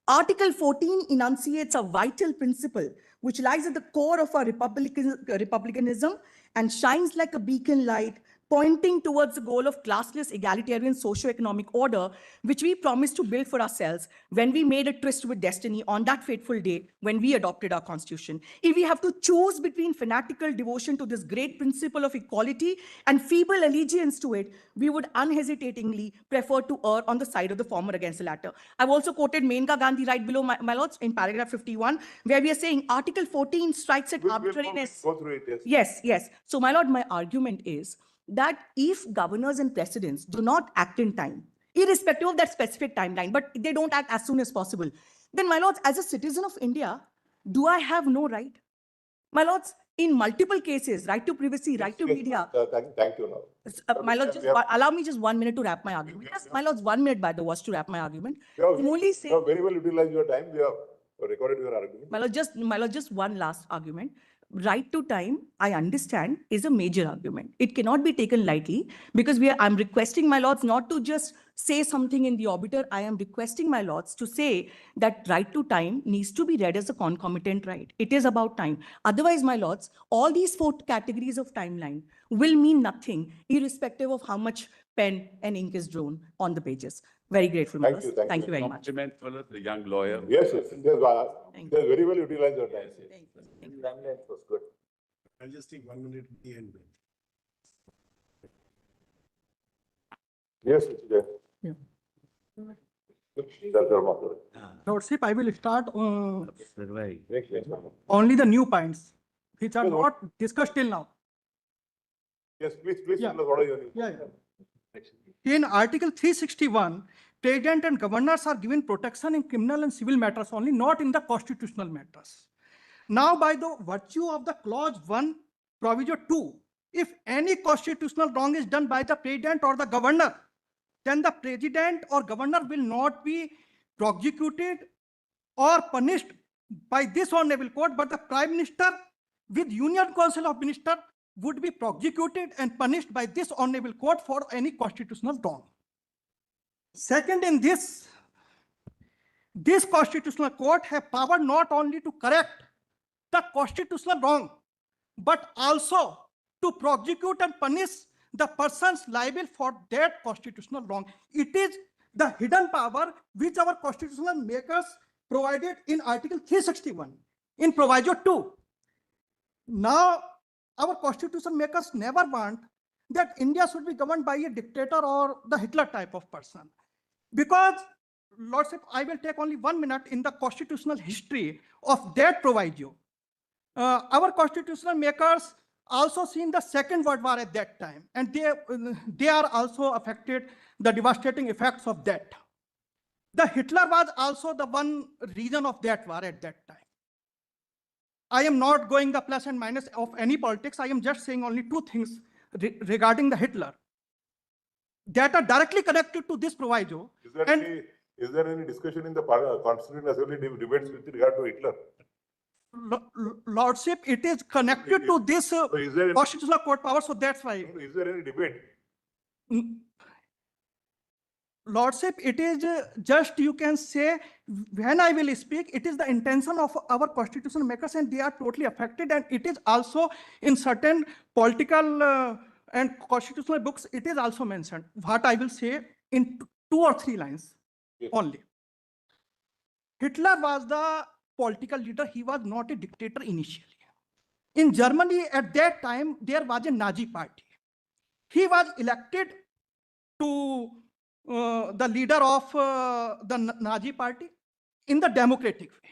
Article 14 enunciates a vital principle which lies at the core of our republicanism and shines like a beacon light, pointing towards the goal of classless, egalitarian, socio-economic order, which we promised to build for ourselves when we made a tryst with destiny on that fateful day when we adopted our constitution. If we have to choose between fanatical devotion to this great principle of equality and feeble allegiance to it, we would unhesitatingly prefer to err on the side of the former against the latter. I've also quoted Menka Gandhi right below, my lords, in paragraph 51, where we are saying Article 14 strikes at arbitrariness. Go through it, yes. Yes. So, my lord, my argument is that if governors and presidents do not act in time, irrespective of that specific timeline, but they don't act as soon as possible, then, my lords, as a citizen of India, do I have no right? My lords, in multiple cases, right to privacy, right to media. Thank you now. My lord, just allow me just 1 minute to wrap my argument. Yes, my lords, 1 minute by the watch to wrap my argument. I'm only saying. You have very well utilized your time. We have recorded your argument. My lord, just one last argument. Right to time, I understand, is a major argument. It cannot be taken lightly because I'm requesting my lords not to just say something in the obiter. I am requesting my lords to say that right to time needs to be read as a concomitant right. It is about time. Otherwise, my lords, all these 4 categories of timeline will mean nothing, irrespective of how much pen and ink is drawn on the pages. Very grateful, my lords. Thank you very much. Compliment for the young lawyer. Yes, very well utilized your time. Thank you. Timeline was good. I'll just take 1 minute at the end. Yes, it's there. Yeah. That's I will start Survive. only the new points, which are not discussed till now. Yes, please Yeah. tell us what are your needs. Yeah. In Article 361, President and governors are given protection in criminal and civil matters only, not in the constitutional matters. Now, by the virtue of the clause 1, proviso 2, if any constitutional wrong is done by the president or the governor, then the president or governor will not be prosecuted or punished by this honorable court, but the prime minister with Union Council of Ministers would be prosecuted and punished by this honorable court for any constitutional wrong. Second, in this constitutional court have power not only to correct the constitutional wrong, but also to prosecute and punish the persons liable for that constitutional wrong. It is the hidden power which our constitutional makers provided in Article 361 in Proviso 2. Now, our constitution makers never want that India should be governed by a dictator or the Hitler type of person. Because, Lordship, I will take only 1 minute in the constitutional history of that proviso. Our constitutional makers also seen the Second World War at that time, and they are also affected the devastating effects of that. The Hitler was also the one reason of that war at that time. I am not going the plus and minus of any politics. I am just saying only 2 things regarding the Hitler that are directly connected to this proviso. Is there any discussion in the Constitutional Assembly debates with regard to Hitler? Lordship, it is connected to this constitutional court power, so that's why. Is there any debate? Lordship, it is just, you can say, when I will speak, it is the intention of our constitutional makers and they are totally affected, and it is also in certain political and constitutional books, it is also mentioned. What I will say in 2 or 3 lines only. Hitler was the political leader. He was not a dictator initially. In Germany at that time, there was a Nazi party. He was elected to the leader of the Nazi party in the democratic way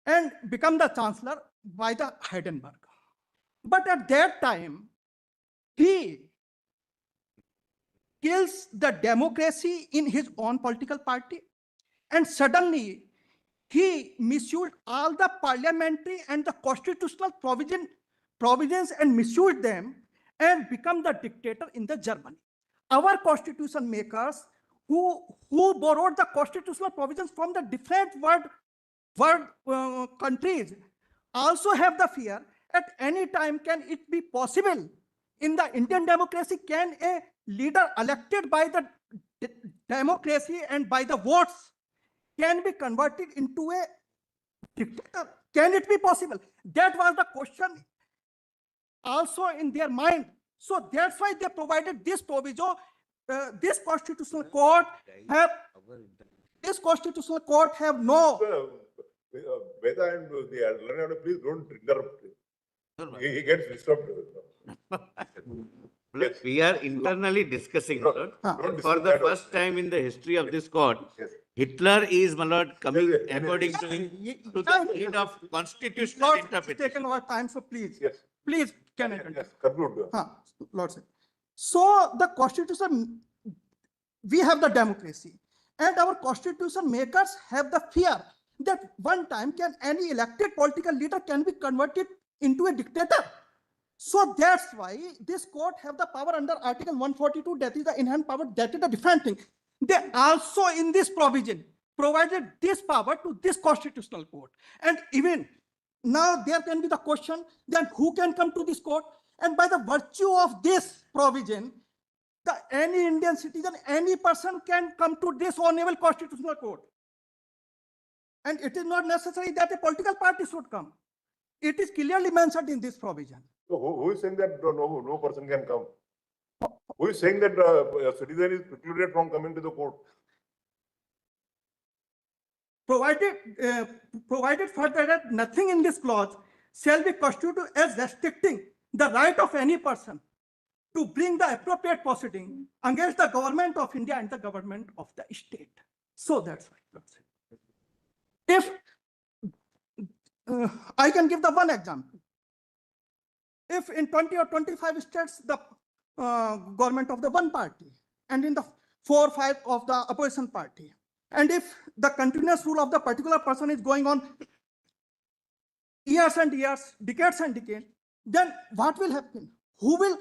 and become the chancellor by the Hindenburg. But at that time, he kills the democracy in his own political party, and suddenly he misused all the parliamentary and the constitutional provisions and misused them and become the dictator in the Germany. Our constitution makers who borrowed the constitutional provisions from the different world countries also have the fear at any time can it be possible in the Indian democracy, can a leader elected by the democracy and by the votes can be converted into a dictator? Can it be possible? That was the question also in their mind So that's why they provided this proviso. This constitutional court have no. Veda and the learner, please don't interrupt. He gets disturbed. Look, we are internally discussing, my lord. Don't For disturb the that. first time in the history of this court, Yes. Hitler is, my lord, coming Yes, yes. according to him to the aid of constitutional Lord, it's interpretation. taken our time, so please. Yes. Please, can I continue? Yes, conclude. Lord, sir. So the constitution, we have the democracy, and our constitution makers have the fear that one time can any elected political leader can be converted into a dictator. So that's why this court have the power under Article 142, that is the enhanced power, that is the different thing. They also in this provision provided this power to this constitutional court. And even now there can be the question, then who can come to this court? And by the virtue of this provision, any Indian citizen, any person can come to this honorable constitutional court. And it is not necessary that a political party should come. It is clearly mentioned in this provision. So who is saying that no person can come? Who is saying that a citizen is precluded from coming to the court? Provided further that nothing in this clause shall be constituted as restricting the right of any person to bring the appropriate proceeding against the government of India and the government of the state. So that's why. If I can give the one example. If in 20 or 25 states, the government of the one party, and in the 4 or 5 of the opposition party, and if the continuous rule of the particular person is going on years and years, decades and decades, then what will happen? Who will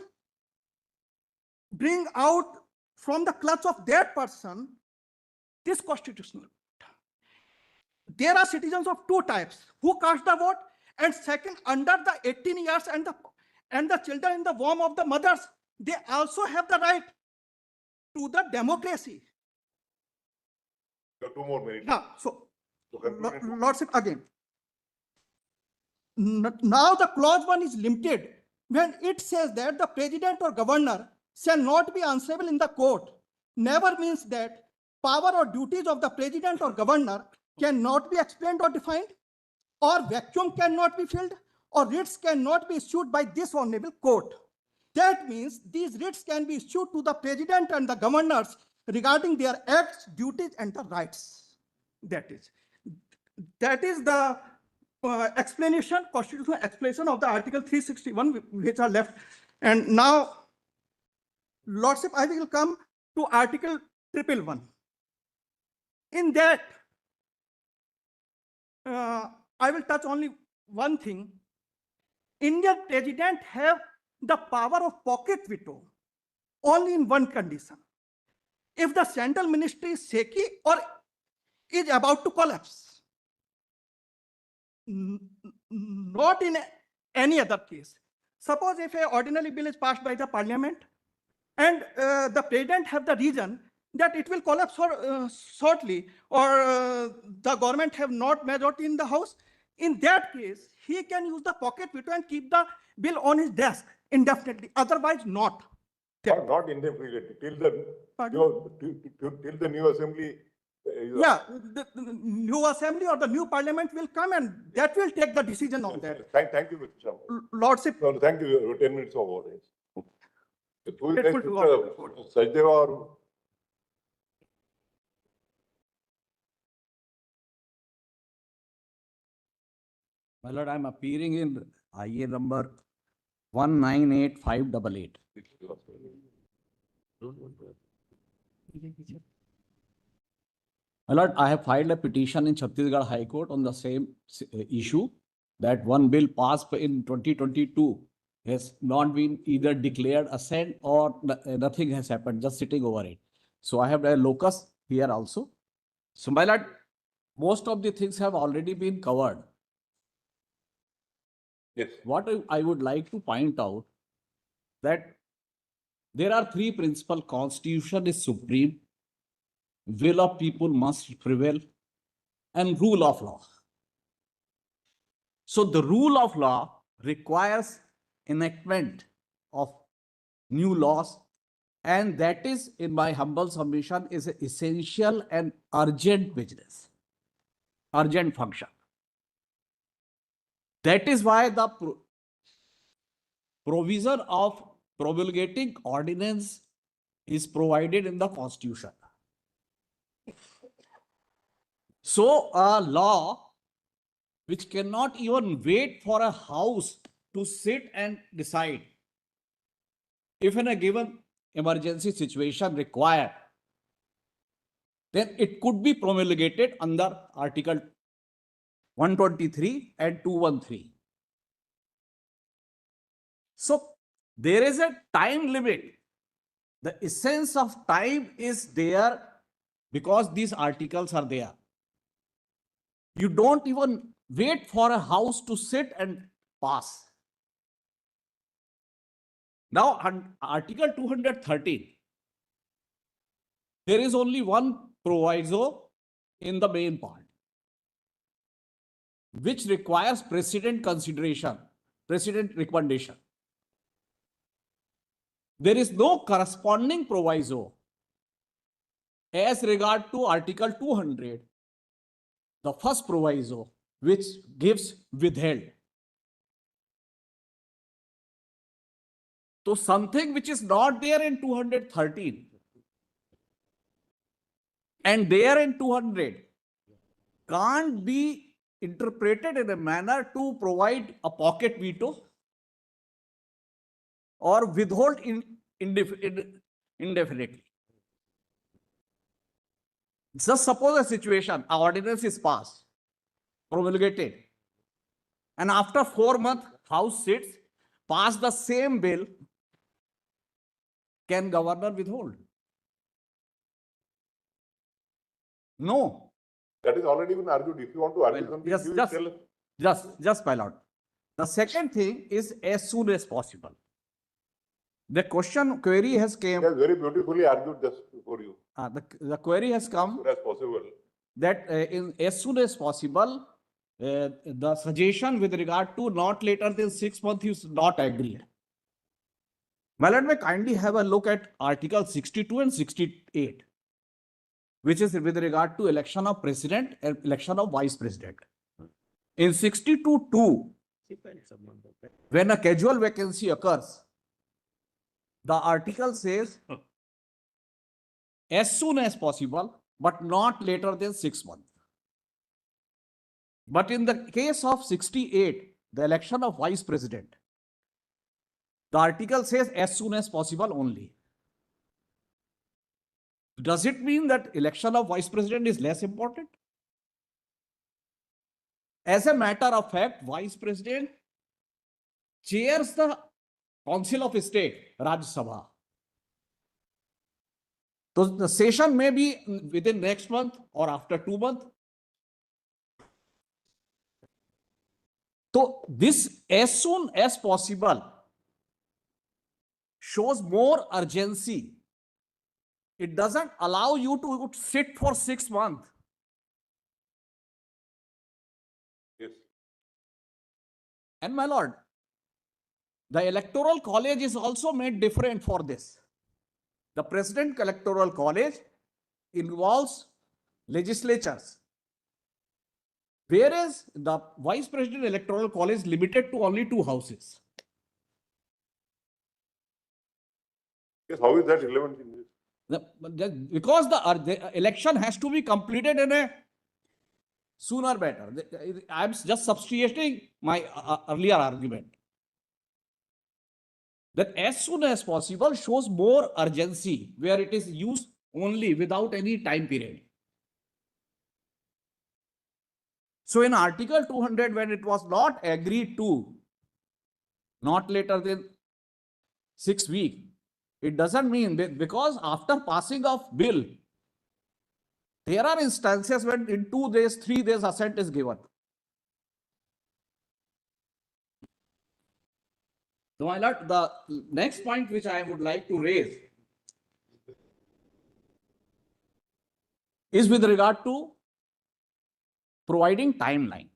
bring out from the clutch of that person this constitutional? There are citizens of two types who cast the vote, and second, under the 18 years and the children in the womb of the mothers, they also have the right to the democracy. You have 2 more minutes. So conclude. Lordship again. Now the clause 1 is limited when it says that the president or governor shall not be answerable in the court. Never means that power or duties of the president or governor cannot be explained or defined, or vacuum cannot be filled, or writs cannot be issued by this honorable court. That means these writs can be issued to the president and the governors regarding their acts, duties, and the rights. That is the explanation, constitutional explanation of the Article 361, which are left. And now, Lordship, I will come to Article 111. In that, I will touch only one thing. Indian president have the power of pocket veto only in one condition. If the central ministry is shaky or is about to collapse. Not in any other case. Suppose if an ordinary bill is passed by the parliament and the president have the reason that it will collapse shortly, or the government have not majority in the house, in that case, he can use the pocket veto and keep the bill on his desk indefinitely, otherwise not. Not indefinitely, till the new assembly. Yeah, the new assembly or the new parliament will come, and that will take the decision on that. Thank you, Mr. Chairman. Lordship. No, thank you. Your 10 minutes over. Who is Grateful next, to Mr. God. Sajdeva or? My lord, I am appearing in IA number 198588. My lord, I have filed a petition in Chhattisgarh High Court on the same issue, that one bill passed in 2022 has not been either declared assent or nothing has happened, just sitting over it. So I have a locus here also. So my lord, most of the things have already been covered. Yes. What I would like to point out, that there are 3 principles. Constitution is supreme, will of people must prevail, and rule of law. So the rule of law requires enactment of new laws. And that is, in my humble submission, is an essential and urgent business, urgent function. That is why the provision of promulgating ordinance is provided in the Constitution. So a law which cannot even wait for a house to sit and decide if in a given emergency situation required, then it could be promulgated under Article 123 and 213. So there is a time limit. The essence of time is there because these articles are there. You don't even wait for a house to sit and pass. Now, on Article 213, there is only one proviso in the main part, which requires precedent consideration, precedent recommendation. There is no corresponding proviso as regard to Article 200, the first proviso, which gives withheld. So something which is not there in 213 and there in 200 can't be interpreted in a manner to provide a pocket veto or withhold indefinitely. Just suppose a situation, an ordinance is passed, promulgated, and after 4 months, House sits, pass the same bill, can governor withhold? No. That is already been argued. If you want to argue something, Yes, you will tell us. just my lord. The second thing is as soon as possible. The query has came. He has very beautifully argued just before you. The query has come As soon as possible. that in as soon as possible, the suggestion with regard to not later than 6 months is not agreed. My lord, may kindly have a look at Article 62 and 68, which is with regard to election of president and election of vice president. In 62(2), when a casual vacancy occurs, the article says as soon as possible, but not later than 6 months. But in the case of 68, the election of vice president, the article says as soon as possible only. Does it mean that election of vice president is less important? As a matter of fact, vice president chairs the Council of State, Rajya Sabha. So the session may be within next month or after 2 months. So this as soon as possible shows more urgency. It doesn't allow you to sit for 6 months. Yes. And my lord, the electoral college is also made different for this. The president electoral college involves legislatures, whereas the vice president electoral college is limited to only 2 houses. Yes, how is that relevant in this? Because the election has to be completed in a sooner better. I am just substituting my earlier argument. That as soon as possible shows more urgency where it is used only without any time period. So in Article 200, when it was not agreed to, not later than 6 weeks, it doesn't mean that because after passing of bill, there are instances when in 2 days, 3 days assent is given. So my lord, the next point which I would like to raise is with regard to providing timeline.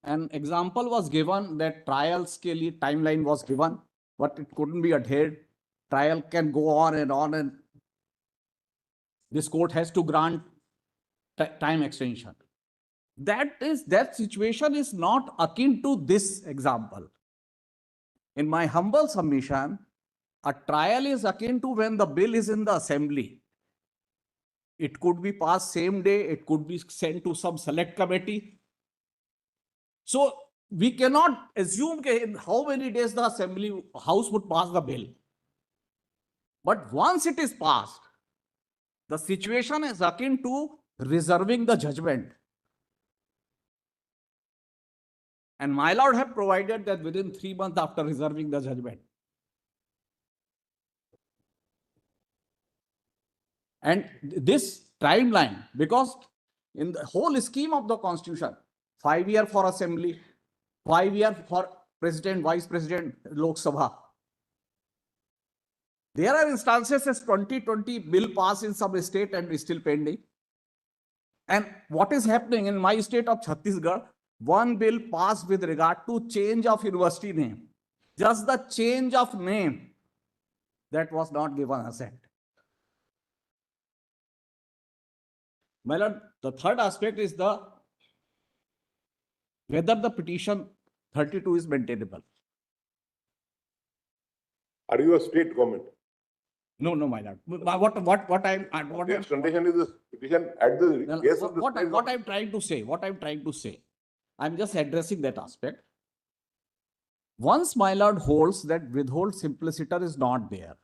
An example was given that trials ke liye timeline was given, but it couldn't be adhered. trial can go on, and this court has to grant time extension. That situation is not akin to this example. In my humble submission, a trial is akin to when the bill is in the assembly. It could be passed same day, it could be sent to some select committee. So we cannot assume in how many days the assembly house would pass the bill. But once it is passed, the situation is akin to reserving the judgment. And my lord have provided that within 3 months after reserving the judgment. And this timeline, because in the whole scheme of the constitution, 5 years for assembly, 5 years for president, vice president, Lok Sabha. There are instances as 2020 bill passed in some state and is still pending. And what is happening in my state of Chhattisgarh, one bill passed with regard to change of university name. Just the change of name that was not given assent. My lord, the third aspect is whether the petition 32 is maintainable. Are you a state government? No, my lord. What I'm This condition is the petition at the case of the what I'm trying to say, I'm just addressing that aspect. Once my lord holds that withhold simpliciter is not there,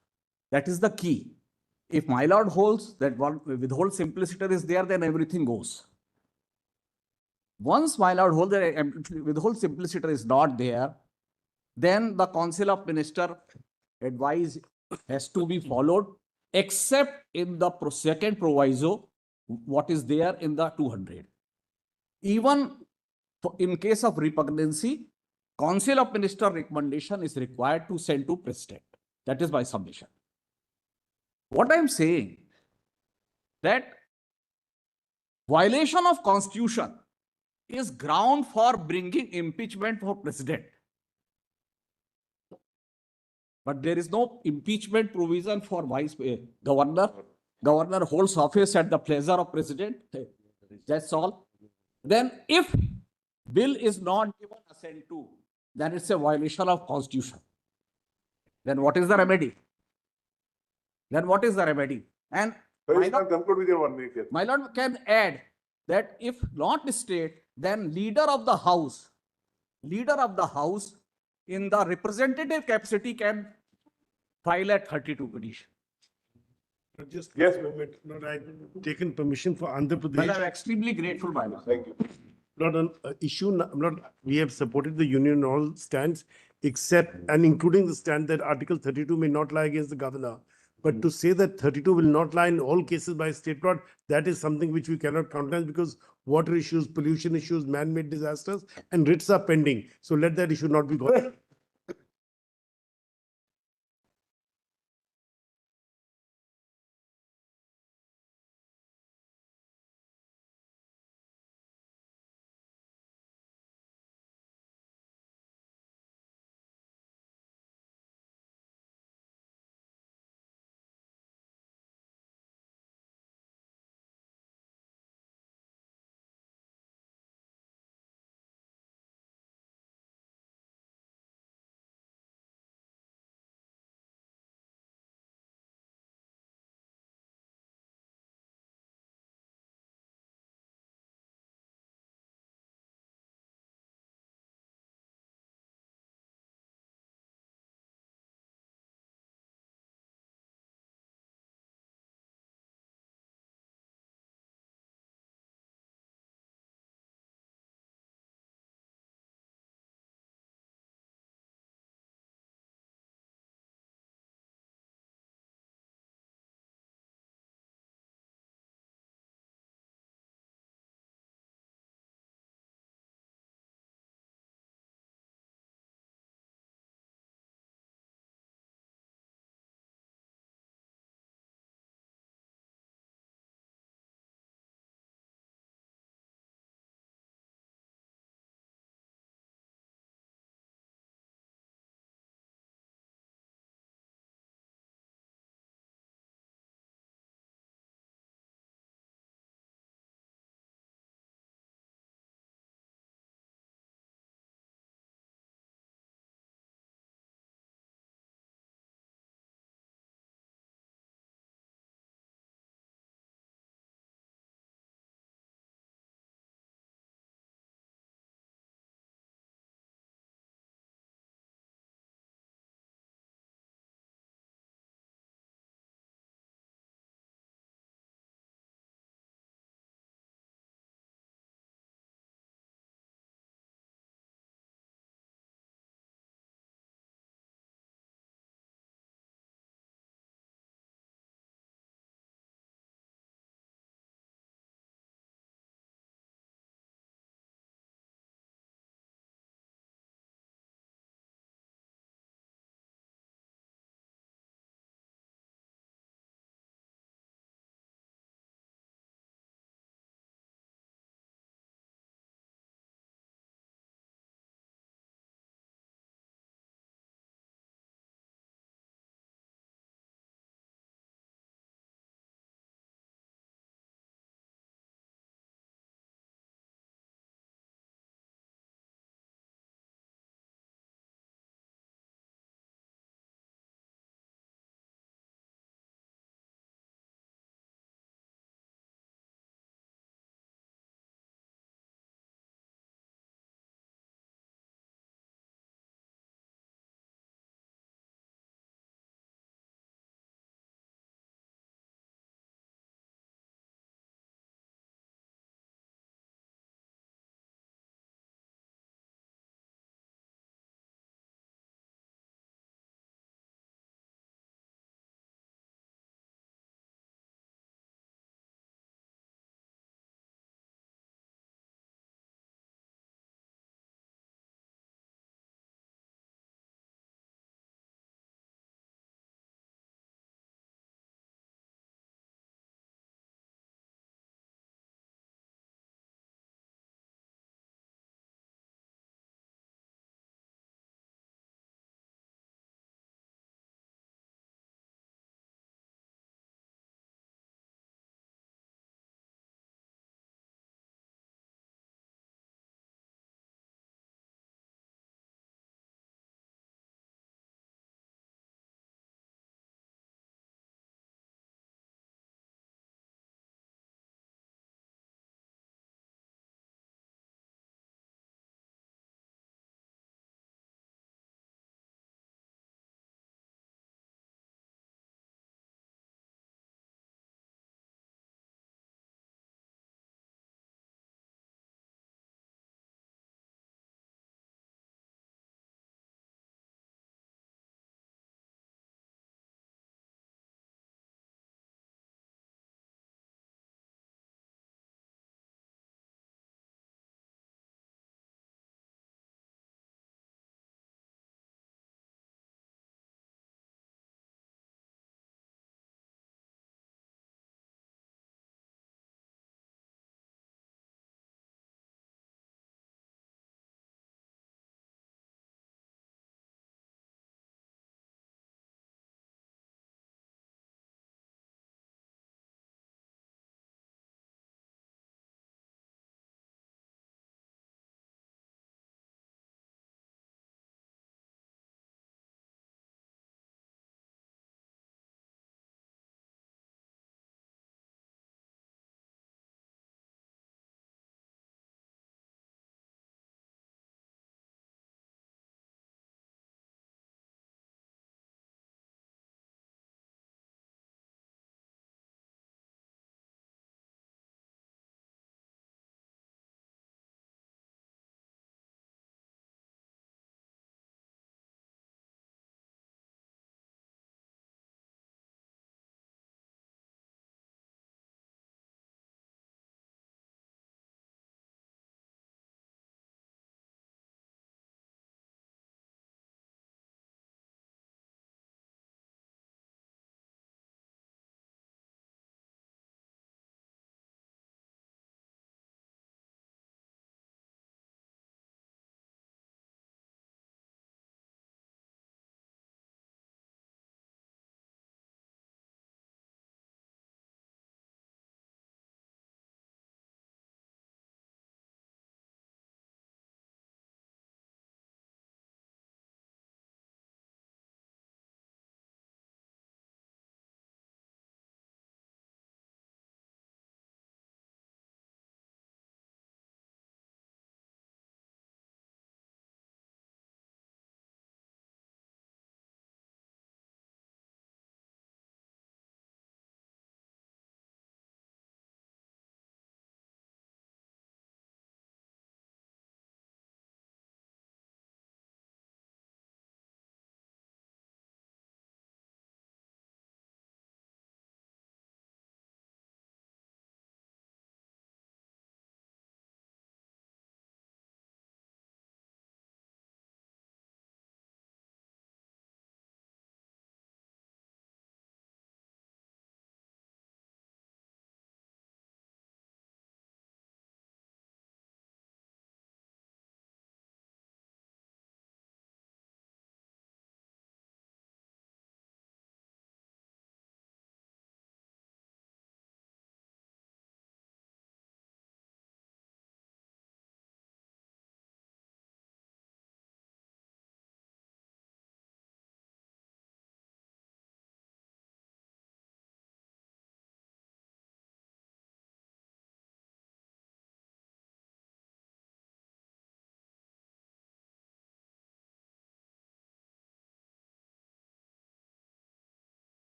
that is the key. If my lord holds that withhold simpliciter is there, then everything goes. Once my lord holds that withhold simpliciter is not there, then the Council of Minister advice has to be followed, except in the second proviso, what is there in the 200. Even in case of repugnancy, Council of Minister recommendation is required to send to President. That is my submission. What I am saying, that violation of Constitution is ground for bringing impeachment for President. But there is no impeachment provision for Vice Governor. Governor holds office at the pleasure of President. That's all. Then if bill is not given assent to, then it's a violation of Constitution. Then what is the remedy? And So you can conclude within 1 week. Yes. my lord can add that if not state, then leader of the house in the representative capacity can file a 32 petition. Just Yes, not I've taken permission for Andhra But Pradesh. I'm extremely grateful, my lord. Thank you. Not an issue, not, we have supported the union on all stands, except, and including the stand that Article 32 may not lie against the governor. But to say that 32 will not lie in all cases by state law, that is something which we cannot countenance, because water issues, pollution issues, man-made disasters, and writs are pending. So let that issue not be gone.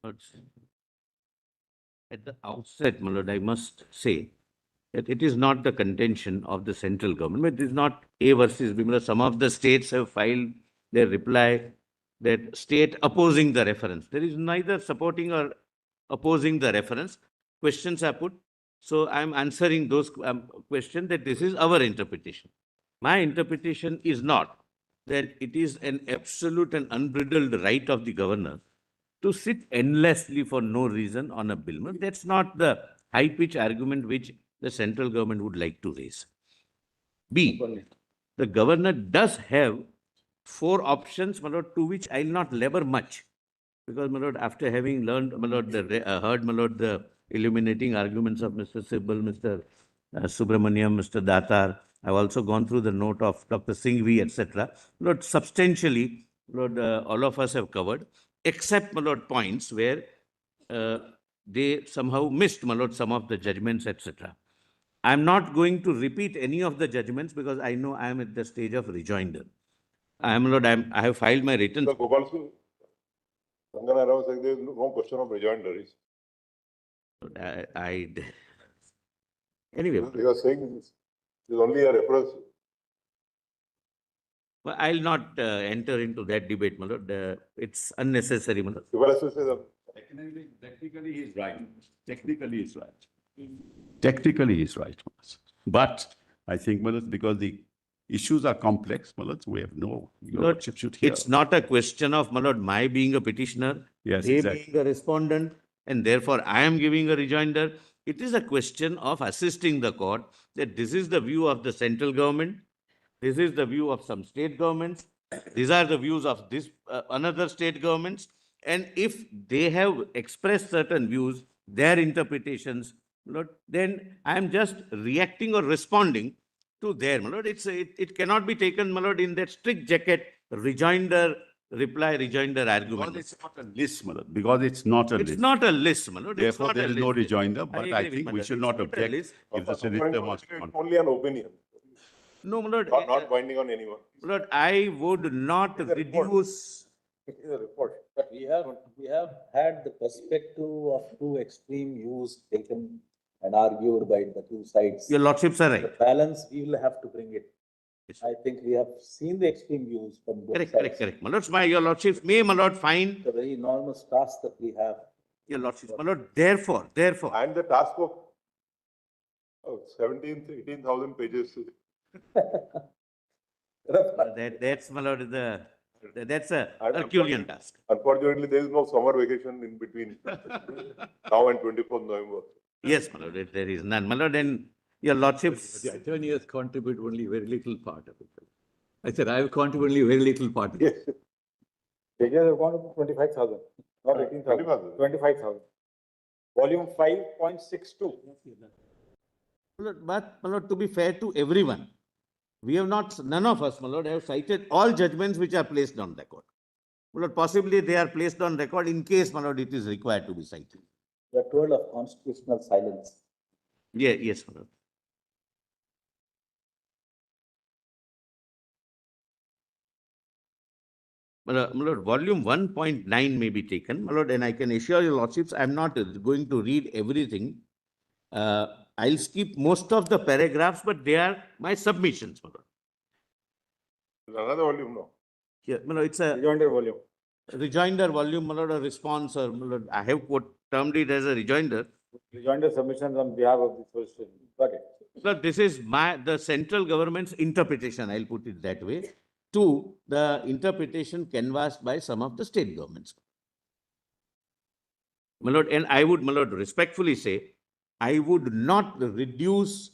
But at the outset, my lord, I must say that it is not the contention of the central government. It is not A versus B. My lord, some of the states have filed their reply that state opposing the reference. There is neither supporting or opposing the reference. Questions are put. So I am answering those questions that this is our interpretation. My interpretation is not that it is an absolute and unbridled right of the governor to sit endlessly for no reason on a bill. That's not the high-pitch argument which the central government would like to raise. B, the governor does have 4 options, my lord, to which I'll not labor much. Because, my lord, after having learned, my lord, heard, my lord, the illuminating arguments of Mr. Sibal, Mr. Subramaniam, Mr. Datar, I've also gone through the note of Dr. Singhvi, etc. Lord, substantially, Lord, all of us have covered, except, my lord, points where they somehow missed, my lord, some of the judgments, etc. I'm not going to repeat any of the judgments because I know I am at the stage of rejoinder. I have filed my written. So, Gopal, Sangana Rao saying there is no question of rejoinder. Anyway. You are saying this is only a reference. Well, I'll not enter into that debate, my lord. It's unnecessary, my lord. Technically, he's right. Technically, he's right. Technically, he's right. But I think, Malad, because the issues are complex, Malad, we have no. Lord, it's not a question of, my lord, my being a petitioner, yes, they exactly. being a respondent, and therefore I am giving a rejoinder. It is a question of assisting the court that this is the view of the central government, this is the view of some state governments, these are the views of this another state governments, and if they have expressed certain views, their interpretations, Lord, then I am just reacting or responding to their, my lord. It cannot be taken, my lord, in that strict jacket rejoinder, reply, rejoinder argument. Because it's not a list, my lord. Because it's not a list. It's not a list, my lord. Therefore, there is no rejoinder, but I agree think with we Madam. should It's not not a object list. if the solicitor wants to. Only an opinion. No, my lord. Not binding on anyone. Lord, I would not reduce. It is a report, but we have had the perspective of 2 extreme views taken and argued by the 2 sides. Your lordships are The right. balance, we will have to bring it. Yes. I think we have seen the extreme views from both Correct. sides. My lords, your lordships may, my lord, find. It's a very enormous task that we have. Your lordships, my lord, therefore. And the task of 18,000 pages. That's, my lord, that's a Herculean task. Unfortunately, there is no summer vacation in between now and 24th November. Yes, my lord, there is none. My lord, and your lordships. The attorney has contributed only very little part of it. I said, I have contributed only very little part of it. Yes. Pages have gone up to 25,000, not 18,000. 25,000. Volume 5.62. But, my lord, to be fair to everyone, we have not, none of us, my lord, have cited all judgments which are placed on record. My lord, possibly they are placed on record in case, my lord, it is required to be cited. We are told of constitutional silence. Yeah, yes, my lord. My lord, volume 1.9 may be taken, my lord, and I can assure your lordships, I am not going to read everything. I'll skip most of the paragraphs, but they are my submissions, my lord. Another volume, no? Yeah, my lord, it's a Rejoinder volume. rejoinder volume, my lord, a response, or my lord, I have termed it as a rejoinder. Rejoinder submissions on behalf of the solicitor. Got it. Sir, this is the central government's interpretation, I'll put it that way, to the interpretation canvassed by some of the state governments. My lord, and I would, my lord, respectfully say, I would not reduce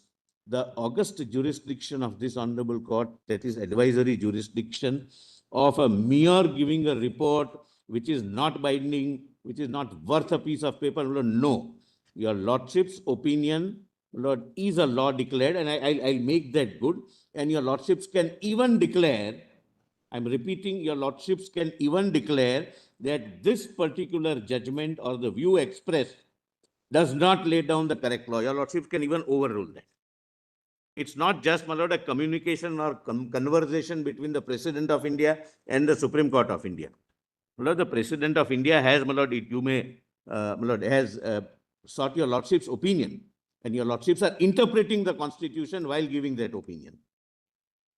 the august jurisdiction of this honorable court, that is advisory jurisdiction, of a mere giving a report which is not binding, which is not worth a piece of paper. Lord, no, your lordship's opinion, Lord, is a law declared, and I'll make that good. And your lordships can even declare, I'm repeating, your lordships can even declare that this particular judgment or the view expressed does not lay down the correct law. Your lordships can even overrule that. It's not just, my lord, a communication or conversation between the President of India and the Supreme Court of India. My lord, the President of India has, my lord, you may, my lord, has sought your lordship's opinion, and your lordships are interpreting the constitution while giving that opinion.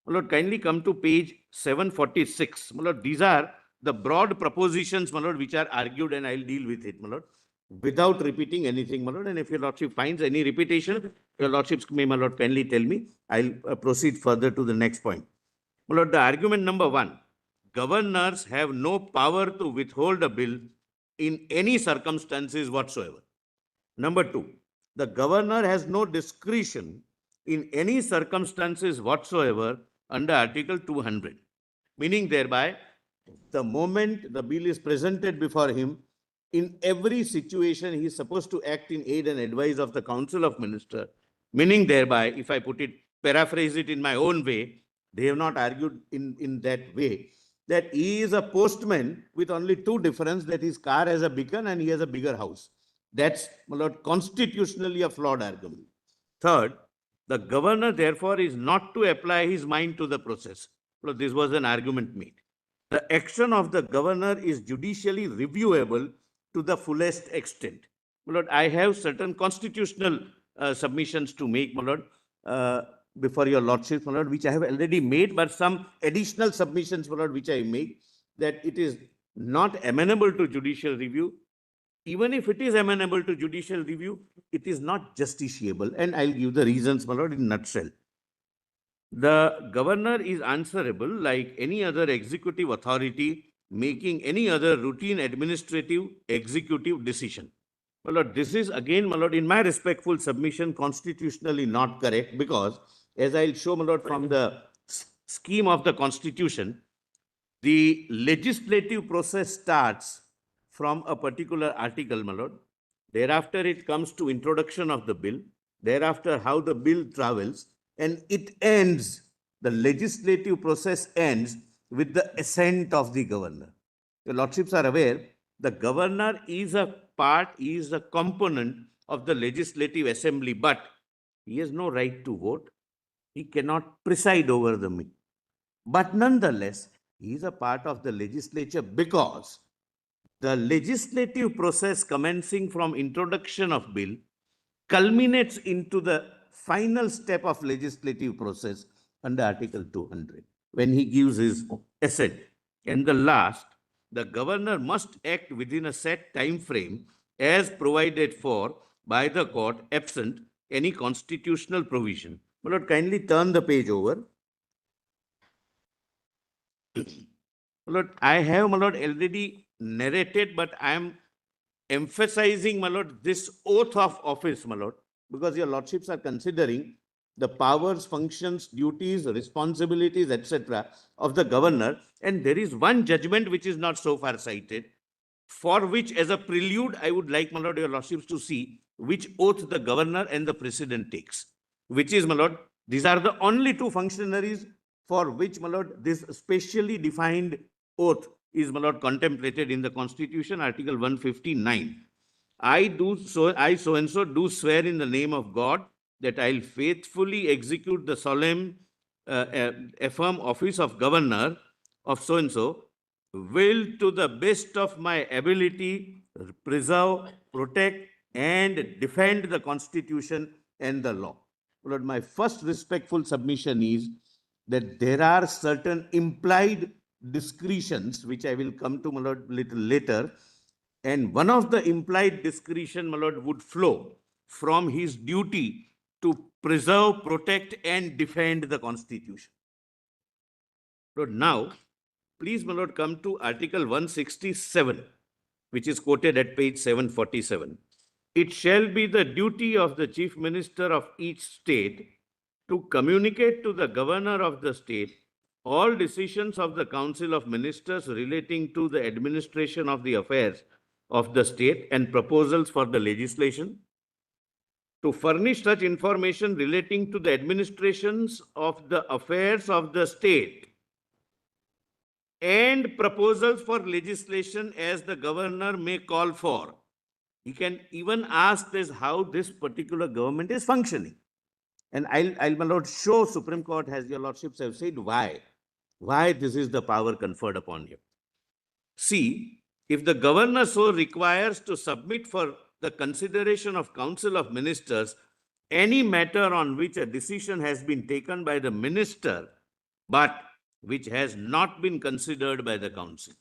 My lord, kindly come to page 746. My lord, these are the broad propositions, my lord, which are argued, and I'll deal with it, my lord, without repeating anything, my lord. And if your lordship finds any repetition, your lordships may, my lord, kindly tell me. I'll proceed further to the next point. My lord, the argument number 1, governors have no power to withhold a bill in any circumstances whatsoever. Number 2, the governor has no discretion in any circumstances whatsoever under Article 200, meaning thereby the moment the bill is presented before him, in every situation he is supposed to act in aid and advice of the Council of Ministers, meaning thereby, if I put it, paraphrase it in my own way, they have not argued in that way, that he is a postman with only two difference, that his car has a beacon and he has a bigger house. That's, my lord, constitutionally a flawed argument. Third, the governor therefore is not to apply his mind to the process. So this was an argument made. The action of the governor is judicially reviewable to the fullest extent. My lord, I have certain constitutional submissions to make, my lord, before your lordship, my lord, which I have already made, but some additional submissions, my lord, which I make, that it is not amenable to judicial review. Even if it is amenable to judicial review, it is not justiciable. And I'll give the reasons, my lord, in a nutshell. The governor is answerable like any other executive authority making any other routine administrative executive decision. My lord, this is again, my lord, in my respectful submission, constitutionally not correct, because as I'll show, my lord, from the scheme of the constitution, the legislative process starts from a particular article, my lord. Thereafter, it comes to introduction of the bill. Thereafter, how the bill travels, and it ends, the legislative process ends with the assent of the governor. Your lordships are aware, the governor is a part, he is a component of the legislative assembly, but he has no right to vote. He cannot preside over the meeting. But nonetheless, he is a part of the legislature because the legislative process commencing from introduction of bill culminates into the final step of legislative process under Article 200, when he gives his assent. And the last, the governor must act within a set time frame as provided for by the court, absent any constitutional provision. My lord, kindly turn the page over. My lord, I have, my lord, already narrated, but I am emphasizing, my lord, this oath of office, my lord, because your lordships are considering the powers, functions, duties, responsibilities, etc. of the governor. And there is one judgment which is not so far cited, for which, as a prelude, I would like, my lord, your lordships to see which oath the governor and the president takes, which is, my lord, these are the only two functionaries for which, my lord, this specially defined oath is, my lord, contemplated in the Constitution, Article 159. I so and so do swear in the name of God that I'll faithfully execute the solemn affirm office of governor of so and so, will to the best of my ability preserve, protect, and defend the Constitution and the law. Lord, my first respectful submission is that there are certain implied discretions, which I will come to, my lord, little later. And one of the implied discretion, my lord, would flow from his duty to preserve, protect, and defend the Constitution. Lord, now, please, my lord, come to Article 167, which is quoted at page 747. It shall be the duty of the chief minister of each state to communicate to the governor of the state all decisions of the Council of Ministers relating to the administration of the affairs of the state and proposals for the legislation, to furnish such information relating to the administrations of the affairs of the state and proposals for legislation as the governor may call for. He can even ask this, how this particular government is functioning. And I'll, my lord, show Supreme Court, as your lordships have said, why this is the power conferred upon you. C, if the governor so requires to submit for the consideration of Council of Ministers any matter on which a decision has been taken by the minister, but which has not been considered by the council.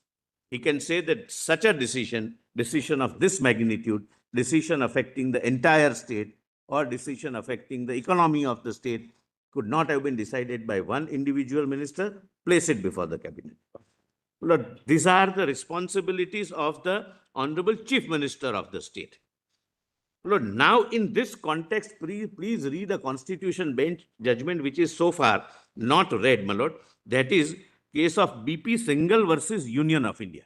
He can say that such a decision of this magnitude, decision affecting the entire state or decision affecting the economy of the state could not have been decided by one individual minister, place it before the cabinet. Lord, these are the responsibilities of the Honorable Chief Minister of the state. Lord, now in this context, please read a Constitution Bench judgment which is so far not read, my lord. That is case of BP Singhal versus Union of India.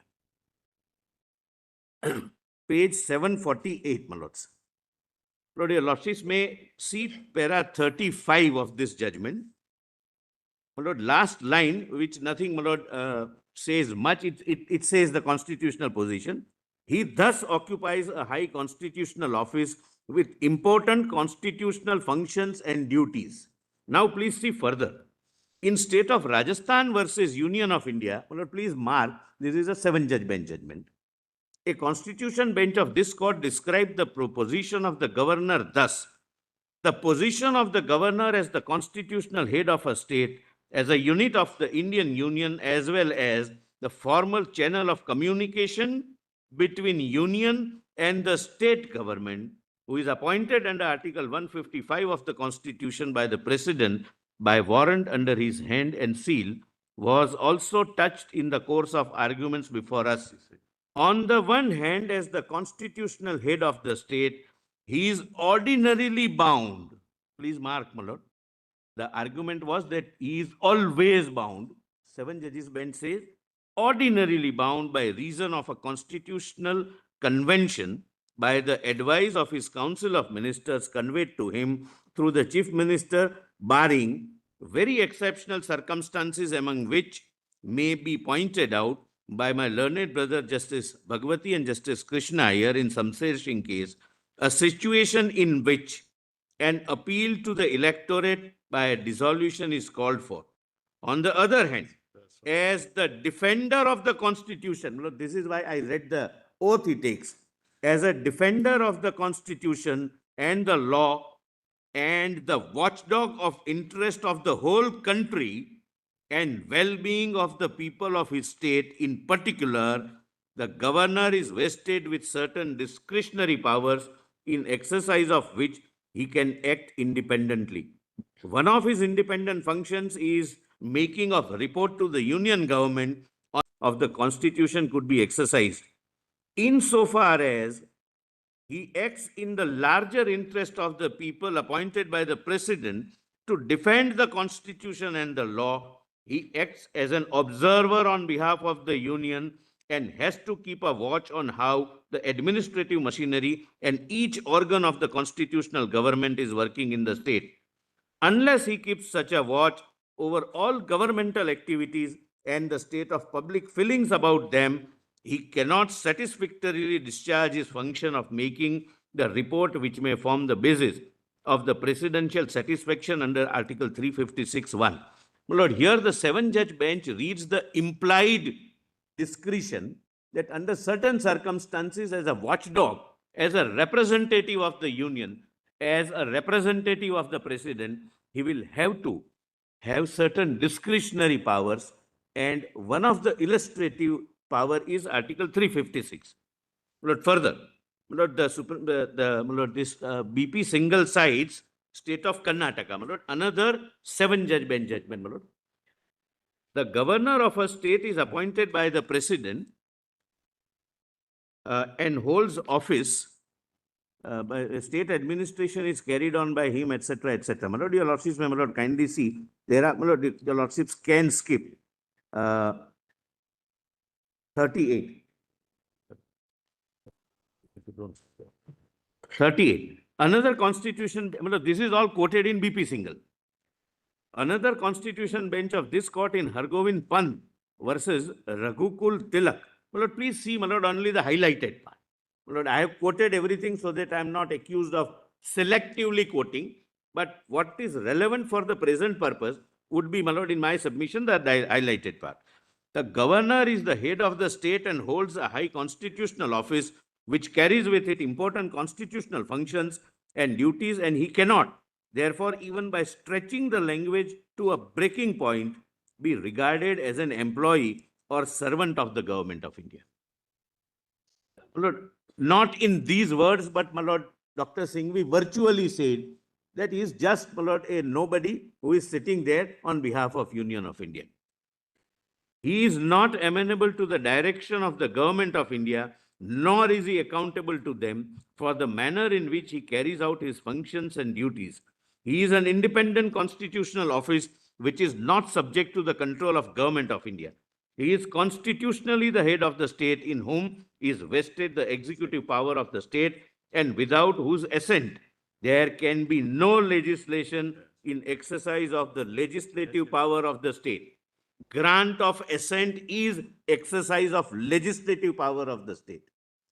Page 748, my lords. Lord, your lordships may see para 35 of this judgment. My lord, last line, which nothing, my lord, says much, it says the constitutional position. He thus occupies a high constitutional office with important constitutional functions and duties. Now, please see further. In state of Rajasthan versus Union of India, please mark, this is a 7-judge bench judgment. A constitution bench of this court described the proposition of the governor thus: the position of the governor as the constitutional head of a state, as a unit of the Indian Union, as well as the formal channel of communication between Union and the state government, who is appointed under Article 155 of the Constitution by the President by warrant under his hand and seal, was also touched in the course of arguments before us. On the one hand, as the constitutional head of the state, he is ordinarily bound. Please mark, my lord. The argument was that he is always bound. 7 judges bench says ordinarily bound by reason of a constitutional convention by the advice of his council of ministers conveyed to him through the chief minister, barring very exceptional circumstances, among which may be pointed out by my learned brother Justice Bhagwati and Justice Krishna Iyer in Samser Singh case, a situation in which an appeal to the electorate by a dissolution is called for. On the other hand, as the defender of the Constitution, look, this is why I read the oath he takes, as a defender of the Constitution and the law and the watchdog of interest of the whole country and well-being of the people of his state in particular, the governor is vested with certain discretionary powers in exercise of which he can act independently. One of his independent functions is making of report to the union government of the Constitution could be exercised. Insofar as he acts in the larger interest of the people appointed by the President to defend the Constitution and the law, he acts as an observer on behalf of the Union and has to keep a watch on how the administrative machinery and each organ of the constitutional government is working in the state. Unless he keeps such a watch over all governmental activities and the state of public feelings about them, he cannot satisfactorily discharge his function of making the report which may form the basis of the presidential satisfaction under Article 356(1). My lord, here the 7-judge bench reads the implied discretion that under certain circumstances, as a watchdog, as a representative of the union, as a representative of the president, he will have to have certain discretionary powers, and one of the illustrative power is Article 356. Lord, further, Lord, this BP Singhal cites state of Karnataka. Lord, another 7-judge bench judgment. Lord, the governor of a state is appointed by the president and holds office. By state administration is carried on by him, etc., etc. My lord, your lordships may, my lord, kindly see. There are, my lord, your lordships can skip 38. 38. Another constitution, my lord, this is all quoted in BP Singhal. Another constitution bench of this court in Hargovind Pant versus Raghukul Tilak. My lord, please see, my lord, only the highlighted part. Lord, I have quoted everything so that I am not accused of selectively quoting, but what is relevant for the present purpose would be, my lord, in my submission, the highlighted part. The governor is the head of the state and holds a high constitutional office which carries with it important constitutional functions and duties, and he cannot, therefore, even by stretching the language to a breaking point, be regarded as an employee or servant of the government of India. My Lord, not in these words, but my Lord, Dr. Singhvi virtually said that he is just, my Lord, a nobody who is sitting there on behalf of Union of India. He is not amenable to the direction of the government of India, nor is he accountable to them for the manner in which he carries out his functions and duties. He is an independent constitutional office which is not subject to the control of government of India. He is constitutionally the head of the state in whom is vested the executive power of the state, and without whose assent there can be no legislation in exercise of the legislative power of the state. Grant of assent is exercise of legislative power of the state.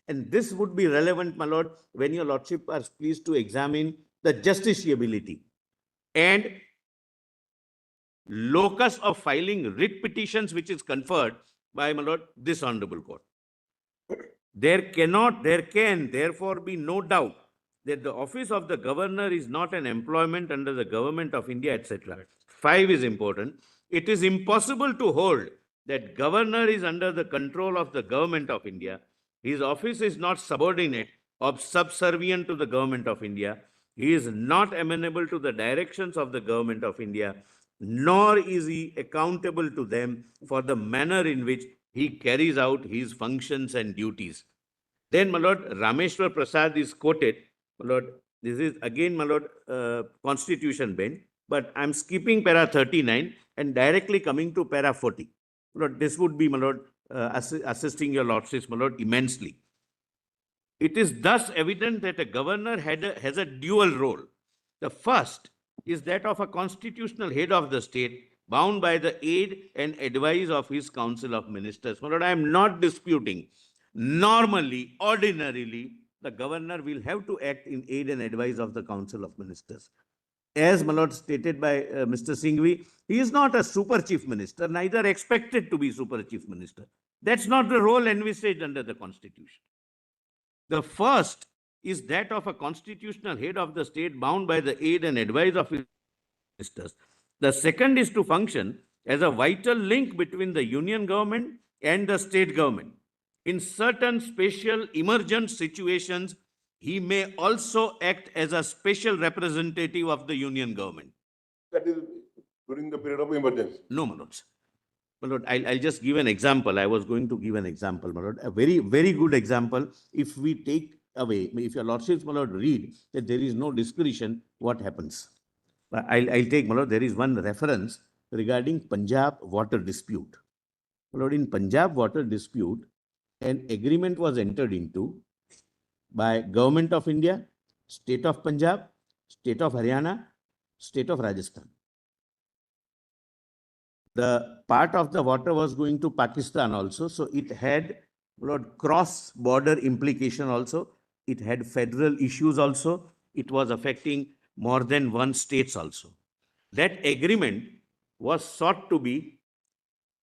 And this would be relevant, my lord, when your lordship are pleased to examine the justiciability and locus of filing writ petitions which is conferred by, my lord, this honorable court. There can therefore be no doubt that the office of the governor is not an employment under the government of India, etc. 5 is important. It is impossible to hold that governor is under the control of the government of India. His office is not subordinate or subservient to the government of India. He is not amenable to the directions of the government of India, nor is he accountable to them for the manner in which he carries out his functions and duties. Then, my lord, Rameshwar Prasad is quoted. My lord, this is again, my lord, constitution bench, but I'm skipping para 39 and directly coming to para 40. My lord, this would be, my lord, assisting your lordships, my lord, immensely. It is thus evident that a governor has a dual role. The first is that of a constitutional head of the state, bound by the aid and advice of his council of ministers. My lord, I am not disputing. Normally, ordinarily, the governor will have to act in aid and advice of the council of ministers. As, my lord, stated by Mr. Singhvi, he is not a super chief minister, neither expected to be super chief minister. That's not the role envisaged under the constitution. The first is that of a constitutional head of the state bound by the aid and advice of his ministers. The second is to function as a vital link between the union government and the state government. In certain special emergent situations, he may also act as a special representative of the union government. That is during the period of emergency. No, my lords. My lord, I'll just give an example. I was going to give an example, my lord. A very, very good example. If we take away, if your lordships, my lord, read that there is no discretion, what happens? I'll take, my lord, there is one reference regarding Punjab water dispute. My lord, in Punjab water dispute, an agreement was entered into by Government of India, State of Punjab, State of Haryana, State of Rajasthan. The part of the water was going to Pakistan also, so it had, Lord, cross-border implication also. It had federal issues also. It was affecting more than one states also. That agreement was sought to be,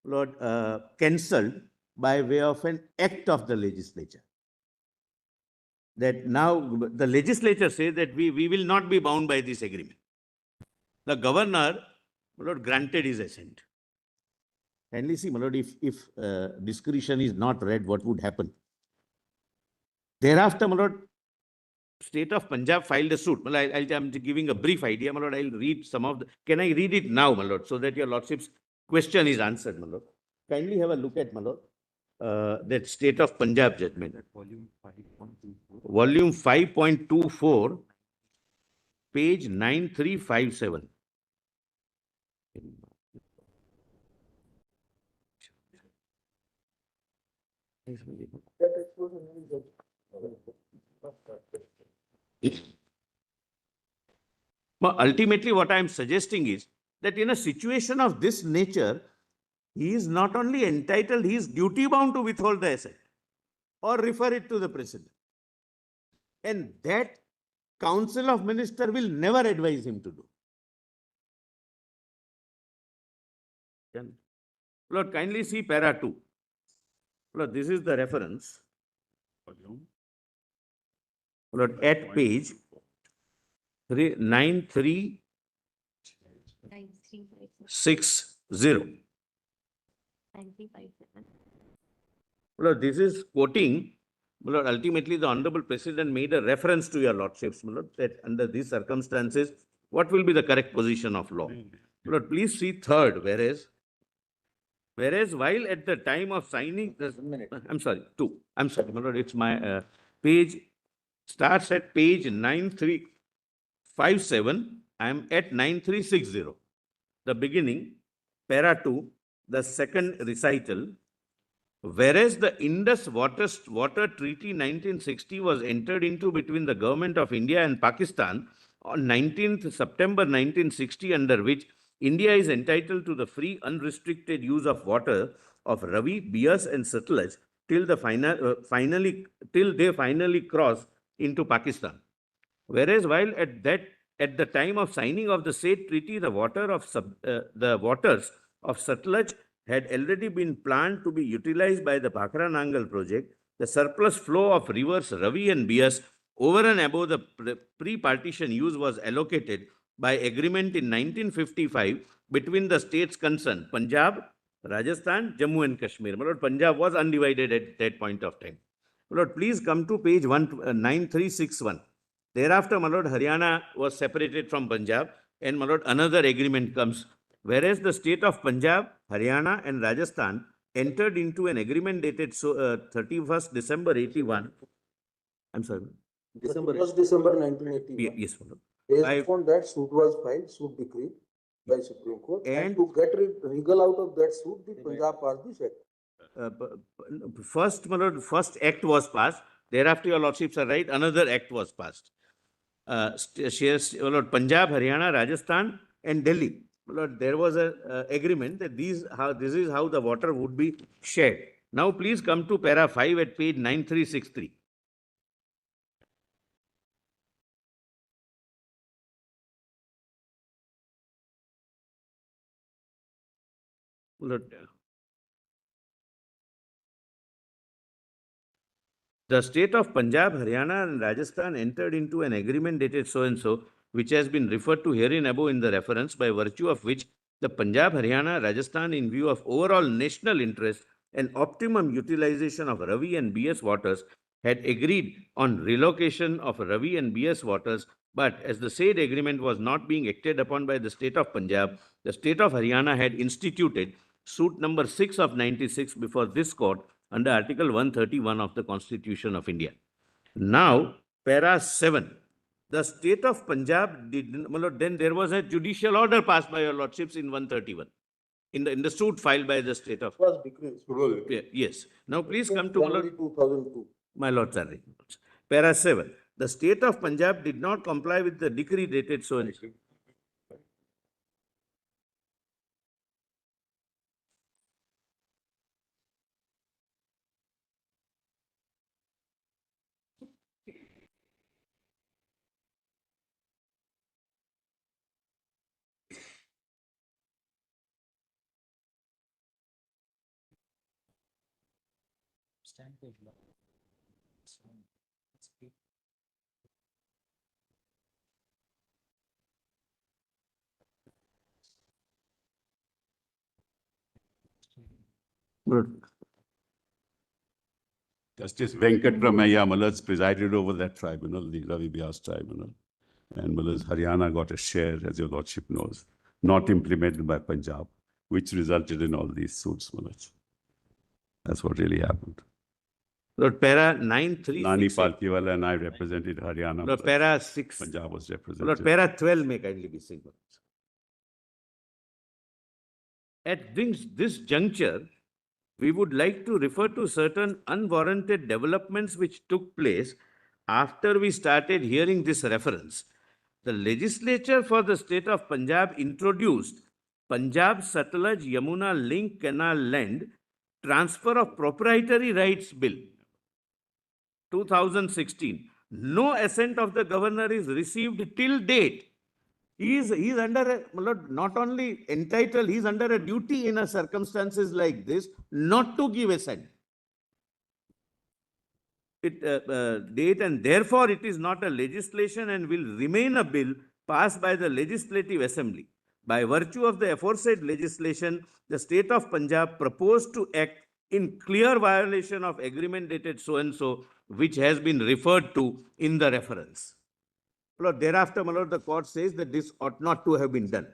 Lord, cancelled by way of an act of the legislature. That now the legislature says that we will not be bound by this agreement. The governor, Lord, granted his assent. Kindly see, my lord, if discretion is not read, what would happen? Thereafter, my lord, State of Punjab filed a suit. Well, I'm giving a brief idea, my lord. I'll read some of the. Can I read it now, my lord, so that your lordship's question is answered, my lord? Kindly have a look at, my lord, that State of Punjab judgment. Volume 5.24. Volume 5.24, page 9357. But ultimately, what I am suggesting is that in a situation of this nature, he is not only entitled, he is duty bound to withhold the asset or refer it to the president. And that Council of Ministers will never advise him to do. Lord, kindly see para 2. Lord, this is the reference. Lord, at page 9360. Lord, this is quoting, Lord, ultimately the Honorable President made a reference to your Lordships, Lord, that under these circumstances, what will be the correct position of law? Lord, please see third, whereas while at the time of signing, I'm sorry, 2. I'm sorry, Lord, it's my page, starts at page 9357. I'm at 9360. The beginning, para 2, the second recital. Whereas the Indus Water Treaty 1960 was entered into between the Government of India and Pakistan on 19th September 1960, under which India is entitled to the free unrestricted use of water of Ravi, Bias and Satluj till they finally cross into Pakistan. Whereas while at the time of signing of the said treaty, the waters of Satluj had already been planned to be utilized by the Bhakra Nangal project, the surplus flow of rivers Ravi and Bias over and above the pre-partition use was allocated by agreement in 1955 between the states concerned, Punjab, Rajasthan, Jammu and Kashmir. My Lord, Punjab was undivided at that point of time. My Lord, please come to page 9361. Thereafter, my Lord, Haryana was separated from Punjab, and my Lord, another agreement comes. Whereas the state of Punjab, Haryana and Rajasthan entered into an agreement dated 31st December 81. I'm sorry. December 1981. Yes, my Lord. Based on that, suit was filed, suit decreed by Supreme Court. And to get legal out of that suit, the Punjab passed this act. First, my Lord, first act was passed. Thereafter, your Lordships are right, another act was passed. Lord, Punjab, Haryana, Rajasthan and Delhi. Lord, there was an agreement that this is how the water would be shared. Now, please come to para 5 at page 9363. Lord, the state of Punjab, Haryana and Rajasthan entered into an agreement dated so-and-so, which has been referred to herein above in the reference, by virtue of which the Punjab, Haryana, Rajasthan, in view of overall national interest and optimum utilization of Ravi and BS waters, had agreed on relocation of Ravi and BS waters, but as the said agreement was not being acted upon by the state of Punjab, the state of Haryana had instituted suit number 6 of 96 before this court under Article 131 of the Constitution of India. Now, para 7. The state of Punjab did, then there was a judicial order passed by your Lordships in 131. In the suit filed by the state of... It was decreed. Yes. Now, please come to... January 2002. My Lord, sorry. Para 7. The state of Punjab did not comply with the decree dated so and so. Justice Venkatramaya Malaz presided over that tribunal, the Ravi Bias tribunal. And Malaz Haryana got a share, as your Lordship knows, not implemented by Punjab, which resulted in all these suits, Malaz. That's what really happened. Lord, para 936. Nani Palkiwala and I represented Haryana. Lord, para 6. Punjab was represented. Lord, para 12 may kindly be seen. At this juncture, we would like to refer to certain unwarranted developments which took place after we started hearing this reference. The legislature for the state of Punjab introduced Punjab Satluj Yamuna Link Canal Land Transfer of Proprietary Rights Bill 2016. No assent of the governor is received till date. He is under a, my lord, not only entitled, he is under a duty in a circumstances like this not to give assent. Date, and therefore it is not a legislation and will remain a bill passed by the Legislative Assembly. By virtue of the aforesaid legislation, the state of Punjab proposed to act in clear violation of agreement dated so and so, which has been referred to in the reference. Lord, thereafter, my lord, the court says that this ought not to have been done,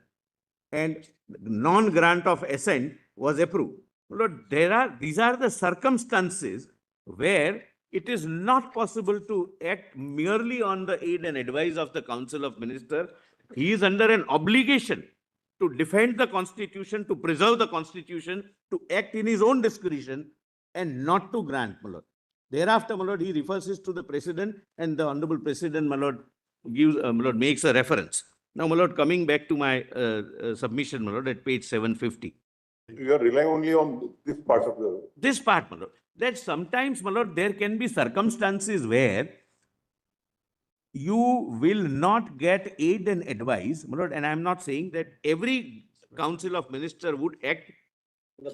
and non-grant of assent was approved. Lord, these are the circumstances where it is not possible to act merely on the aid and advice of the Council of Ministers. He is under an obligation to defend the Constitution, to preserve the Constitution, to act in his own discretion, and not to grant, my lord. Thereafter, my lord, he refers to the President, and the Honorable President, my lord, gives, my lord, makes a reference. Now, my lord, coming back to my submission, my lord, at page 750. You are relying only on this part of the... This part, my lord, that sometimes, my lord, there can be circumstances where you will not get aid and advice, my lord, and I am not saying that every Council of Ministers would act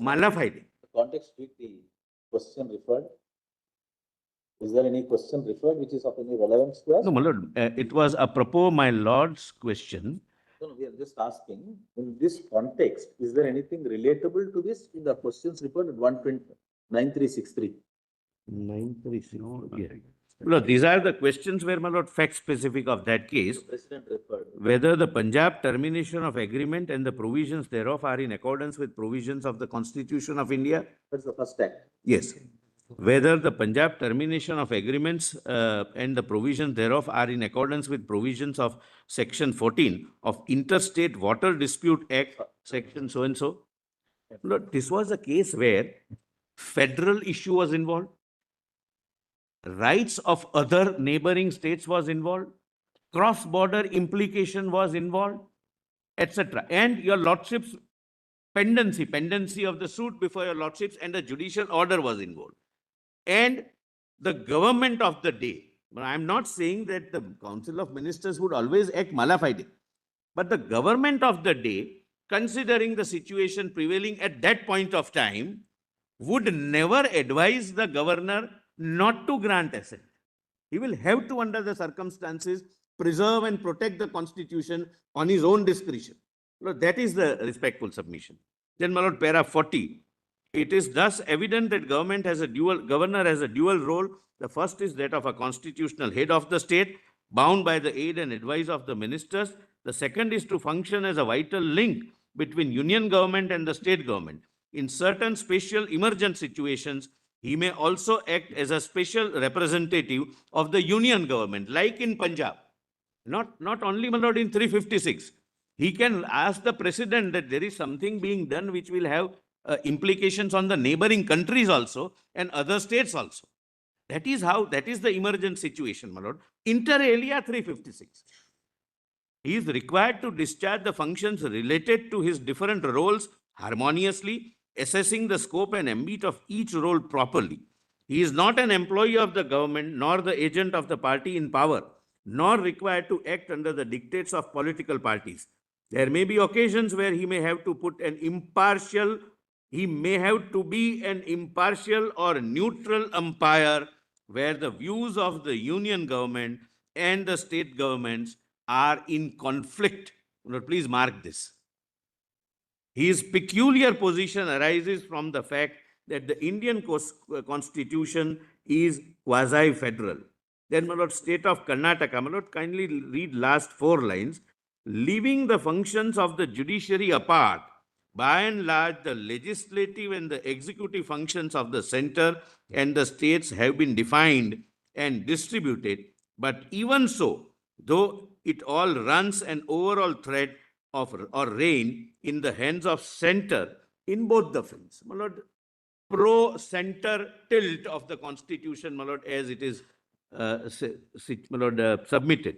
mala fide. Context with the question referred. Is there any question referred which is of any relevance to us? No, my lord, it was apropos my lord's question. No, we are just asking, in this context, is there anything relatable to this in the questions referred at 9363? 936. Yeah. Look, these are the questions where, my lord, fact specific of that case, President referred. whether the Punjab termination of agreement and the provisions thereof are in accordance with provisions of the Constitution of India. That's the first act. Yes. Whether the Punjab termination of agreements and the provisions thereof are in accordance with provisions of Section 14 of Interstate Water Dispute Act, Section so and so. Look, this was a case where federal issue was involved, rights of other neighboring states was involved, cross-border implication was involved, etc. And your lordship's pendency of the suit before your lordships, and the judicial order was involved. And the government of the day, but I am not saying that the Council of Ministers would always act mala fide, but the government of the day, considering the situation prevailing at that point of time, would never advise the governor not to grant assent. He will have to, under the circumstances, preserve and protect the Constitution on his own discretion. Well, that is the respectful submission. Then, my lord, para 40. It is thus evident that governor has a dual role. The first is that of a constitutional head of the state, bound by the aid and advice of the ministers. The second is to function as a vital link between union government and the state government. In certain special emergent situations, he may also act as a special representative of the union government, like in Punjab. Not only, my lord, in 356. He can ask the president that there is something being done which will have implications on the neighboring countries also and other states also. That is the emergent situation, my lord. Inter alia 356. He is required to discharge the functions related to his different roles harmoniously, assessing the scope and ambit of each role properly. He is not an employee of the government, nor the agent of the party in power, nor required to act under the dictates of political parties. There may be occasions where he may have to be an impartial or neutral umpire where the views of the union government and the state governments are in conflict. Please mark this. His peculiar position arises from the fact that the Indian Constitution is quasi-federal. Then, my lord, state of Karnataka, my lord, kindly read last 4 lines. Leaving the functions of the judiciary apart, by and large, the legislative and the executive functions of the center and the states have been defined and distributed. But even so, though it all runs an overall thread of or reign in the hands of center in both the fields. My lord, pro-center tilt of the Constitution, my lord, as it is submitted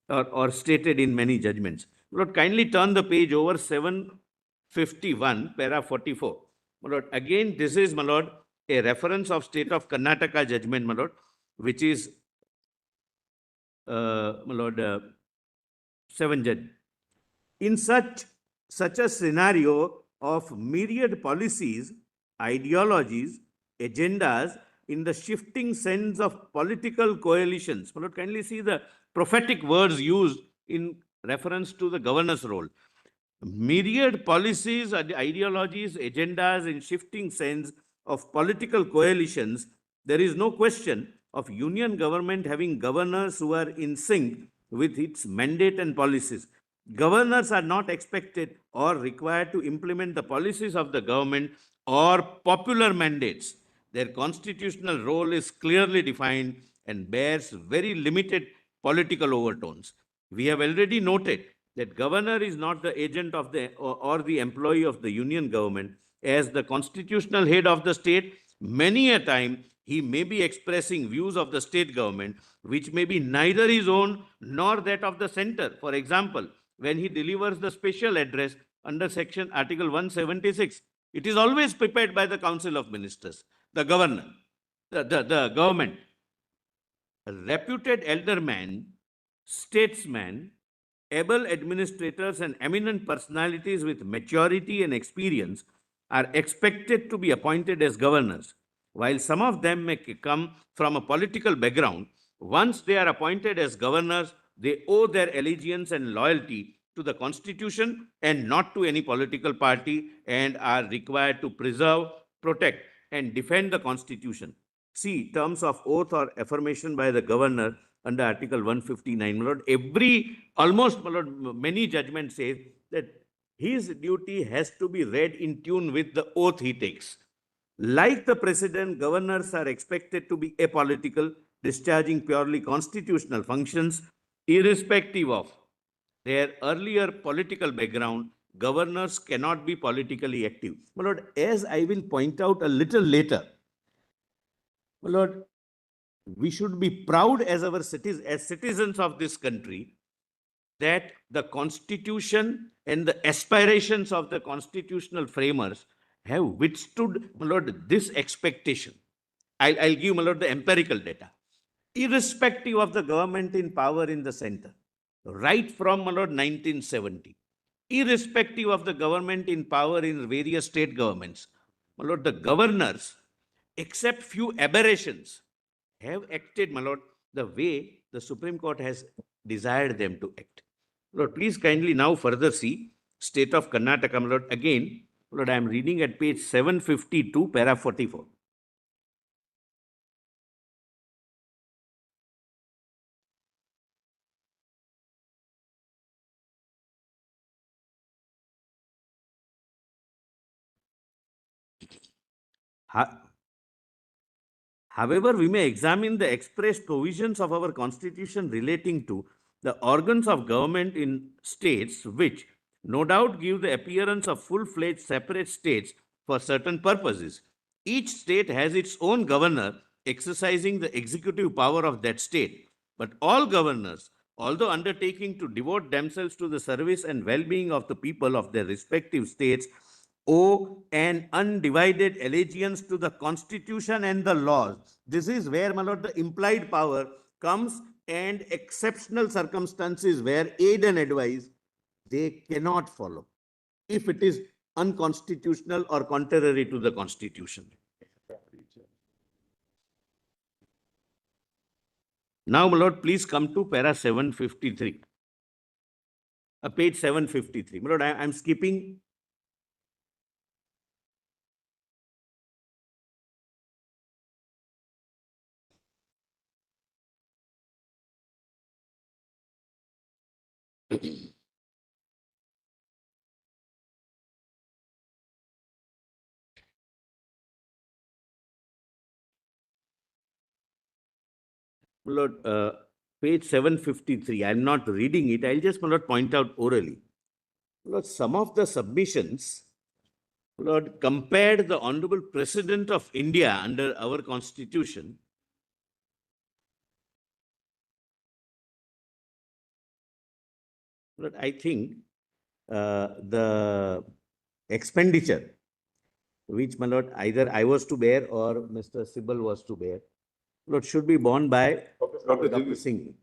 or stated in many judgments. My lord, kindly turn the page over 751, para 44. My lord, again, this is, my lord, a reference of state of Karnataka judgment, my lord, which is, my lord, 7 judge. In such a scenario of myriad policies, ideologies, agendas, in the shifting sense of political coalitions. Lord, kindly see the prophetic words used in reference to the governor's role. Myriad policies, ideologies, agendas in shifting sense of political coalitions, there is no question of union government having governors who are in sync with its mandate and policies. Governors are not expected or required to implement the policies of the government or popular mandates. Their constitutional role is clearly defined and bears very limited political overtones. We have already noted that governor is not the agent of the or the employee of the union government. As the constitutional head of the state, many a time he may be expressing views of the state government which may be neither his own nor that of the center. For example, when he delivers the special address under section article 176, it is always prepared by the Council of Ministers, the governor, the government. A reputed elderman, statesman, able administrators and eminent personalities with maturity and experience are expected to be appointed as governors. While some of them may come from a political background, once they are appointed as governors, they owe their allegiance and loyalty to the Constitution and not to any political party, and are required to preserve, protect, and defend the Constitution. See terms of oath or affirmation by the governor under Article 159. My Lord, almost, my Lord, many judgments say that his duty has to be read in tune with the oath he takes. Like the president, governors are expected to be apolitical, discharging purely constitutional functions, irrespective of their earlier political background. Governors cannot be politically active. My Lord, as I will point out a little later, my Lord, we should be proud as citizens of this country that the Constitution and the aspirations of the constitutional framers have withstood, my Lord, this expectation. I'll give, my Lord, the empirical data. Irrespective of the government in power in the center, right from, my Lord, 1970, irrespective of the government in power in various state governments, my Lord, the governors, except few aberrations, have acted, my Lord, the way the Supreme Court has desired them to act. Lord, please kindly now further see state of Karnataka, my Lord. Again, Lord, I am reading at page 752, para 44. However, we may examine the express provisions of our Constitution relating to the organs of government in states, which no doubt give the appearance of full-fledged separate states for certain purposes. Each state has its own governor exercising the executive power of that state, but all governors, although undertaking to devote themselves to the service and well-being of the people of their respective states, owe an undivided allegiance to the Constitution and the laws. This is where, my Lord, the implied power comes, and exceptional circumstances where aid and advice, they cannot follow if it is unconstitutional or contrary to the Constitution. Now, my Lord, please come to para 753. Page 753. My Lord, I am skipping. Lord, page 753, I'm not reading it. I'll just, my Lord, point out orally. Lord, some of the submissions, Lord, compared the Honorable President of India under our Constitution Lord, I think the expenditure which, my Lord, either I was to bear or Mr. Sibal was to bear, Lord, should be borne by Dr. Singh.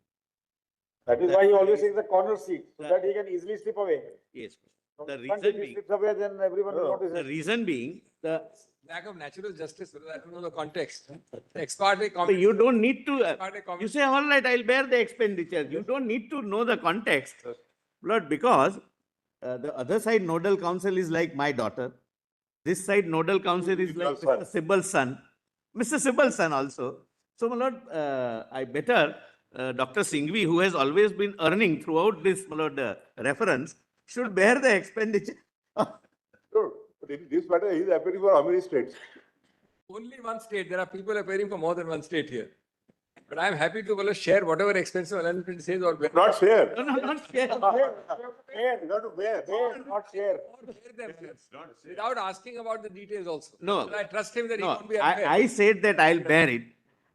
That is why he always takes the corner seat, so that he can easily slip away. Yes. From The front, reason if he being, slips away, then everyone will notice the it. reason being, the Lack of natural justice, I don't know the context. Ex parte so comment. you don't need to, Parte comment. you say, all right, I'll bear the expenditure. You don't need to know the context. Lord, because the other side nodal counsel is like my daughter. This side nodal counsel is like Mr. Sibbal's son. Mr. Sibbal's son also. So, my Lord, I better, Dr. Singhvi, who has always been earning throughout this, my Lord, reference, should bear the expenditure. No, but in this matter, he is appearing for how many states? Only one state. There are people appearing for more than one state here. But I am happy to share whatever expensive arrangement says or bear. Not share. No, not fair. You have to bear. Not share. Without asking about the details also. No. But I trust him that he No, won't be unfair. I said that I'll bear it.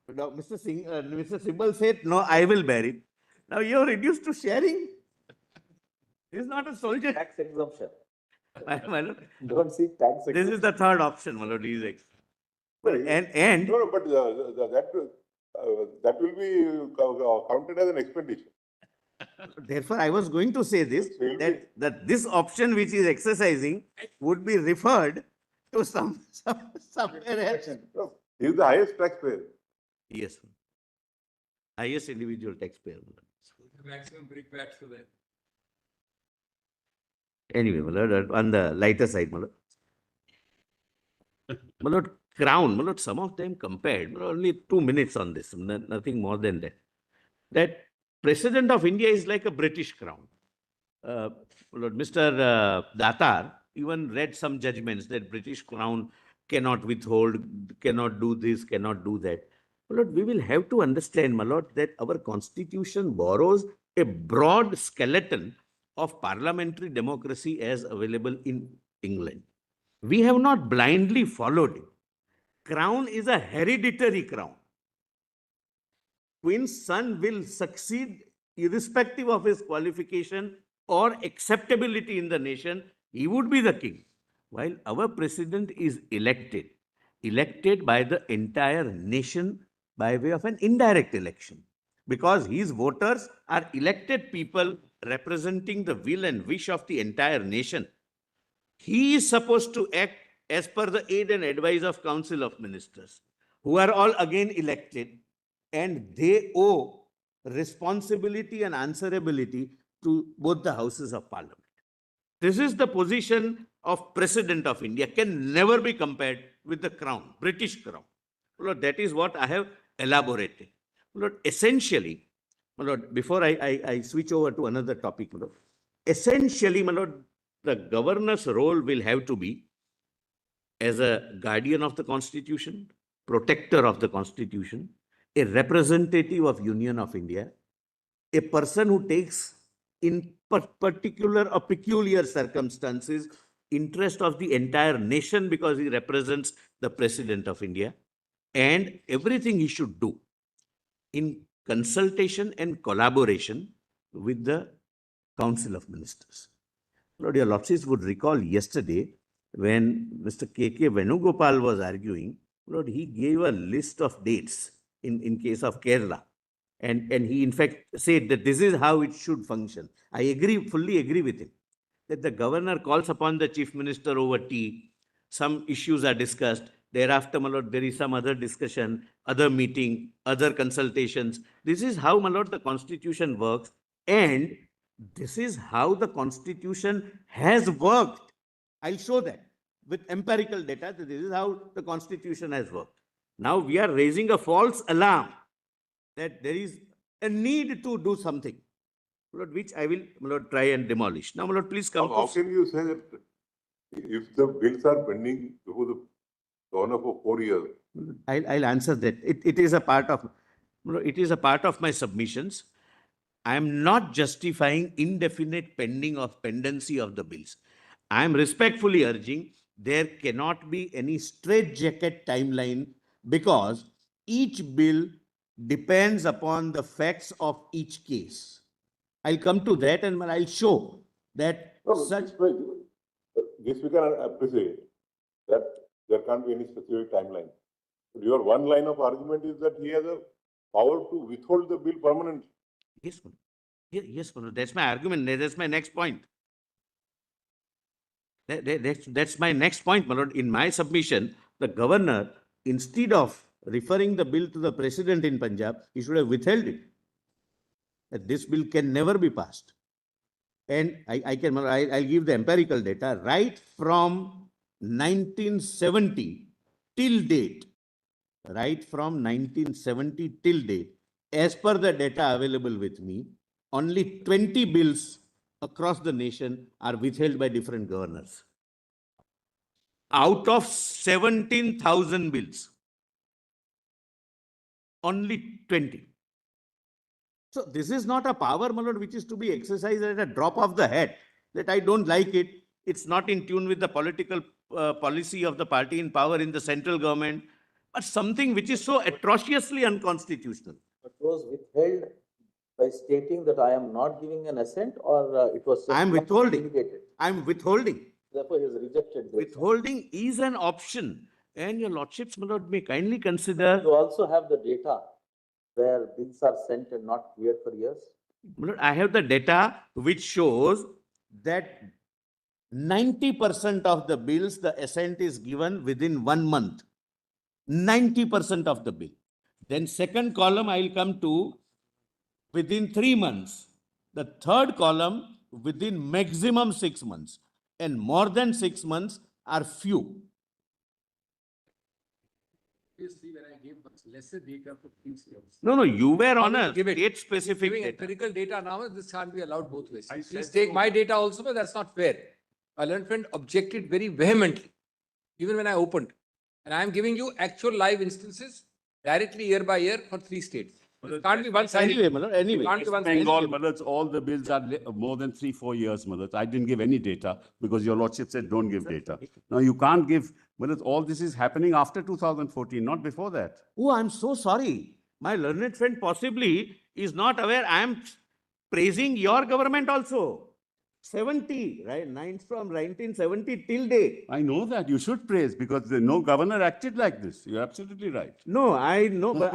But Mr. Singh, Mr. Sibbal said, no, I will bear it. Now you're reduced to sharing. This is not a soldier. Tax exemption. My Lord, Don't see tax this exemption. is the third option, my Lord. And No, but that will be counted as an expenditure. therefore, I was going to say this, So you'll that this option which is exercising would be referred to somewhere else. No, he is the highest taxpayer. Yes. Highest individual taxpayer. Maximum brickbats to that. Anyway, my Lord, on the lighter side, my Lord. My Lord, Crown, my Lord, some of them compared, my Lord, only 2 minutes on this, nothing more than that. That President of India is like a British Crown. My Lord, Mr. Datar even read some judgments that British Crown cannot withhold, cannot do this, cannot do that. My Lord, we will have to understand, my Lord, that our constitution borrows a broad skeleton of parliamentary democracy as available in England. We have not blindly followed it. Crown is a hereditary crown. Queen's son will succeed irrespective of his qualification or acceptability in the nation. He would be the king. While our president is elected by the entire nation by way of an indirect election, because his voters are elected people representing the will and wish of the entire nation. He is supposed to act as per the aid and advice of Council of Ministers, who are all again elected, and they owe responsibility and answerability to both the houses of parliament. This is the position of President of India, can never be compared with the crown, British crown. Lord, that is what I have elaborated. Lord, essentially, my Lord, before I switch over to another topic, my Lord, essentially, my Lord, the governor's role will have to be as a guardian of the Constitution, protector of the Constitution, a representative of Union of India, a person who takes in particular or peculiar circumstances interest of the entire nation because he represents the President of India, and everything he should do in consultation and collaboration with the Council of Ministers. Lord, your Lordships would recall yesterday when Mr. K.K. Venugopal was arguing, Lord, he gave a list of dates in case of Kerala. And he in fact said that this is how it should function. I agree, fully agree with him, that the governor calls upon the chief minister over tea, some issues are discussed, thereafter, my Lord, there is some other discussion, other meeting, other consultations. This is how, my Lord, the Constitution works, and this is how the Constitution has worked. I'll show that with empirical data, that this is how the Constitution has worked. Now we are raising a false alarm that there is a need to do something, Lord, which I will, my Lord, try and demolish. Now, my Lord, please come. How can you say that if the bills are pending before the governor for 4 years? I'll answer that. It is a part of, it is a part of my submissions. I am not justifying indefinite pendency of the bills. I am respectfully urging there cannot be any straitjacket timeline, because each bill depends upon the facts of each case. I'll come to that and I'll show that such. This we can appreciate, that there can't be any specific timeline. But your one line of argument is that he has a power to withhold the bill permanently. Yes, ma'am. Yes, my lord, that's my argument. That's my next point. That's my next point, my lord. In my submission, the governor, instead of referring the bill to the president in Punjab, he should have withheld it. That this bill can never be passed. And I'll give the empirical data right from 1970 till date. Right from 1970 till date, as per the data available with me, only 20 bills across the nation are withheld by different governors. Out of 17,000 bills, only 20. So this is not a power, my lord, which is to be exercised at a drop of the hat, that I don't like it. It's not in tune with the political policy of the party in power in the central government, but something which is so atrociously unconstitutional. It was withheld by stating that I am not giving an assent, or it was just I am withholding. indicated. I am withholding. Therefore, he has rejected this. Withholding is an option, and your lordships, my lord, may kindly consider. You also have the data where bills are sent and not cleared for years. My lord, I have the data which shows that 90% of the bills, the assent is given within 1 month. 90% of the bill. Then second column, I will come to within 3 months. The third column, within maximum 6 months. And more than 6 months are few. Obviously, when I gave lesser data for things. No, you were on a Give it. state-specific Giving data. empirical data now, this can't be allowed both ways. I Please said take so. my data also, but that's not fair. My learned friend objected very vehemently, even when I opened. And I am giving you actual live instances directly year by year for 3 states. It can't be one-sided. Anyway, my lord, anyway. It can't be West one-sided. Bengal, Malad, all the bills are more than 3-4 years, Malad. I didn't give any data because your lordship said don't give data. Now you can't give, Malad, all this is happening after 2014, not before that. Oh, I'm so sorry. My learned friend possibly is not aware. I am praising your government also. 70, right? 9 from 1970 till date. I know that. You should praise because no governor acted like this. You're absolutely right. No, I know, but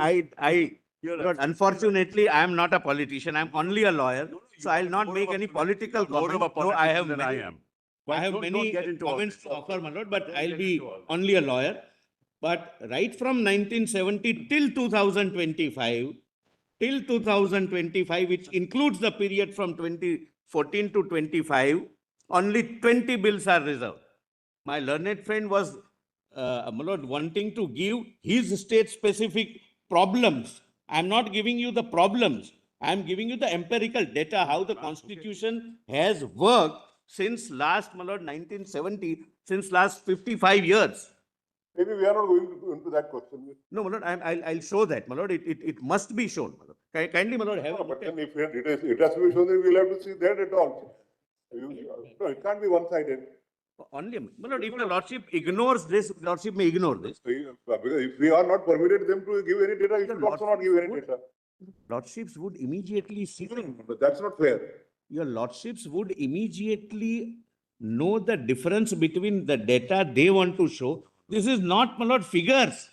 You're Lord, unfortunately, I am not a politician. I'm only a lawyer. So I'll not make any political more of a comments. No, I have politician than I many, am. I have Don't many get into all comments this. to offer, my lord, but Don't I'll get be into all this. only a lawyer. But right from 1970 till 2025, which includes the period from 2014 to 25, only 20 bills are reserved. My learned friend was, my lord, wanting to give his state-specific problems. I'm not giving you the problems. I'm giving you the empirical data, how the constitution has worked since last, my lord, 1970, since last 55 years. Maybe we are not going into that question. No, my lord, I'll show that, my lord. It must be shown, my lord. Kindly, my lord, have a But look at then if it has to be shown, then we'll have to see that at all. No, it can't be one-sided. only, my lord, if the lordship ignores this, lordship may ignore this. Because if we are not permitted them to give any data, you should also not give any data. Lordships would immediately see. But that's not fair. Your lordships would immediately know the difference between the data they want to show. This is not, my lord, figures.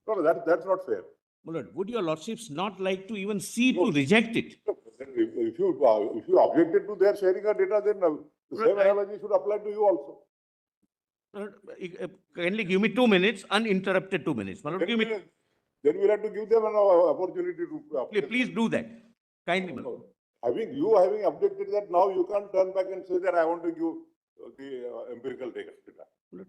No, that's not fair. My lord, would your lordships not like to even see to reject it? If you objected to their sharing our data, then the same analogy should apply to you also. My lord, kindly give me 2 minutes, uninterrupted 2 minutes. My lord, give me, Then we'll have to give them an opportunity to. please do that. Kindly, my lord. Having objected that, now you can't turn back and say that I want to give the empirical data. My lord,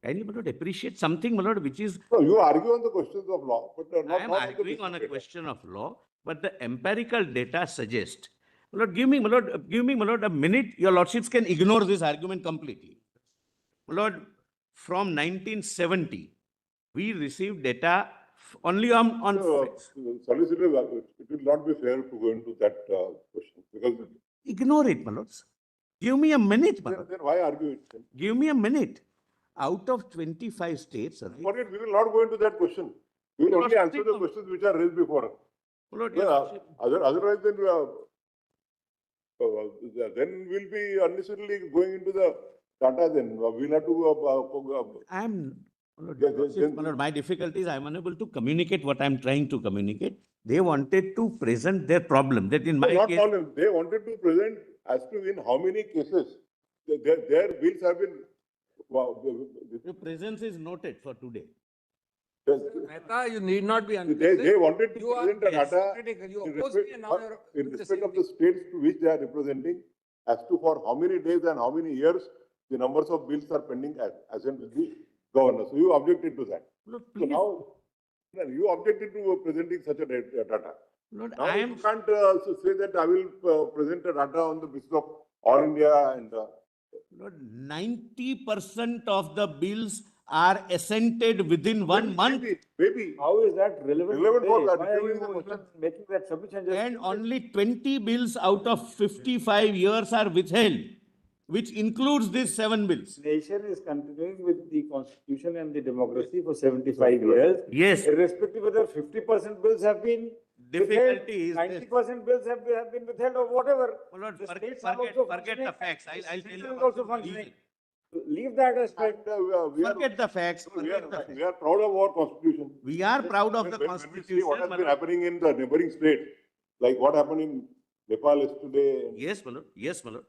kindly, my lord, appreciate something, my lord, which is, No, you argue on the questions of law, but not. I am not arguing on a data. question of law, but the empirical data suggest. My lord, give me, my lord, a minute. Your lordships can ignore this argument completely. My lord, from 1970, we received data only on Solicitor, it will not be fair to go into that question because ignore it, my lords. Give me a minute, my lord. then why argue it? Then? Give me a minute. Out of 25 states, right? Forget, we will not go into that question. We will only answer the questions which are raised before us. My lord, Otherwise, then we'll be unnecessarily going into the data. Then we'll have to. My difficulty is I'm unable to communicate what I'm trying to communicate. They wanted to present their problem, that in my Not case. problem. They wanted to present as to in how many cases their bills have been. Your presence is noted for today. Mehta, you need not be. They wanted to You are present the data critical. You in oppose respect, me and now you're in doing the respect same of the states to which they are representing, as to for how many days and how many years the numbers of bills are pending as in with the governor. So you objected to that. Lord, So please. now you objected to presenting such a data. Lord, Now I you am. can't say that I will present a data on the basis of all India and. Lord, 90% of the bills are assented within 1 month. Maybe. How is that relevant? Relevant for today? that. Why are Relevant you for that. even making that submission? Just And only 20 bills out of 55 years are withheld, which includes these 7 bills. nation is continuing with the constitution and the democracy for 75 years. Yes. Irrespective whether 50% bills have been Difficulty is withheld, this. 90% bills have been withheld or whatever. Oh, Lord, The forget states are also the functioning. facts. I'll The tell citizen you. is about also the functioning. reason. Leave that aspect. Forget the facts. Forget the facts. We are proud of our constitution. We are proud of the When we see constitution. what has my been lord. happening in the neighboring states, like what happened in Nepal yesterday. Yes, my lord. Yes, my lord.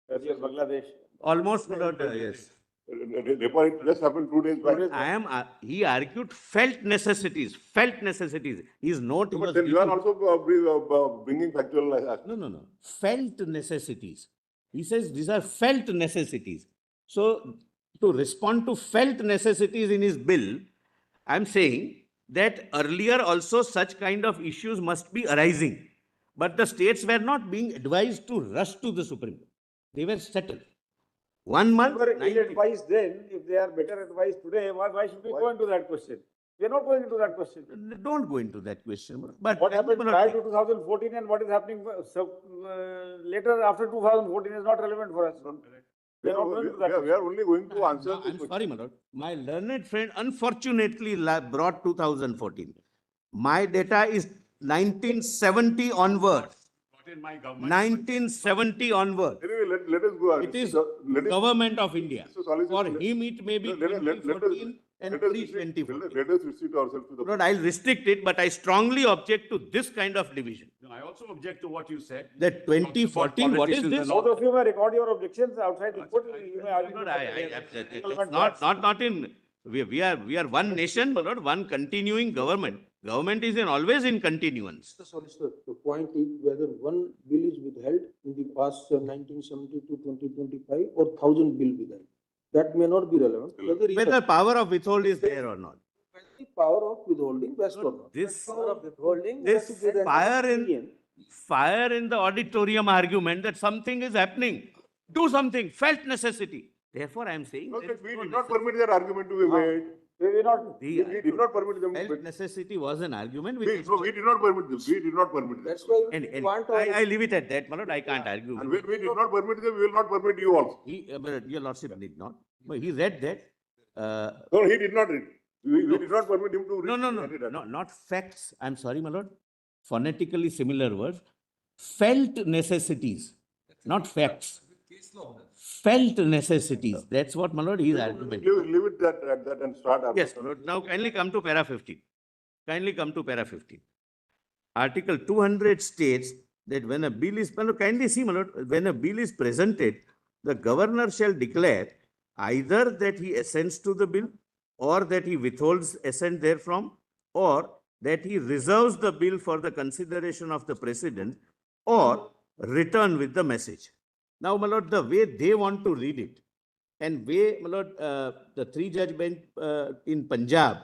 Earlier Bangladesh. Almost, my lord, yes. Nepal, it just happened 2 days back. I am, he argued felt necessities, felt necessities. His note But was. then you are little- also bringing factual. No. Felt necessities. He says these are felt necessities. So to respond to felt necessities in his bill, I'm saying that earlier also such kind of issues must be arising. But the states were not being advised to rush to the Supreme Court. They were settled. 1 month. They were 90 ill-advised then. If they are better advised today, why should we go into that question? We are not going into that question. Don't go into that question. But What happened prior to 2014 and what is happening later after 2014 is not relevant for us. We are not going into that We are only going to answer No, this I'm question. sorry, my lord. My learned friend unfortunately brought 2014. My data is 1970 onward. Not in my government. 1970 onward. Anyway, let us go. It is let us- government of India. Mr. Solicitor, For him, it may be let us- 2014 and let us pre-2014. Let us restrict ourselves to the. Lord, I'll restrict it, but I strongly object to this kind of division. No, I also object to what you said. That 2014, what is Politicians this? and all. Both of you may record your objections outside the court. You may argue. Lord, it's not in, we are one nation, but not one continuing government. Government is always in continuance. Mr. Solicitor, the point is whether one bill is withheld in the past 1970 to 2025 or 1000 bill withheld. That may not be relevant. Whether power of withhold is there or not. the power of withholding best or not. This, Power of withholding. this has to be the fire in the auditorium argument that something is happening. Do something, felt necessity. Therefore, I am saying. No, there is we no did not necessity. permit their argument to be made. We will not. The We did not permit them. felt necessity was an argument which We, is. no, we did not permit them. We did not permit them. That's why And, we want I leave it at that, my lord, I can't argue. And with we did not permit them, we will not permit you also. but your lordship did not. But he read that. No, he did not read. We did not permit him to read. No, not facts. I'm sorry, my lord. Phonetically similar words. Felt necessities, not facts. Felt necessities. That's what, my lord, his argument. Leave it at that and start. our- Yes, my lord. Now kindly come to para 15. Kindly come to para 15. Article 200 states that when a bill is, my lord, kindly see, my lord, when a bill is presented, the governor shall declare either that he assents to the bill or that he withholds assent therefrom or that he reserves the bill for the consideration of the president or return with the message. Now, my lord, the way they want to read it and way, my lord, the three-judge bench in Punjab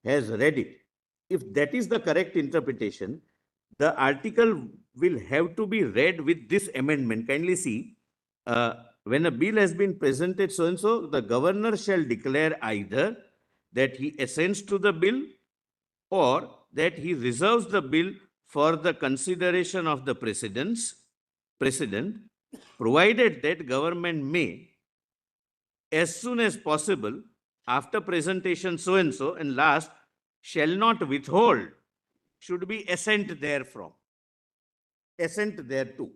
has read it, if that is the correct interpretation, the article will have to be read with this amendment. Kindly see, when a bill has been presented so-and-so, the governor shall declare either that he assents to the bill or that he reserves the bill for the consideration of the president, provided that government may, as soon as possible, after presentation so-and-so, and last, shall not withhold, should be assent therefrom. Assent thereto.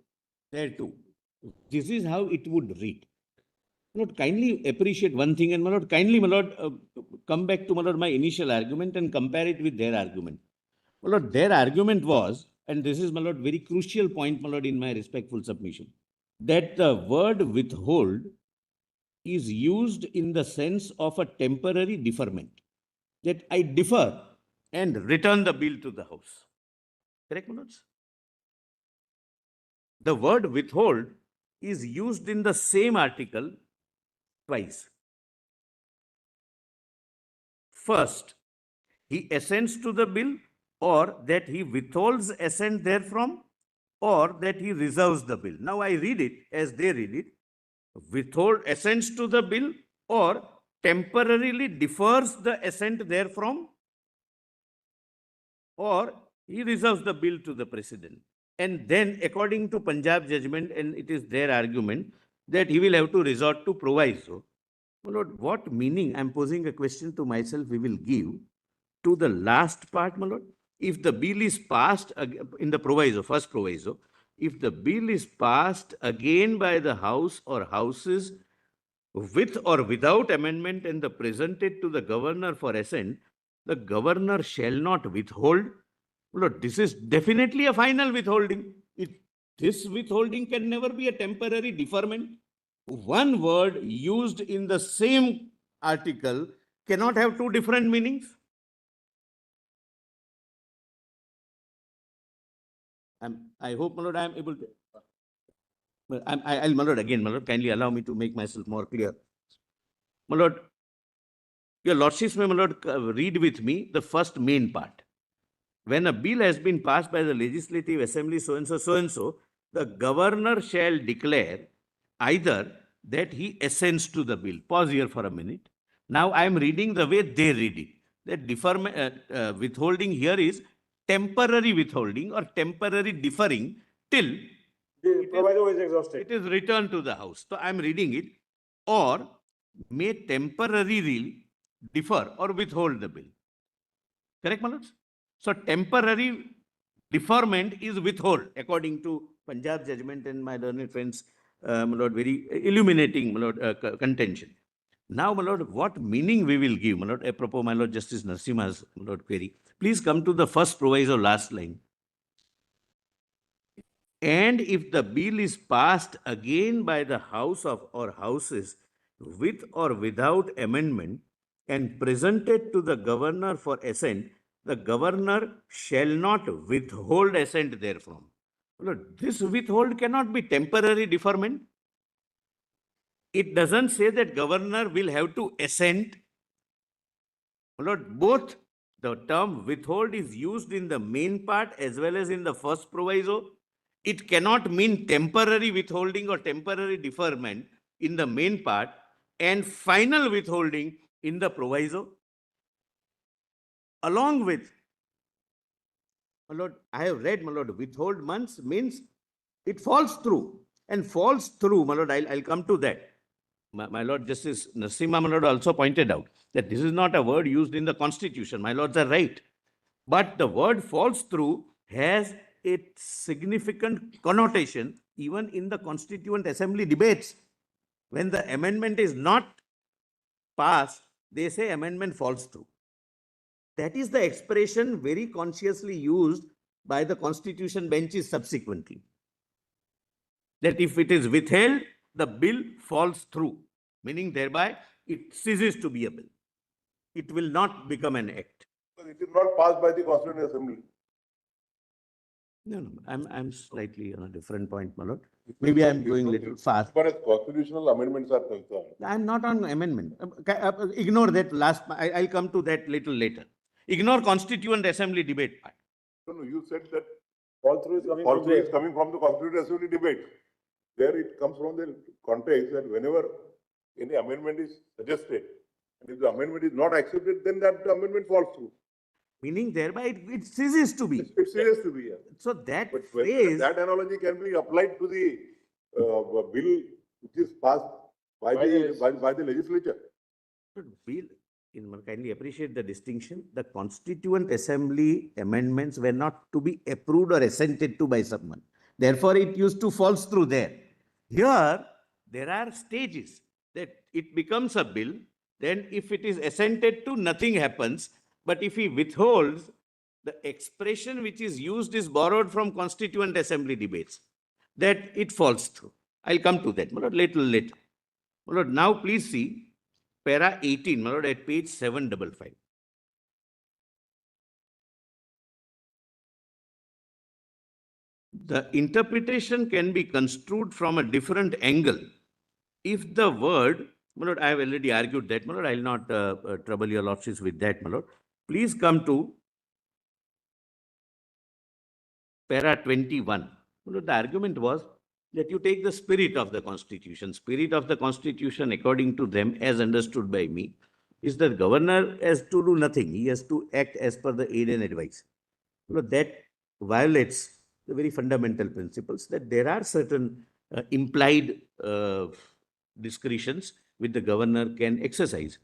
This is how it would read. my lord, kindly appreciate one thing, and my lord, kindly, my lord, come back to, my lord, my initial argument and compare it with their argument. My lord, their argument was, and this is, my lord, very crucial point, my lord, in my respectful submission, that the word withhold is used in the sense of a temporary deferment, that I defer and return the bill to the house. Correct, my lords? The word withhold is used in the same article twice. First, he assents to the bill, or that he withholds assent therefrom, or that he reserves the bill. Now I read it as they read it. Withhold assents to the bill, or temporarily defers the assent therefrom, or he reserves the bill to the president. And then, according to Punjab judgment, and it is their argument, that he will have to resort to proviso. My lord, what meaning, I'm posing a question to myself, we will give to the last part, my lord? If the bill is passed in the proviso, first proviso, if the bill is passed again by the House or Houses with or without amendment and presented to the governor for assent, the governor shall not withhold. Lord, this is definitely a final withholding. This withholding can never be a temporary deferment. One word used in the same article cannot have two different meanings. I hope, my lord, I am able to. Well, I'll, my lord, again, my lord, kindly allow me to make myself more clear. My lord, your lordships may, my lord, read with me the first main part. When a bill has been passed by the Legislative Assembly, so and so, the governor shall declare either that he assents to the bill. Pause here for a minute. Now I am reading the way they read it. That deferment, withholding here is temporary withholding or temporary deferring till The proviso is exhausted. it is returned to the House. So I am reading it, or may temporarily defer or withhold the bill. Correct, my lords? So temporary deferment is withhold, according to Punjab judgment and my learned friends, my lord, very illuminating, my lord, contention. Now, my lord, what meaning we will give, my lord, apropos, my lord, Justice Narasimha's, my lord, query. Please come to the first proviso, last line. And if the bill is passed again by the House of or Houses with or without amendment and presented to the governor for assent, the governor shall not withhold assent therefrom. Lord, this withhold cannot be temporary deferment. It doesn't say that governor will have to assent. Lord, both the term withhold is used in the main part as well as in the first proviso. It cannot mean temporary withholding or temporary deferment in the main part and final withholding in the proviso. Along with, my lord, I have read, my lord, withhold months means it falls through, and falls through, my lord, I'll come to that. My lord, Justice Narasimha, my lord, also pointed out that this is not a word used in the Constitution. My lords are right. But the word falls through has a significant connotation even in the Constituent Assembly debates. When the amendment is not passed, they say amendment falls through. That is the expression very consciously used by the Constitution benches subsequently. That if it is withheld, the bill falls through, meaning thereby it ceases to be a bill. It will not become an act. It is not passed by the Constituent Assembly. No, I'm slightly on a different point, my lord. Maybe I'm going a little fast. As far as constitutional amendments are concerned. I'm not on amendment. Ignore that last. I'll come to that little later. Ignore Constituent Assembly debate part. No, you said that Fall through is coming fall from through there. is coming from the Constituent Assembly debate. There it comes from the context that whenever any amendment is suggested, and if the amendment is not accepted, then that amendment falls through. Meaning thereby it ceases to be. It ceases to be. Yeah. So that But phrase, that analogy can be applied to the bill which is passed by the legislature. bill, kindly appreciate the distinction. The Constituent Assembly amendments were not to be approved or assented to by someone. Therefore, it used to falls through there. Here, there are stages. that it becomes a bill, then if it is assented to, nothing happens. But if he withholds, the expression which is used is borrowed from Constituent Assembly debates, that it falls through. I'll come to that, my lord, little later. My lord, now please see para 18, my lord, at page 755. The interpretation can be construed from a different angle if the word, my lord, I have already argued that, my lord, I will not trouble your lordships with that, my lord. Please come to para 21. My lord, the argument was that you take the spirit of the Constitution. Spirit of the Constitution, according to them, as understood by me, is that governor has to do nothing. He has to act as per the aid and advice. My lord, that violates the very fundamental principles that there are certain implied discretions which the governor can exercise.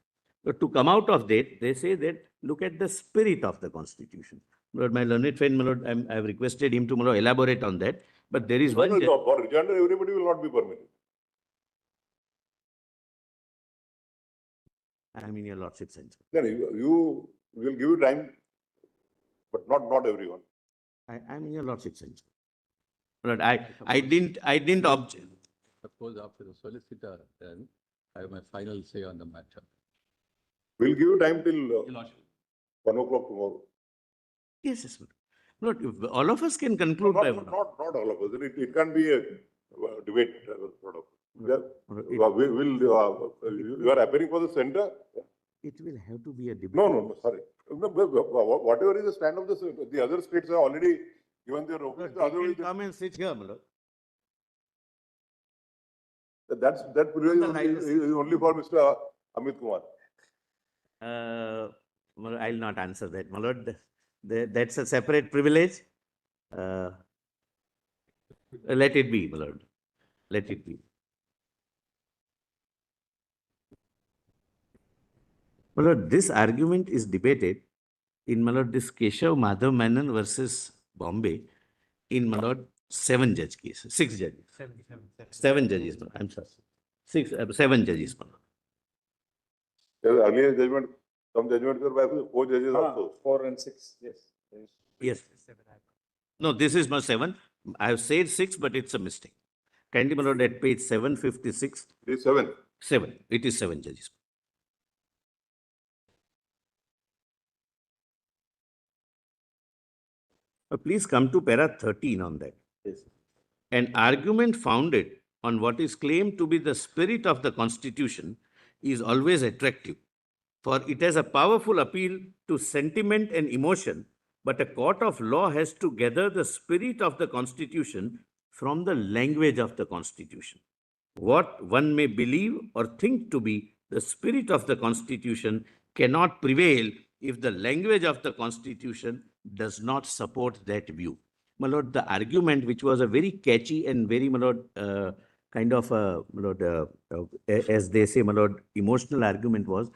But to come out of that, they say that look at the spirit of the Constitution. My lord, my learned friend, my lord, I have requested him to, my lord, elaborate on that. But there is one. For rejoinder, everybody will not be permitted. I mean, your lordship sense. Then you will give you time, but not everyone. I mean, your lordship sense. But I didn't object. Suppose after the solicitor, then I have my final say on the matter. We'll give you time till 1 o'clock tomorrow. Yes, yes, my lord. If all of us can conclude by Not all of us. It can be a debate sort of. You are appearing for the center? It will have to be a debate. No, sorry. Whatever is the stand of the other states have already given their opinion. Otherwise, come and sit here, my lord. That privilege is only for Mr. Amit Kumar. Well, I'll not answer that, my lord. That's a separate privilege. Let it be, my lord. Let it be. My lord, this argument is debated in, my lord, this Keshav Madhav Menon versus Bombay in, my lord, 7 judge cases, 6 judges. 7 judges, my lord. I'm sorry. 7 judges, my lord. Earlier judgment, some judgments were by 4 judges also. 4 and 6, yes. Yes. No, this is not 7. I have said 6, but it's a mistake. Kindly, my lord, at page 756. It is 7. 7. It is 7 judges. Please come to para 13 on that. Yes. An argument founded on what is claimed to be the spirit of the Constitution is always attractive, for it has a powerful appeal to sentiment and emotion, but a court of law has to gather the spirit of the Constitution from the language of the Constitution. What one may believe or think to be the spirit of the Constitution cannot prevail if the language of the Constitution does not support that view. My lord, the argument, which was a very catchy and very, my lord, kind of a, my lord, as they say, my lord, emotional argument was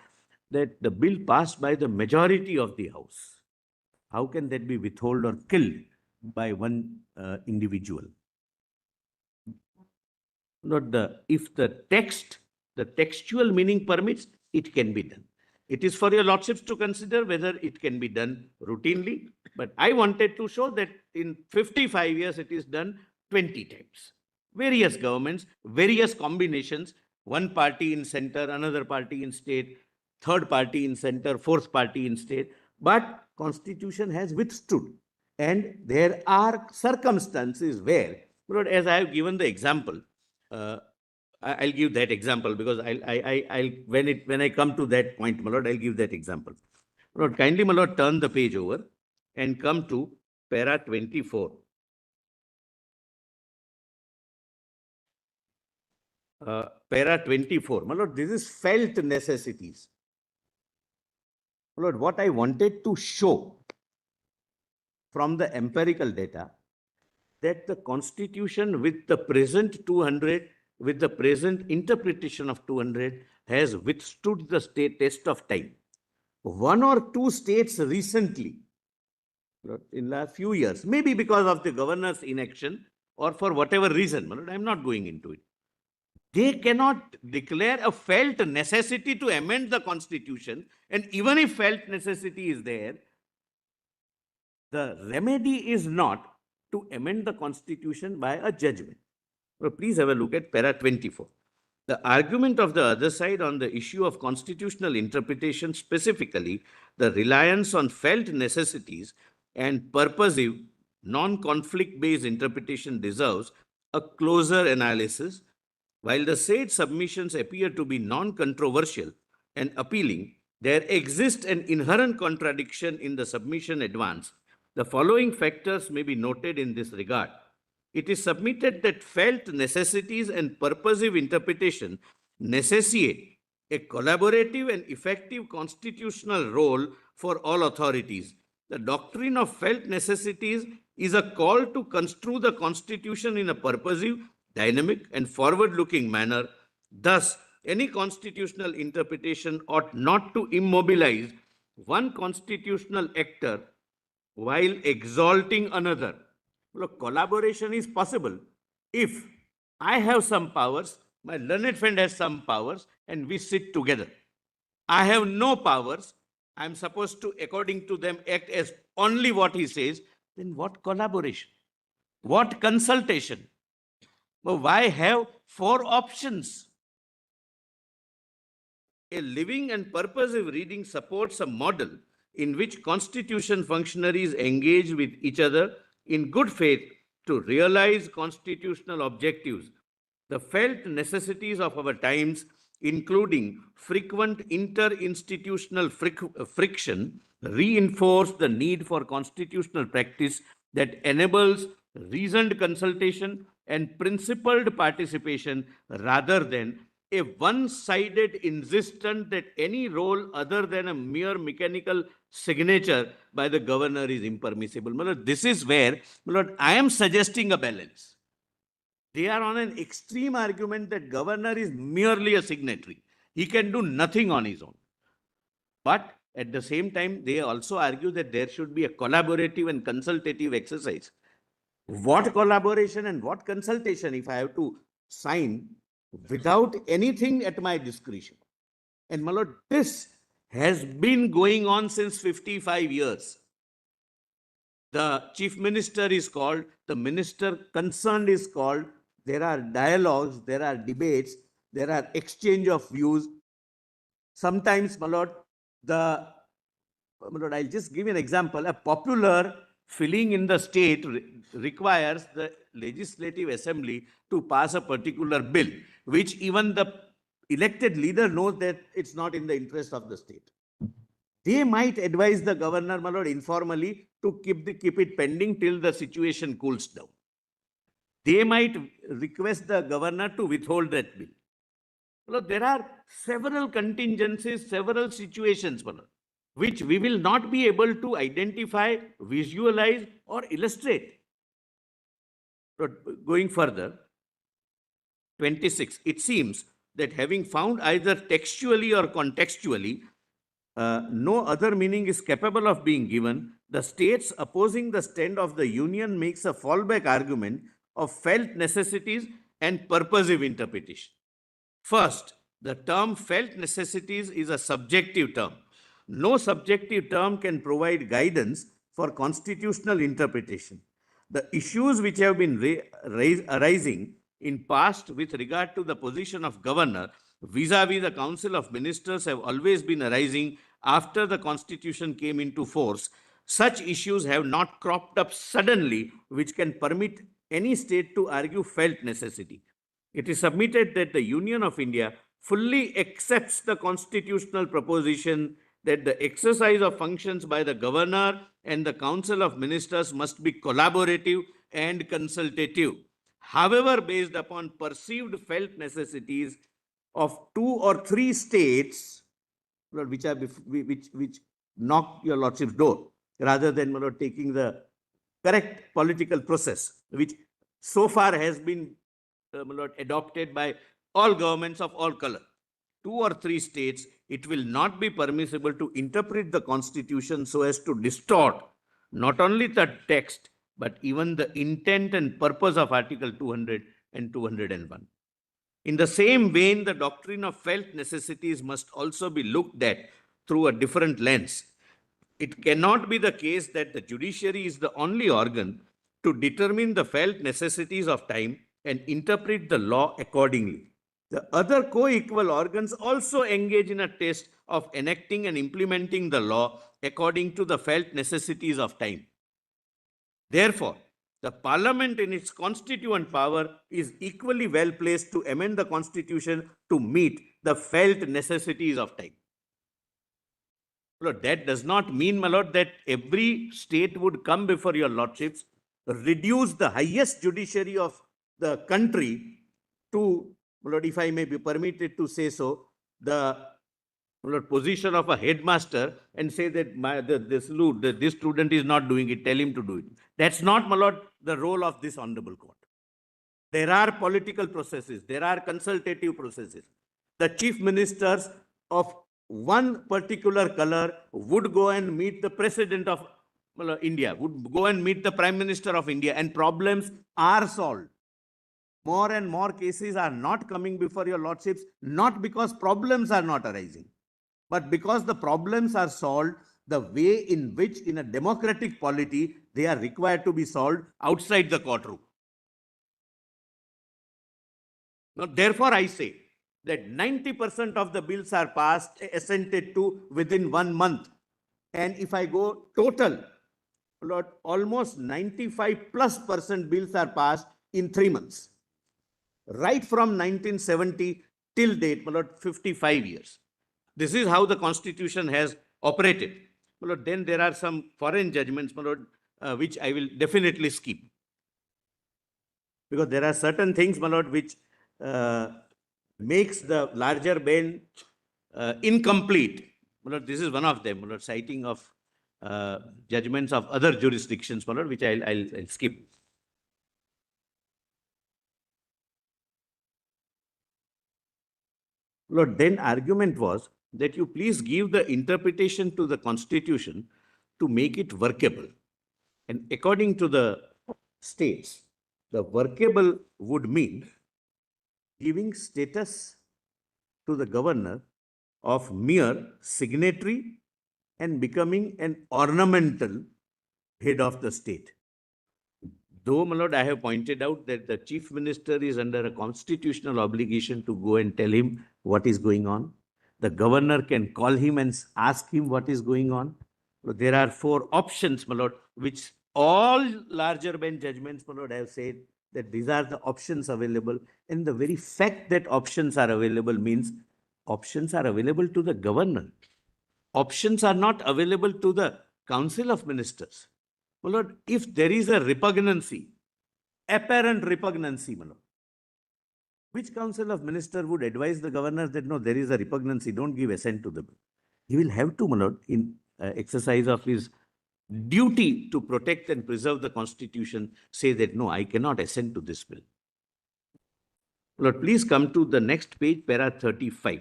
that the bill passed by the majority of the House. How can that be withheld or killed by one individual? If the textual meaning permits, it can be done. It is for your lordships to consider whether it can be done routinely. But I wanted to show that in 55 years, it is done 20 times. Various governments, various combinations, one party in center, another party in state, third party in center, fourth party in state. But Constitution has withstood. And there are circumstances where, as I have given the example, I'll give that example because when I come to that point, my lord, I'll give that example. My lord, kindly, my lord, turn the page over and come to para 24. Para 24. My lord, this is felt necessities. My lord, what I wanted to show from the empirical data that the Constitution with the present 200, with the present interpretation of 200 has withstood the test of time. 1 or 2 states recently, in last few years, maybe because of the governor's inaction or for whatever reason, I'm not going into it. they cannot declare a felt necessity to amend the constitution. And even if felt necessity is there, the remedy is not to amend the constitution by a judgment. Now, please have a look at para 24. The argument of the other side on the issue of constitutional interpretation, specifically the reliance on felt necessities and purposive, non-conflict based interpretation, deserves a closer analysis. While the said submissions appear to be non-controversial and appealing, there exists an inherent contradiction in the submission advanced. The following factors may be noted in this regard. It is submitted that felt necessities and purposive interpretation necessitate a collaborative and effective constitutional role for all authorities. The doctrine of felt necessities is a call to construe the constitution in a purposive, dynamic, and forward-looking manner. Thus, any constitutional interpretation ought not to immobilize one constitutional actor while exalting another. Look, collaboration is possible if I have some powers, my learned friend has some powers, and we sit together. I have no powers. I'm supposed to, according to them, act as only what he says. Then what collaboration? What consultation? Well, why have 4 options? A living and purposive reading supports a model in which constitution functionaries engage with each other in good faith to realize constitutional objectives. The felt necessities of our times, including frequent inter-institutional friction, reinforce the need for constitutional practice that enables reasoned consultation and principled participation rather than a one-sided insistence that any role other than a mere mechanical signature by the governor is impermissible. This is where I am suggesting a balance. They are on an extreme argument that governor is merely a signatory. He can do nothing on his own. But at the same time, they also argue that there should be a collaborative and consultative exercise. What collaboration and what consultation if I have to sign without anything at my discretion? And my lord, this has been going on since 55 years. The chief minister is called, the minister concerned is called, there are dialogues, there are debates, there are exchange of views. Sometimes, my lord, I'll just give you an example. A popular feeling in the state requires the legislative assembly to pass a particular bill, which even the elected leader knows that it's not in the interest of the state. They might advise the governor, my lord, informally to keep it pending till the situation cools down. They might request the governor to withhold that bill. Well, there are several contingencies, several situations, which we will not be able to identify, visualize, or illustrate. But going further, 26, it seems that having found either textually or contextually, no other meaning is capable of being given, the states opposing the stand of the union makes a fallback argument of felt necessities and purposive interpretation. First, the term felt necessities is a subjective term. No subjective term can provide guidance for constitutional interpretation. The issues which have been arising in past with regard to the position of governor vis-a-vis the Council of Ministers have always been arising after the Constitution came into force. Such issues have not cropped up suddenly, which can permit any state to argue felt necessity. It is submitted that the Union of India fully accepts the constitutional proposition that the exercise of functions by the governor and the Council of Ministers must be collaborative and consultative. However, based upon perceived felt necessities of 2 or 3 states, which knock your lordship's door, rather than taking the correct political process, which so far has been adopted by all governments of all color. 2 or 3 states, it will not be permissible to interpret the Constitution so as to distort not only the text, but even the intent and purpose of Article 200 and 201. In the same vein, the doctrine of felt necessities must also be looked at through a different lens. It cannot be the case that the judiciary is the only organ to determine the felt necessities of time and interpret the law accordingly. The other co-equal organs also engage in a test of enacting and implementing the law according to the felt necessities of time. Therefore, the Parliament in its constituent power is equally well placed to amend the Constitution to meet the felt necessities of time. Lord, that does not mean, my lord, that every state would come before your lordships, reduce the highest judiciary of the country to, my lord, if I may be permitted to say so, the position of a headmaster and say that this student is not doing it, tell him to do it. That's not, my lord, the role of this honorable court. There are political processes, there are consultative processes. The chief ministers of one particular color would go and meet the president of India, would go and meet the prime minister of India, and problems are solved. More and more cases are not coming before your lordships, not because problems are not arising, but because the problems are solved the way in which in a democratic polity they are required to be solved outside the courtroom. Now, therefore, I say that 90% of the bills are passed, assented to within 1 month. And if I go total, Lord, almost 95+% bills are passed in 3 months. Right from 1970 till date, my lord, 55 years. This is how the Constitution has operated. My lord, then there are some foreign judgments, my lord, which I will definitely skip. Because there are certain things, my lord, which makes the larger bench incomplete. My lord, this is one of them, my lord, citing of judgments of other jurisdictions, my lord, which I'll skip. Lord, then argument was that you please give the interpretation to the Constitution to make it workable. And according to the states, the workable would mean giving status to the governor of mere signatory and becoming an ornamental head of the state. Though, my lord, I have pointed out that the chief minister is under a constitutional obligation to go and tell him what is going on. The governor can call him and ask him what is going on. There are 4 options, my lord, which all larger bench judgments, my lord, have said that these are the options available. And the very fact that options are available means options are available to the governor. Options are not available to the Council of Ministers. My lord, if there is a repugnancy, apparent repugnancy, my lord, which Council of Ministers would advise the governor that no, there is a repugnancy, don't give assent to the bill? He will have to, my lord, in exercise of his duty to protect and preserve the Constitution, say that no, I cannot assent to this bill. My lord, please come to the next page, para 35.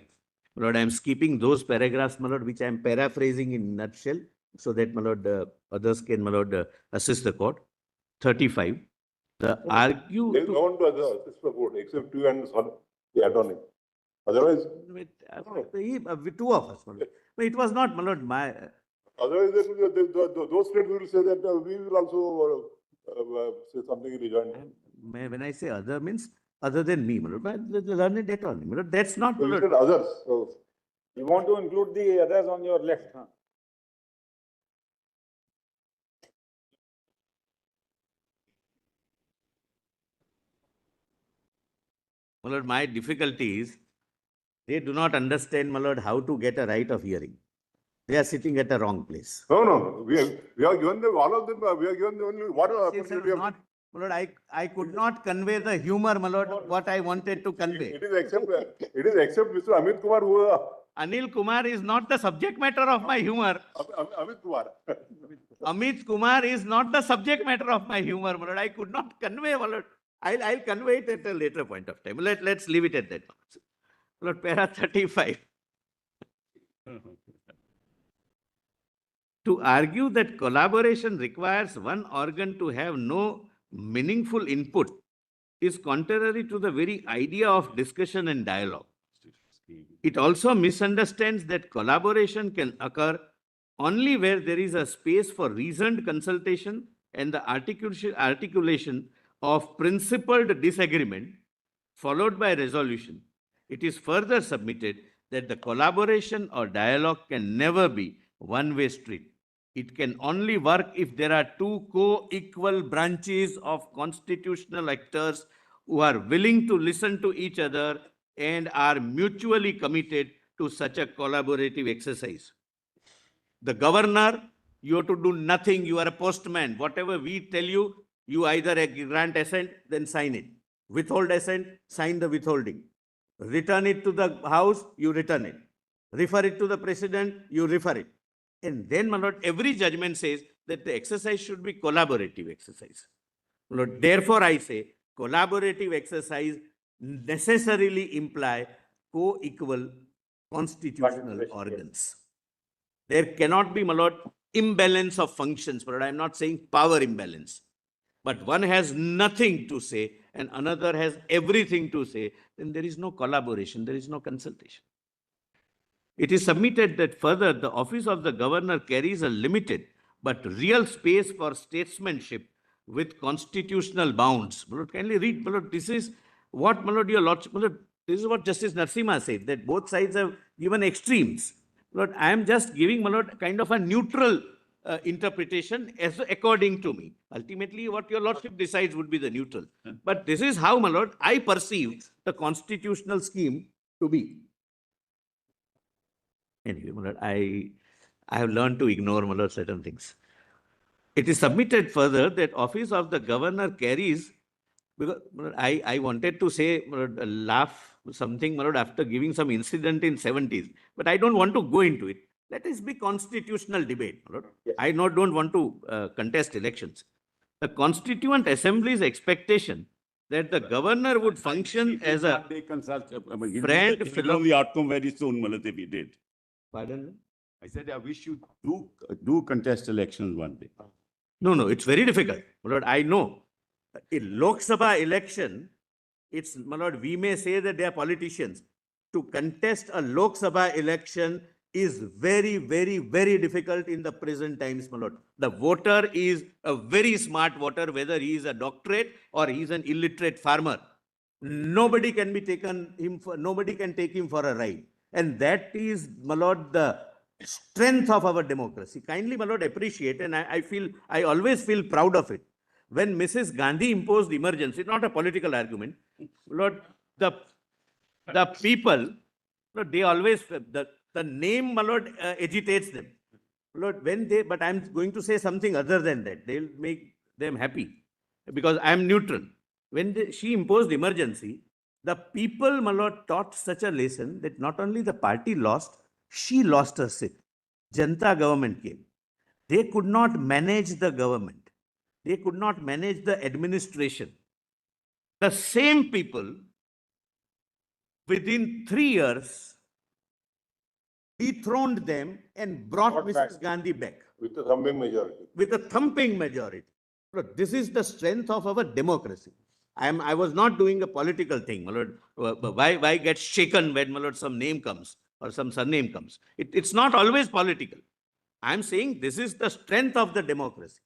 My lord, I am skipping those paragraphs, my lord, which I am paraphrasing in nutshell, so that, my lord, others can, my lord, assist the court. 35. The argue. There is no one to assist the court except you and the attorney. Otherwise, with 2 of us, my lord. But it was not, my lord, my. Otherwise, those states will say that we will also say something in rejoinder. When I say other means other than me, my lord, but the learned attorney, my lord, that's not. So you said others. So You want to include the others on your left, huh? My lord, my difficulty is they do not understand, my lord, how to get a right of hearing. They are sitting at a wrong place. No. We have given them all of them. We have given them only what opportunity. Not, my lord, I could not convey the humor, my lord, what I wanted to convey. It is except Mr. Amit Kumar who. Anil Kumar is not the subject matter of my humor. Amit Kumar. Amit Kumar is not the subject matter of my humor, my lord. I could not convey, my lord. I'll convey it at a later point of time. Let's leave it at that. My lord, para 35. To argue that collaboration requires one organ to have no meaningful input is contrary to the very idea of discussion and dialogue. It also misunderstands that collaboration can occur only where there is a space for reasoned consultation and the articulation of principled disagreement followed by resolution. It is further submitted that the collaboration or dialogue can never be one-way street. It can only work if there are two co-equal branches of constitutional actors who are willing to listen to each other and are mutually committed to such a collaborative exercise. The governor, you have to do nothing. You are a postman. Whatever we tell you, you either grant assent, then sign it. Withhold assent, sign the withholding. Return it to the house, you return it. Refer it to the president, you refer it. And then, my lord, every judgment says that the exercise should be collaborative exercise. My lord, therefore, I say collaborative exercise necessarily imply co-equal constitutional organs. There cannot be, my lord, imbalance of functions, but I'm not saying power imbalance. But one has nothing to say and another has everything to say, then there is no collaboration, there is no consultation. It is submitted that further the office of the governor carries a limited but real space for statesmanship with constitutional bounds. My lord, kindly read, my lord, this is what, my lord, your lordship, my lord, this is what Justice Narasimha said, that both sides have given extremes. Lord, I am just giving, my lord, kind of a neutral interpretation as according to me. Ultimately, what your lordship decides would be the neutral. But this is how, my lord, I perceive the constitutional scheme to be. Anyway, my lord, I have learned to ignore, my lord, certain things. It is submitted further that office of the governor carries, because my lord, I wanted to say, my lord, laugh something, my lord, after giving some incident in 70s, but I don't want to go into it. Let us be constitutional debate, my lord. Yes. I don't want to contest elections. The Constituent Assembly's expectation that the governor would function as a friend, the outcome very soon, Malate, we did. Pardon? I said, I wish you do contest elections one day. No, it's very difficult. My lord, I know. In Lok Sabha election, it's, my lord, we may say that they are politicians. To contest a Lok Sabha election is very, very, very difficult in the present times, my lord. The voter is a very smart voter, whether he is a doctorate or he is an illiterate farmer. Nobody can be taken him for, nobody can take him for a ride. And that is, my lord, the strength of our democracy. Kindly, my lord, appreciate, and I always feel proud of it. When Mrs. Gandhi imposed emergency, not a political argument, Lord, the people, Lord, they always, the name, my lord, agitates them. Lord, when they, but I'm going to say something other than that. They'll make them happy because I'm neutral. When she imposed emergency, the people, my lord, taught such a lesson that not only the party lost, she lost her seat. Janta government came. They could not manage the government. They could not manage the administration. The same people, within 3 years, dethroned them and brought Mrs. Gandhi back. With a thumping majority. With a thumping majority. Look, this is the strength of our democracy. I was not doing a political thing, my lord. Why get shaken when, my lord, some name comes or some surname comes? It's not always political. I'm saying this is the strength of the democracy.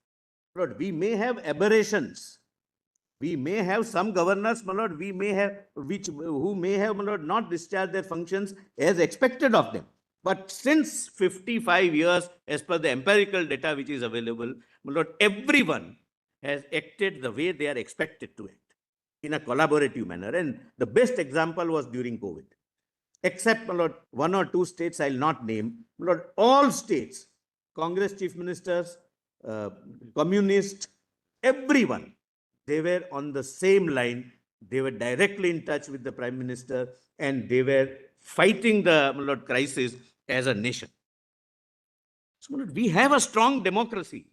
Lord, we may have aberrations. We may have some governors, my lord, we may have, who may have, my lord, not discharged their functions as expected of them. But since 55 years, as per the empirical data which is available, my lord, everyone has acted the way they are expected to act in a collaborative manner. And the best example was during COVID. Except, my lord, 1 or 2 states I'll not name, my lord, all states, Congress chief ministers, communist, everyone, they were on the same line. They were directly in touch with the Prime Minister and they were fighting the, my lord, crisis as a nation. So, my lord, we have a strong democracy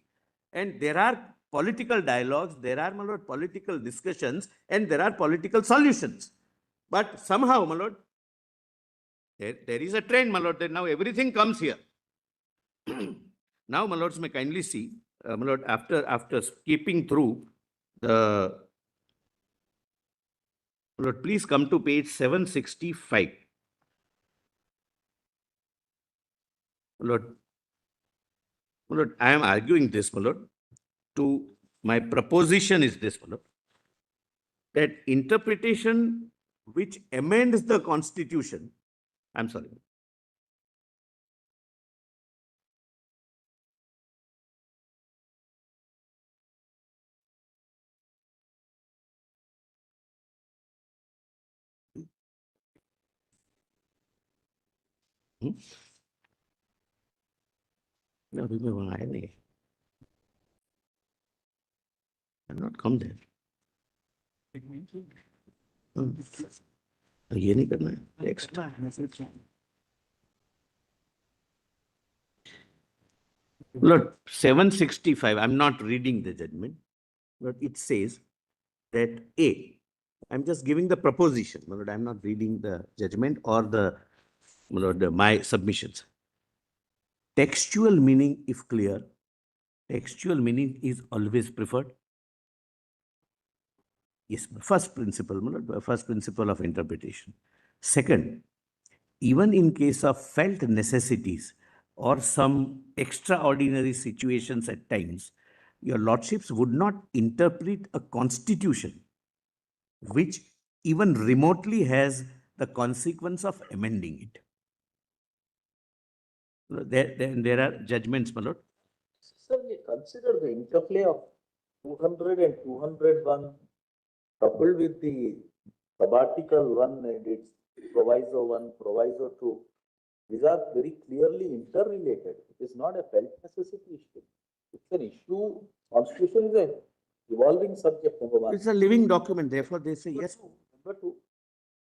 and there are political dialogues, there are, my lord, political discussions and there are political solutions. But somehow, my lord, there is a trend, my lord, that now everything comes here. Now, my lords may kindly see, my lord, after skipping through the Lord, please come to page 765. Lord, I am arguing this, my lord. My proposition is this, my lord, that interpretation which amends the constitution, I'm sorry. Hmm? No, remember, I have not come there. ये नहीं करना है next. Lord, 765, I'm not reading the judgment, but it says that I'm just giving the proposition, my lord, I'm not reading the judgment or my lord, my submissions. Textual meaning, if clear, textual meaning is always preferred. Yes, first principle, my lord, first principle of interpretation. Second, even in case of felt necessities or some extraordinary situations at times, your lordships would not interpret a constitution which even remotely has the consequence of amending it. There are judgments, my lord. Certainly consider the interplay of 200 and 201 coupled with the sabbatical 1 and its proviso 1, proviso 2. These are very clearly interrelated. It is not a felt necessity issue. It's an issue. Constitution is a evolving subject, number one. It's a living document, therefore they say yes. Number two,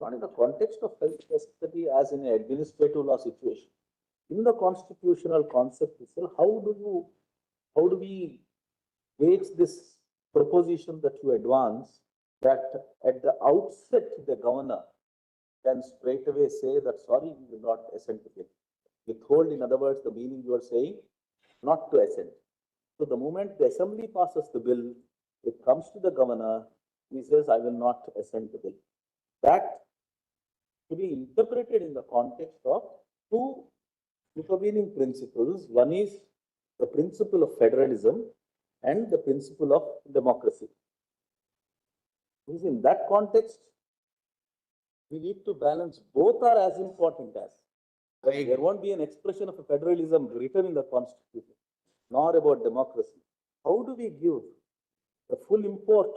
not in the context of felt necessity as in an administrative law situation. In the constitutional concept itself, how do we weight this proposition that you advance that at the outset the governor can straight away say that sorry, we will not assent to it. Withhold, in other words, the meaning you are saying, not to assent. So the moment the assembly passes the bill, it comes to the governor, he says, I will not assent the bill. That to be interpreted in the context of two intervening principles. One is the principle of federalism and the principle of democracy. Because in that context, we need to balance, both are as important as. There won't be an expression of a federalism written in the constitution, nor about democracy. How do we give the full import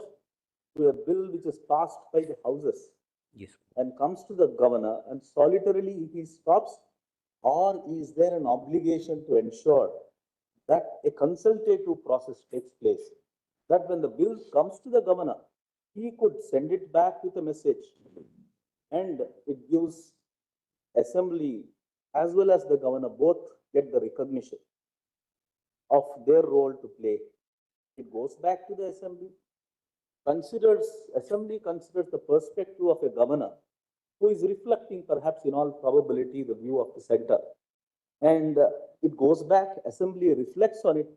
to a bill which is passed by the houses? Yes. And comes to the governor and solitarily he stops, or is there an obligation to ensure that a consultative process takes place? That when the bill comes to the governor, he could send it back with a message, and it gives assembly as well as the governor both get the recognition of their role to play. It goes back to the assembly. Assembly considers the perspective of a governor who is reflecting perhaps in all probability the view of the center. And it goes back, assembly reflects on it,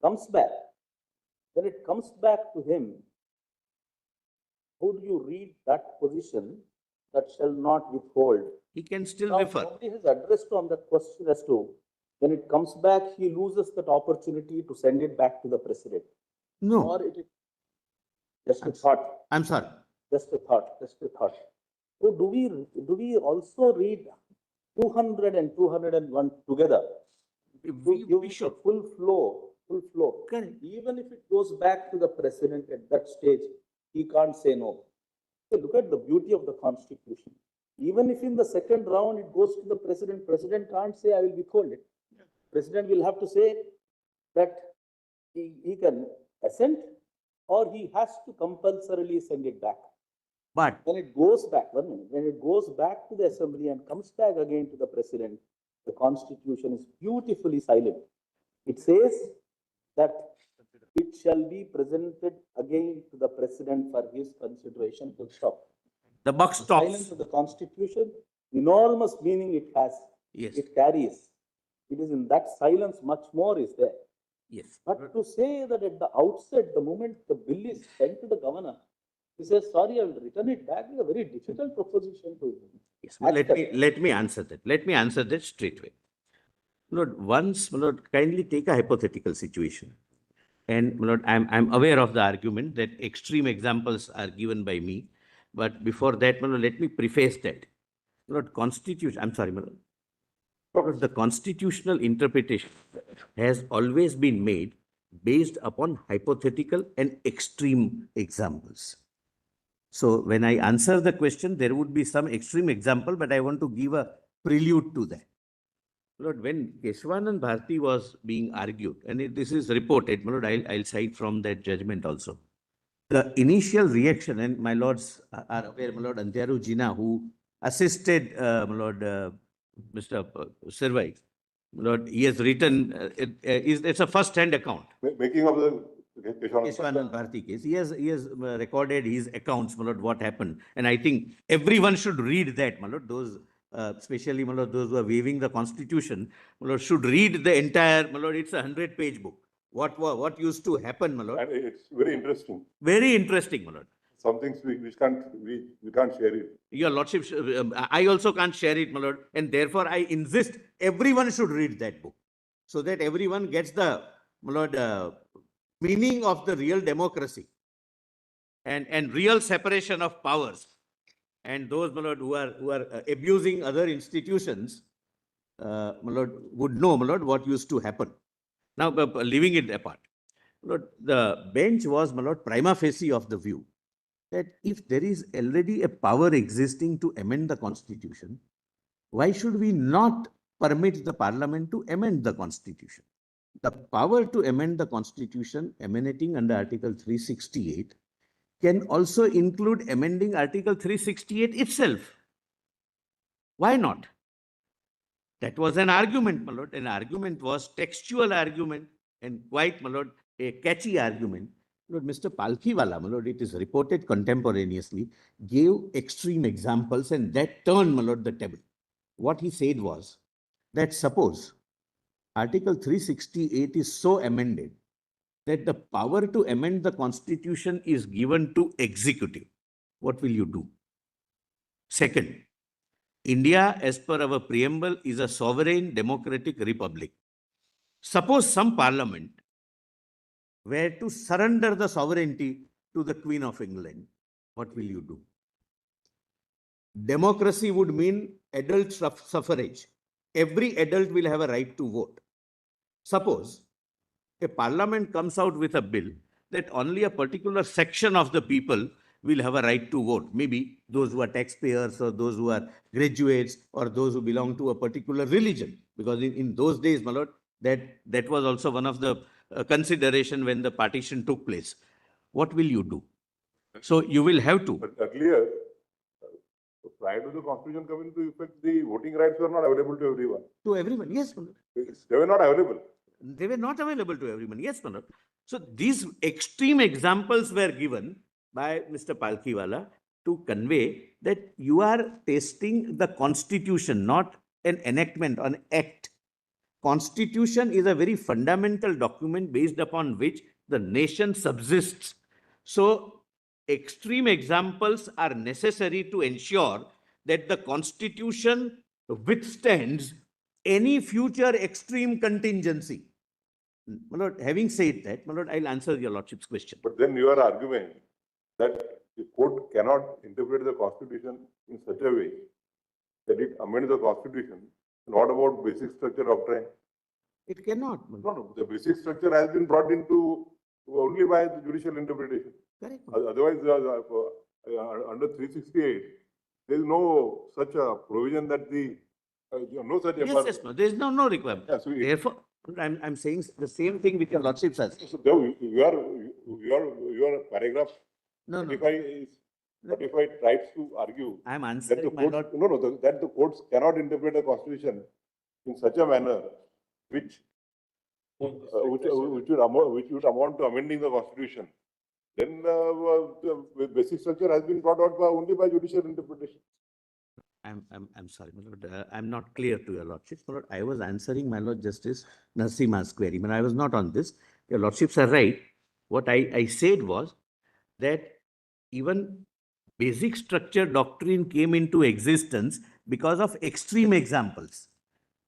comes back. When it comes back to him, how do you read that position that shall not withhold? He can still Now, refer. nobody has addressed on that question as to when it comes back, he loses that opportunity to send it back to the president. No. Or it is just a thought. I'm sorry. Just a thought. So do we also read 200 and 201 together? We should. Full flow. Correct. Even if it goes back to the president at that stage, he can't say no. So look at the beauty of the constitution. Even if in the second round it goes to the president, president can't say I will withhold it. President will have to say that he can assent or he has to compulsorily send it back. But when it goes back, when it goes back to the assembly and comes back again to the president, the constitution is beautifully silent. It says that it shall be presented again to the president for his consideration. Full stop. the buck The stops. silence of the constitution, enormous meaning it has. Yes. It carries. It is in that silence much more is there. Yes. But to say that at the outset, the moment the bill is sent to the governor, He says, sorry, I will return it back. It's a very difficult proposition to Yes, well, accept. let me answer that. Let me answer that straight away. Lord, once, Lord, kindly take a hypothetical situation. And Lord, I'm aware of the argument that extreme examples are given by me. But before that, Lord, let me preface that. Lord, Constitution, I'm sorry, Lord. Lord, the constitutional interpretation has always been made based upon hypothetical and extreme examples. So when I answer the question, there would be some extreme example, but I want to give a prelude to that. Lord, when Keshwanand Bharti was being argued, and this is reported, my Lord, I'll cite from that judgment also. The initial reaction, and my lords are aware, my Lord, Antiaru Jina, who assisted, my Lord, Mr. Sirvai, my Lord, he has written, it's a first-hand account. Making of the Keshwanand Bharti case. He has recorded his accounts, my Lord, what happened. And I think everyone should read that, my Lord. Those, especially, my Lord, those who are waiving the constitution, my Lord, should read the entire, my Lord, it's a 100-page book. What used to happen, my Lord? And it's very interesting. Very interesting, my Lord. Some things we can't share it. Your Lordship, I also can't share it, my Lord. And therefore, I insist everyone should read that book so that everyone gets the, my Lord, meaning of the real democracy and real separation of powers. And those, my Lord, who are abusing other institutions, my Lord, would know, my Lord, what used to happen. Now, leaving it apart, my Lord, the bench was, my Lord, prima facie of the view that if there is already a power existing to amend the constitution, why should we not permit the parliament to amend the constitution? The power to amend the constitution emanating under Article 368 can also include amending Article 368 itself. Why not? That was an argument, my Lord. An argument was textual argument and quite, my Lord, a catchy argument. Lord, Mr. Palkhiwala, my Lord, it is reported contemporaneously, gave extreme examples and that turned, my Lord, the table. What he said was that suppose Article 368 is so amended that the power to amend the constitution is given to executive. What will you do? Second, India, as per our preamble, is a sovereign democratic republic. Suppose some parliament were to surrender the sovereignty to the Queen of England, what will you do? Democracy would mean adult suffrage. Every adult will have a right to vote. Suppose a parliament comes out with a bill that only a particular section of the people will have a right to vote. Maybe those who are taxpayers or those who are graduates or those who belong to a particular religion. Because in those days, my Lord, that was also one of the consideration when the partition took place. What will you do? So you will have to. But earlier, prior to the constitution coming into effect, the voting rights were not available to everyone. To everyone, yes, my Lord. They were not available. They were not available to everyone. Yes, my Lord. So these extreme examples were given by Mr. Palkhiwala to convey that you are testing the constitution, not an enactment, an act. Constitution is a very fundamental document based upon which the nation subsists. So extreme examples are necessary to ensure that the constitution withstands any future extreme contingency. My Lord, having said that, my Lord, I'll answer your Lordship's question. But then you are arguing that the court cannot interpret the constitution in such a way that it amends the constitution. And what about basic structure doctrine? It cannot. No, the basic structure has been brought into only by the judicial interpretation. Correct. Otherwise, under 368, there is no such a provision that the no such. Yes, no, there is no requirement. Yeah, so therefore, I'm saying the same thing with your Lordship says. So your paragraph. No. But if I tries to argue I'm that answering the my courts, Lord. that the courts cannot interpret the constitution in such a manner which would amount to amending the constitution, then the basic structure has been brought out only by judicial interpretation. I'm sorry, my Lord. I'm not clear to your Lordship. My Lord, I was answering my Lord Justice Narasimha's query, but I was not on this. Your Lordships are right. What I said was that even basic structure doctrine came into existence because of extreme examples.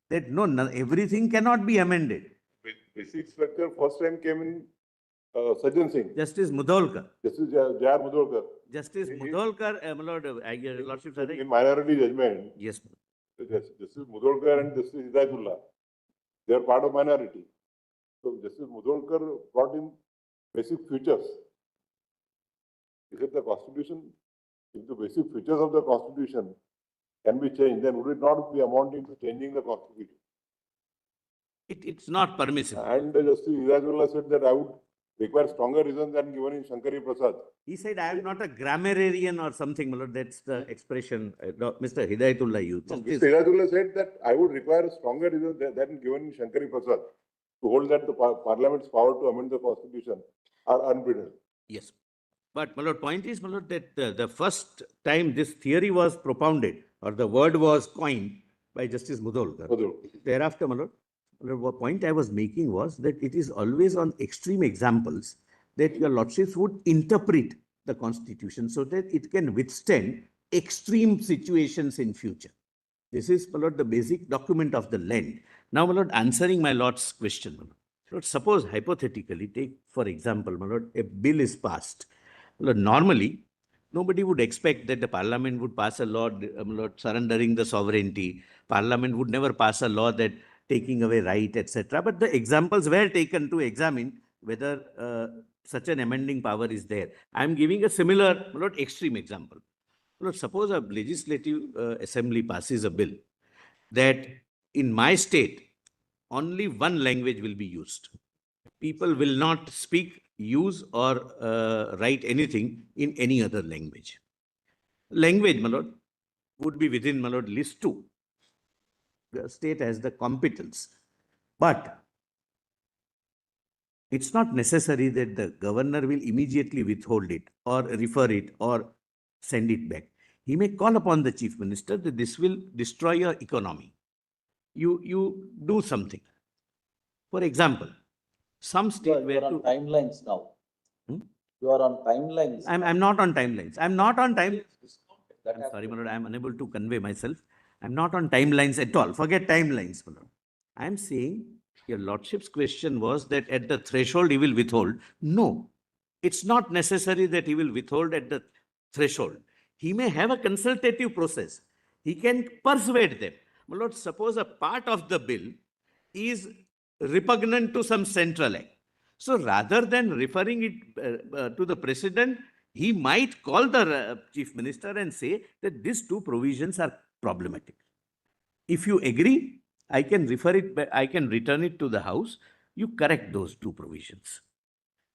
That no, everything cannot be amended. Basic structure first time came in Sajjan Singh. Justice Mudholkar. Justice J.R. Mudholkar. Justice Mudholkar, my lord, your lordship, sir, In minority judgment, yes. Justice Mudholkar and Justice Hidayatullah, they are part of minority. So Justice Mudholkar brought in basic features. He said the Constitution, if the basic features of the Constitution can be changed, then would it not be amounting to changing the Constitution? It's not permissible. And Justice Hidayatullah said that I would require stronger reasons than given in Shankari Prasad. He said, I am not a grammarian or something, my lord. That's the expression Mr. Hidayatullah used. No, Mr. Hidayatullah said that I would require stronger reasons than given in Shankari Prasad to hold that the Parliament's power to amend the Constitution are unbridled. Yes. But my lord, point is, my lord, that the first time this theory was propounded or the word was coined by Justice Mudholkar. Thereafter, my lord, what point I was making was that it is always on extreme examples that your lordships would interpret the Constitution so that it can withstand extreme situations in future. This is, my lord, the basic document of the land. Now, my lord, answering my lord's question, my lord, suppose hypothetically, take for example, my lord, a bill is passed. My lord, normally, nobody would expect that the Parliament would pass a law, my lord, surrendering the sovereignty. Parliament would never pass a law that taking away right, etc. But the examples were taken to examine whether such an amending power is there. I am giving a similar, my lord, extreme example. My lord, suppose a legislative assembly passes a bill that in my state, only one language will be used. People will not speak, use or write anything in any other language. Language, my lord, would be within, my lord, list 2. The state has the competence. But it's not necessary that the governor will immediately withhold it or refer it or send it back. He may call upon the chief minister that this will destroy your economy. You do something. For example, some state You are on timelines now. You are on timelines. I'm not on timelines. I'm not on timelines. I'm sorry, my lord, I'm unable to convey myself. I'm not on timelines at all. Forget timelines, my lord. I'm saying your lordship's question was that at the threshold he will withhold. No, it's not necessary that he will withhold at the threshold. He may have a consultative process. He can persuade them. My lord, suppose a part of the bill is repugnant to some central act. So rather than referring it to the president, he might call the chief minister and say that these 2 provisions are problematic. If you agree, I can refer it, I can return it to the house. You correct those 2 provisions.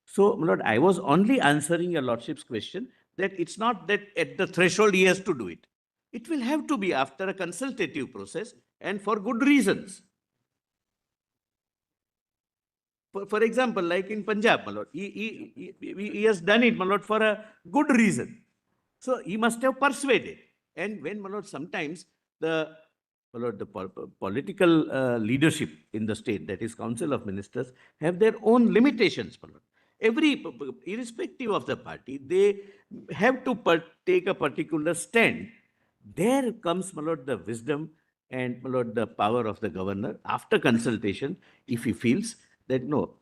So, my lord, I was only answering your lordship's question that it's not that at the threshold he has to do it. It will have to be after a consultative process and for good reasons. For example, like in Punjab, my lord, he has done it, my lord, for a good reason. So he must have persuaded. And when, my lord, sometimes the political leadership in the state, that is Council of Ministers, have their own limitations, my lord. Irrespective of the party, they have to take a particular stand. There comes, my lord, the wisdom and, my lord, the power of the governor after consultation. If he feels that no,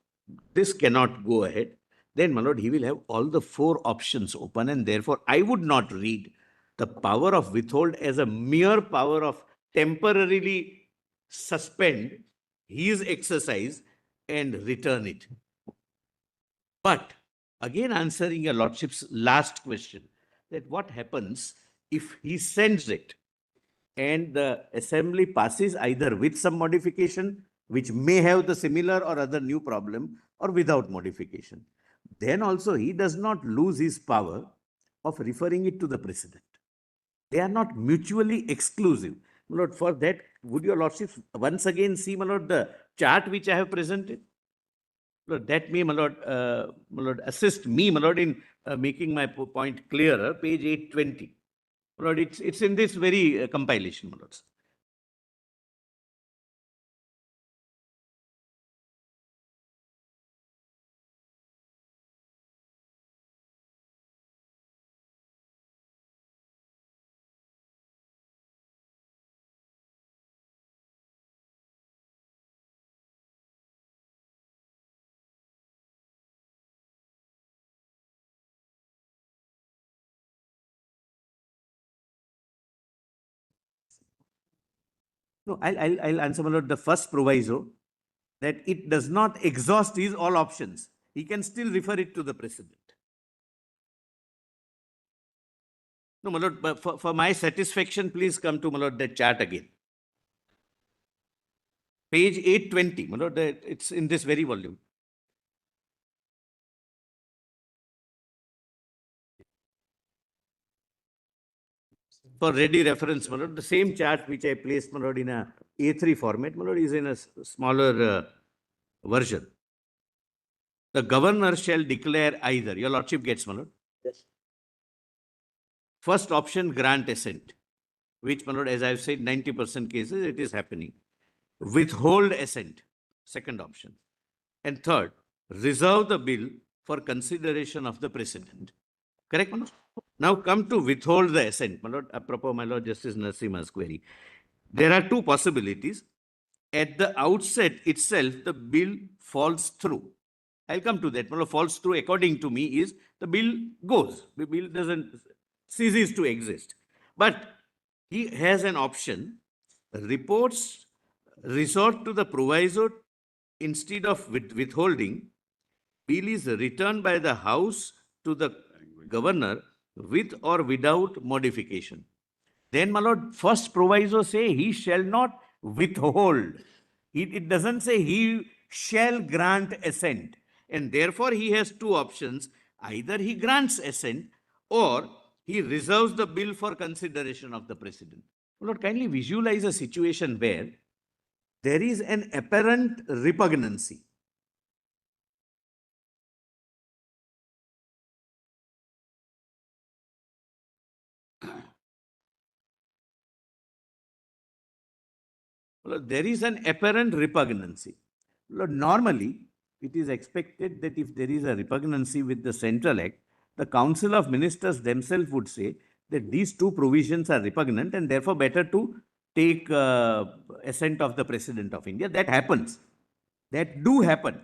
this cannot go ahead, then, my lord, he will have all the 4 options open, and therefore I would not read the power of withhold as a mere power of temporarily suspend his exercise and return it. But again, answering your lordship's last question, that what happens if he sends it and the assembly passes either with some modification, which may have the similar or other new problem, or without modification. Then also he does not lose his power of referring it to the president. They are not mutually exclusive. My lord, for that, would your lordship once again see, my lord, the chart which I have presented? Lord, that may, my lord, assist me, my lord, in making my point clearer. Page 820. My lord, it's in this very compilation, my lords. No, I'll answer, my lord, the first proviso, that it does not exhaust his all options. He can still refer it to the precedent. No, my lord, but for my satisfaction, please come to, my lord, that chart again. Page 820, my lord, it's in this very volume. For ready reference, my lord, the same chart which I placed, my lord, in a A3 format, my lord, is in a smaller version. The governor shall declare either. Your lordship gets, my lord. Yes. First option, grant assent, which, my lord, as I've said, 90% cases it is happening. Withhold assent, second option. And third, reserve the bill for consideration of the precedent. Correct, my lord? Now come to withhold the assent, my lord, apropos, my lord, Justice Narasimha's query. There are two possibilities. At the outset itself, the bill falls through. I'll come to that. My lord, falls through, according to me, is the bill goes. The bill doesn't ceases to exist. But he has an option. Reports resort to the proviso instead of withholding. Bill is returned by the House to the governor with or without modification. Then, my lord, first proviso say he shall not withhold. It doesn't say he shall grant assent. And therefore, he has two options. Either he grants assent or he reserves the bill for consideration of the precedent. My lord, kindly visualize a situation where there is an apparent repugnancy. There is an apparent repugnancy. Normally, it is expected that if there is a repugnancy with the Central Act, the Council of Ministers themselves would say that these two provisions are repugnant and therefore better to take assent of the President of India. That happens. That do happen.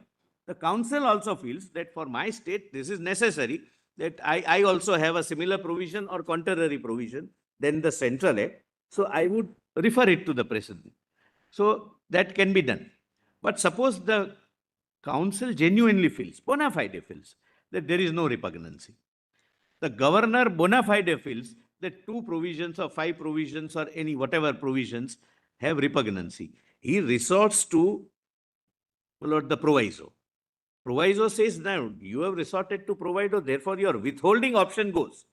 The Council also feels that for my state, this is necessary, that I also have a similar provision or contrary provision than the Central Act. So I would refer it to the President. So that can be done. But suppose the council genuinely feels, bona fide feels, that there is no repugnancy. The governor bona fide feels that two provisions or five provisions or any whatever provisions have repugnancy. He resorts to, Lord, the proviso. Proviso says, now you have resorted to proviso, therefore your withholding option goes.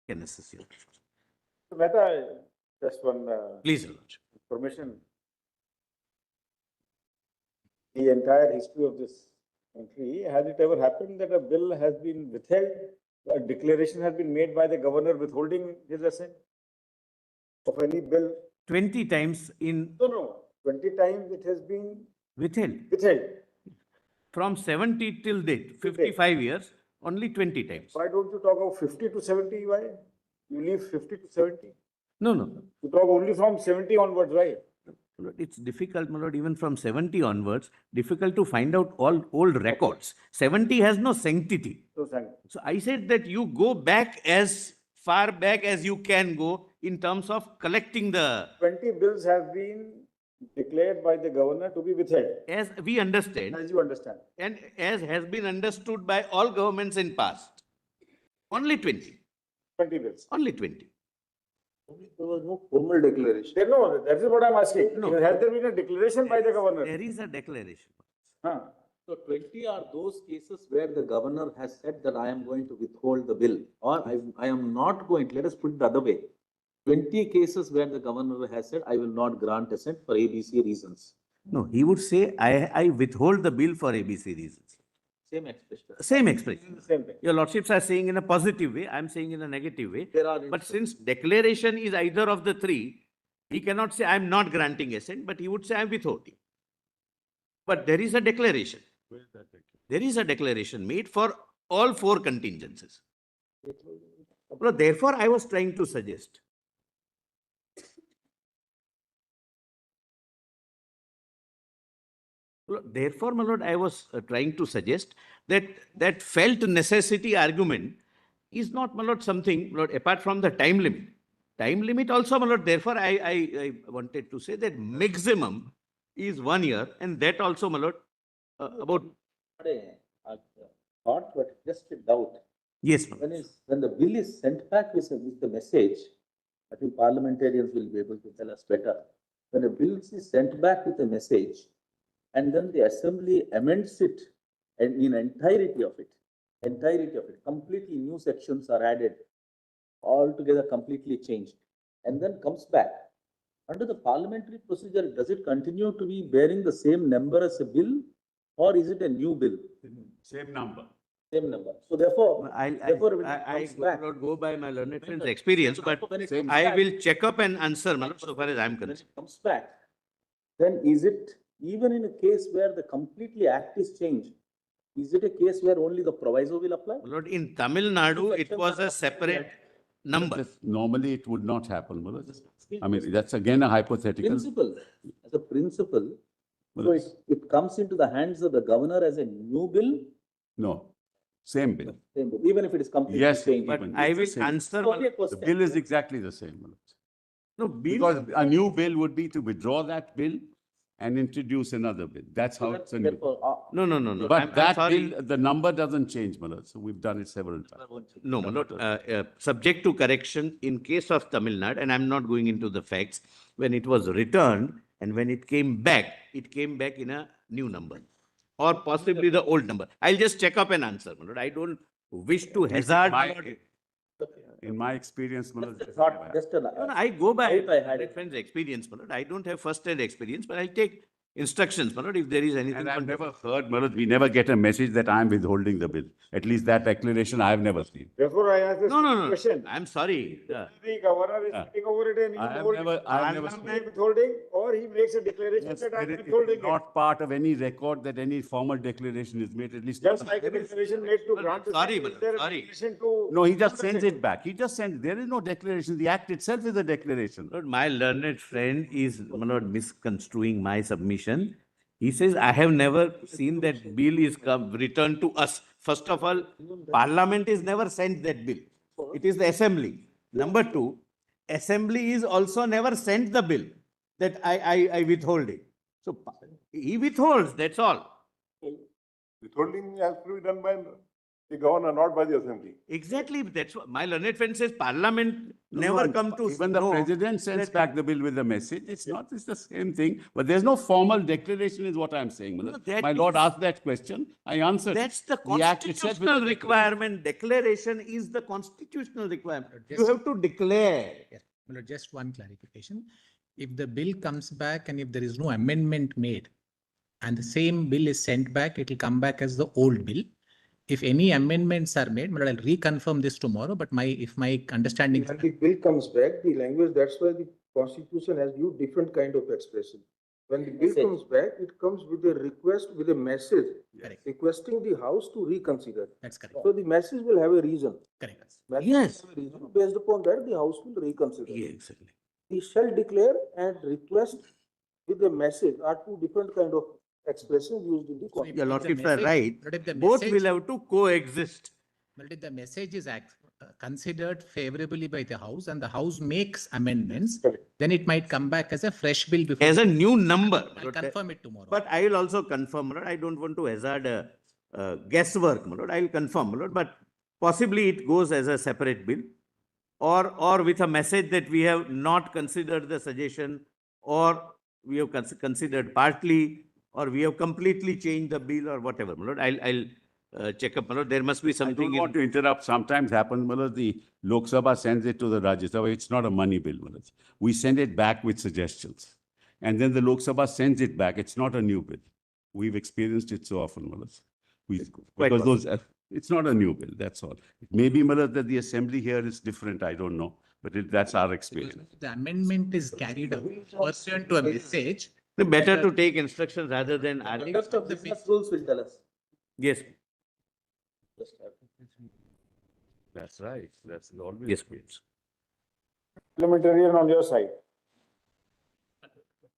Can assist you. Mehta, just one Please, Your Lordship. information. The entire history of this country, has it ever happened that a bill has been withheld? A declaration has been made by the governor withholding his assent of any bill? 20 times in No. 20 times it has been withheld. withheld. From 70 till date, 55 years, only 20 times. Why don't you talk of 50 to 70? Why? You leave 50 to 70? No. You talk only from 70 onwards, right? It's difficult, my lord, even from 70 onwards, difficult to find out all old records. 70 has no sanctity. So I said that you go back as far back as you can go in terms of collecting the, 20 bills have been declared by the governor to be withheld, as we understand, as you understand. and as has been understood by all governments in past. Only 20. 20 bills. Only 20. There was no formal declaration. No, that is what I'm asking. No. Has there been a declaration by the governor? There is a declaration. Huh. So 20 are those cases where the governor has said that I am going to withhold the bill, or I am not going, let us put it the other way. 20 cases where the governor has said, I will not grant assent for ABC reasons. No, he would say, I withhold the bill for ABC reasons. Same expression. Same expression. Same thing. Your lordships are saying in a positive way, I am saying in a negative way. There are But since declaration is either of the three, he cannot say I am not granting assent, but he would say I am withholding. But there is a declaration. There is a declaration made for all four contingencies. Well, therefore, I was trying to suggest. Therefore, my lord, I was trying to suggest that that felt necessity argument is not, my lord, something, my lord, apart from the time limit. Time limit also, my lord, therefore, I wanted to say that maximum is 1 year, and that also, my lord, about. A thought, but just a doubt. Yes, my lord. When the bill is sent back with the message, I think parliamentarians will be able to tell us better. When a bill is sent back with a message, and then the assembly amends it and in entirety of it, completely new sections are added, altogether completely changed, and then comes back. Under the parliamentary procedure, does it continue to be bearing the same number as a bill, or is it a new bill? Same number. Same number. So therefore, I when it will comes back, not go by my learned friend's experience, but when it Same. comes I back- will check up and answer, my lord, so far as I am when concerned. it comes back, then is it, even in a case where the completely act is changed, is it a case where only the proviso will apply? My lord, in Tamil Nadu, it was a separate number. Normally, it would not happen, my lord. I mean, that's again a hypothetical. Principle, as a principle, Well, so it comes into the hands of the governor as a new bill, No, same bill. same bill, even if it is completely Yes, changed. But even I it's the will same. answer, Only a The question. bill is exactly the same, my lord. no, bill. Because a new bill would be to withdraw that bill and introduce another bill. That's how it's a new. Therefore, No. I'm But that sorry. bill, the number doesn't change, my lord. So we've done it several times. No, my lord, subject to correction, in case of Tamil Nadu, and I'm not going into the facts, when it was returned and when it came back in a new number, or possibly the old number. I'll just check up and answer, my lord. I don't wish to hazard, my lord. In my experience, my lord. thought, just a. No, I go by Right, I had my it. friend's experience, my lord. I don't have first-hand experience, but I'll take instructions, my lord, if there is anything. And I've from- never heard, my lord, we never get a message that I'm withholding the bill. At least that declaration I have never seen. Therefore, I ask this No. question. I'm sorry. The governor is sitting over it and I have withholding. never, I have never Is seen. he withholding, or he makes a declaration Yes, that I'm it is withholding it. not part of any record that any formal declaration is made, at least. Just like a declaration made to Well, grant. sorry, assent, but is there a sorry. declaration to- No, he just sends it back. He just sends, there is no declaration. The act itself is a declaration. Lord, my learned friend is, my lord, misconstruing my submission. He says, I have never seen that bill is returned to us. First of all, Parliament is never sent that bill. It is the Assembly. Number two, Assembly is also never sent the bill that I withhold it. So he withholds, that's all. Withholding has to be done by the governor, not by the assembly. Exactly, that's what, my learned friend says parliament never No, come to even the know president sends that- back the bill with the message. It's not, it's the same thing, but there's no formal declaration is what I'm saying. No, Malad. that My lord is- asked that question. I answered. That's the The act itself is- constitutional requirement. Declaration is the constitutional requirement. You Just- have to declare. Yes, my lord, just one clarification. If the bill comes back and if there is no amendment made and the same bill is sent back, it will come back as the old bill. If any amendments are made, my lord, I'll reconfirm this tomorrow, but if my understanding. When the bill comes back, the language, that's why the constitution has used different kind of expression. When the bill Message. comes back, it comes with a request, with a message, Correct. requesting the house to reconsider. That's correct. So the message will have a reason. Correct. Message Yes. will have a reason. Based upon that, the house will reconsider. Yeah, exactly. He shall declare and request with a message are two different kind of expressions used in the So constitution. Your if the lordships are message- right. but if the Both message- will have to coexist. But if the message is considered favorably by the house and the house makes amendments, then it might come back as a fresh bill before. As a new number. I'll confirm it tomorrow. But I will also confirm, my lord, I don't want to hazard guesswork, my lord. I will confirm, my lord, but possibly it goes as a separate bill. Or with a message that we have not considered the suggestion, or we have considered partly, or we have completely changed the bill or whatever, my lord. I'll check up, my lord. There must be I something. don't want to interrupt. Sometimes happens, Malad, the Lok Sabha sends it to the Rajya Sabha. It's not a money bill, Malad. We send it back with suggestions. And then the Lok Sabha sends it back. It's not a new bill. We've experienced it so often, Malad. Quite Because those, it's not a new bill, that's all. It may be, Malad, that the assembly here is different, I don't know. But that's our experience. The amendment is carried out pursuant to a message. Better to take instructions rather than arguing. Conduct of business rules will tell us. Yes, Just have- That's right. That's always. yes, please. Parliamentarian on your side.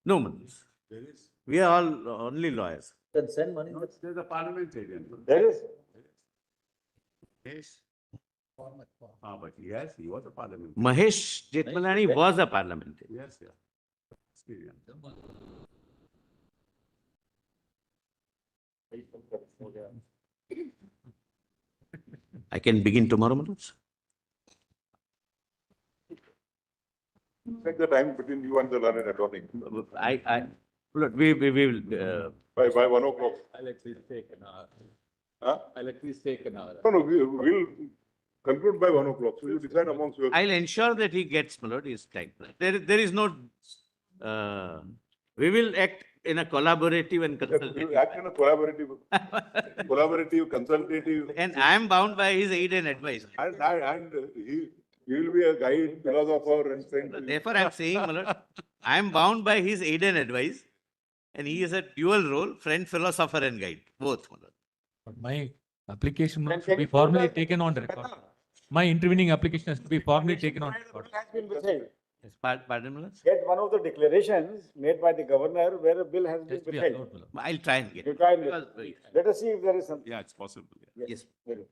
No, Manoj. There is. We are all only lawyers. Then send money. There's a parliamentarian. There is. Yes. But yes, he was a parliamentarian. Mahesh Jetmalani was a parliamentarian. Yes, yeah. Experience. I can begin tomorrow, Manoj. Take the time between you and the learned attorney. Look, we will, By 1 o'clock. I'll at least take an hour. Huh? I'll at least take an hour. No, we'll conclude by 1 o'clock. So you decide amongst yourselves. I'll ensure that he gets, Manoj, his time. There is no, we will act in a collaborative and You consultative. act in a collaborative, consultative. And I am bound by his aid and advice. And he will be a guide, philosopher and friend. Therefore, I am saying, Manoj, I am bound by his aid and advice. And he is a dual role, friend, philosopher and guide, both. Manoj. But my application should be formally taken on record. My intervening application has to be formally taken on record. Has been withheld. Yes, pardon, Manoj? Get one of the declarations made by the governor where a bill has been Has to be withheld. allowed, Manoj. I'll try and get. You try and Because- let us see if there is something. Yeah, it's possible. Yes. Very good.